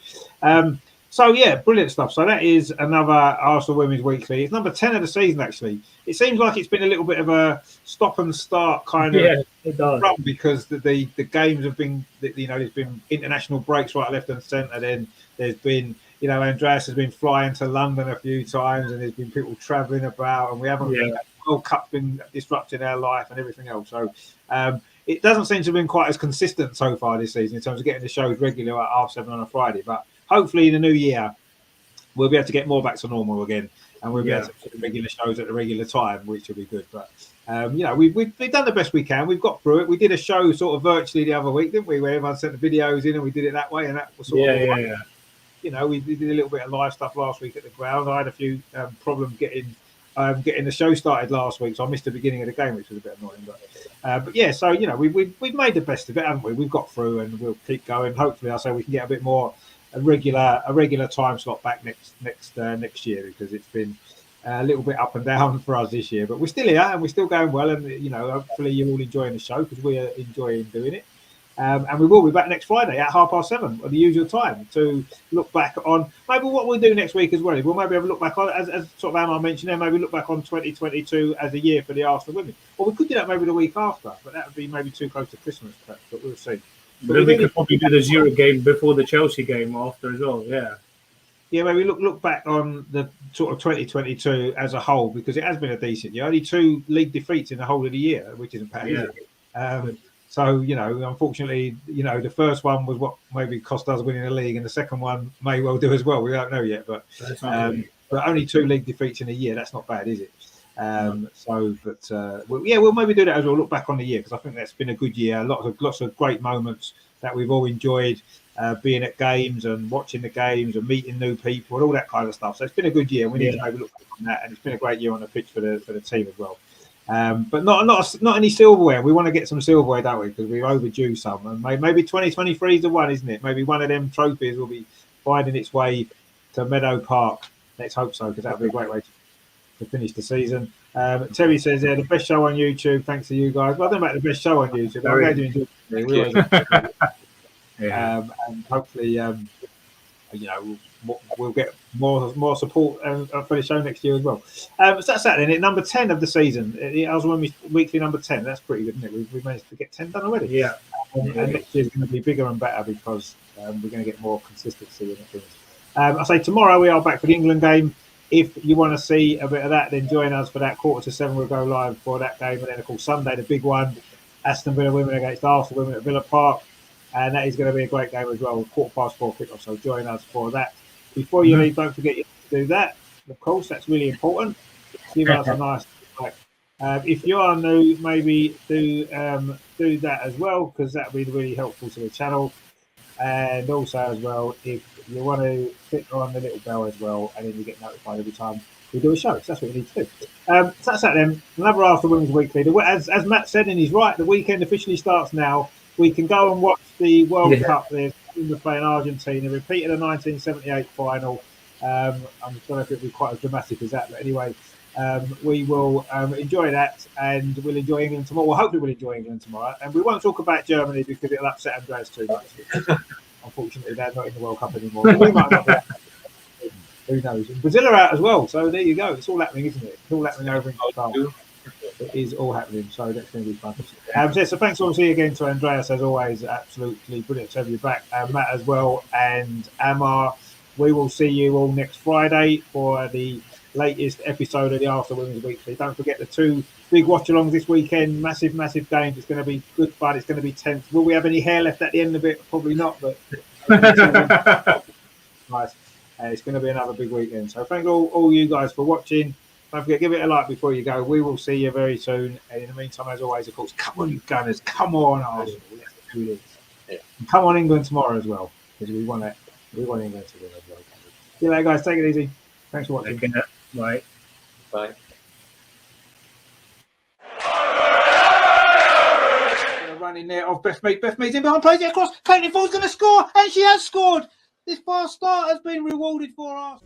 Speaker 1: So yeah, brilliant stuff. So that is another Arsenal Women's Weekly. It's number 10 of the season. Actually, it seems like it's been a little bit of a stop and start kind of run because the games have been, there's been international breaks right, left, and centre. Then there's been, Andreas has been flying to London a few times, and there's been people travelling about, and we haven't been. World Cup's been disrupting our life and everything else. So it doesn't seem to have been quite as consistent so far this season in terms of getting the shows regular at 7:30 on a Friday, but. Hopefully, in the new year, we'll be able to get more back to normal again, and we'll be able to do regular shows at the regular time, which will be good. But we've done the best we can. We've got through it. We did a show sort of virtually the other week, didn't we? Where everyone sent the videos in, and we did it that way, and that was sort of we did a little bit of live stuff last week at the ground. I had a few problems getting getting the show started last week, so I missed the beginning of the game, which was a bit annoying. But yeah, so you know, we've made the best of it, haven't we? We've got through, and we'll keep going. Hopefully, I say we can get a bit more a regular time slot back next year, because it's been a little bit up and down for us this year. But we're still here and we're still going well, and you know, hopefully you're all enjoying the show, because we are enjoying doing it. And we will be back next Friday at 7:30 at the usual time to look back on maybe what we'll do next week as well. We'll maybe have a look back on, as sort of Amar mentioned there, maybe look back on 2022 as a year for the Arsenal women. Or we could do that maybe the week after, but that would be maybe too close to Christmas, perhaps, but we'll see.
Speaker 4: But then we could probably do the Zurich game before the Chelsea game after as well, yeah.
Speaker 1: Yeah, maybe look back on the sort of 2022 as a whole, because it has been a decent year. Only 2 league defeats in the whole of the year, which isn't bad, is it? So, you know, unfortunately, you know, the first one was what maybe cost us winning the league, and the second one may well do as well. We don't know yet, but only 2 league defeats in a year, that's not bad, is it? We'll maybe do that as well. Look back on the year, because I think that's been a good year. Lots of great moments that we've all enjoyed, being at games and watching the games and meeting new people and all that kind of stuff. So it's been a good year. We need to maybe look back on that, and it's been a great year on the pitch for the team as well. But not any silverware. We want to get some silverware, don't we? Because we're overdue some, and maybe 2023 is the one, isn't it? Maybe one of them trophies will be finding its way to Meadow Park. Let's hope so, because that would be a great way to finish the season. Terry says the best show on YouTube. Thanks to you guys. Well, I don't know about the best show on YouTube, but I'm glad you enjoyed it. And hopefully, you know, we'll get more support for the show next year as well. So that's that then. At number 10 of the season, I was when we weekly number 10. That's pretty good, isn't it? We've managed to get 10 done already.
Speaker 4: Yeah.
Speaker 1: And next year's going to be bigger and better, because we're going to get more consistency in things. I say tomorrow we are back for the England game. If you want to see a bit of that, then join us for that 6:45. We'll go live for that game, and then of course Sunday the big one, Aston Villa women against Arsenal women at Villa Park. And that is going to be a great game as well, 4:15 kickoff. So join us for that. Before you leave, don't forget to do that. Of course, that's really important. Give us a nice like. If you are new, maybe do that as well, because that will be really helpful to the channel. And also as well, if you want to click on the little bell as well, and then you get notified every time we do a show. So that's what you need to do. So that's that then. Another After Women's Weekly. As Matt said, and he's right, the weekend officially starts now. We can go and watch the World Cup. They're playing Argentina, repeating the 1978 final. I don't know if it'll be quite as dramatic as that, but anyway, we will enjoy that, and we'll enjoy England tomorrow. Well, hopefully we'll enjoy England tomorrow, and we won't talk about Germany because it'll upset Andreas too much. Unfortunately, they're not in the World Cup anymore. We might not be. Who knows? And Brazil are out as well, so there you go. It's all happening, isn't it? It's all happening over in Qatar. It is all happening, so that's going to be fun. So thanks obviously again to Andreas, as always. Absolutely brilliant to have you back, Matt as well, and Amar. We will see you all next Friday for the latest episode of the After Women's Weekly. Don't forget the 2 big watch-alongs this weekend. Massive games. It's going to be good fun. It's going to be tense. Will we have any hair left at the end of it? Probably not, but nice. It's going to be another big weekend. So thank all you guys for watching. Don't forget, give it a like before you go. We will see you very soon. And in the meantime, as always, of course, come on, you Gunners. Come on, Arsenal. Let's do this. Yeah. Come on, England tomorrow as well, because we want England to win as well. See you later, guys. Take it easy. Thanks for watching.
Speaker 4: Bye.
Speaker 2: Bye.
Speaker 1: Running there off Beth Mead. Beth Mead's in behind, plays it across. Caitlin Ford's going to score, and she has scored. This fast start has been rewarded for us.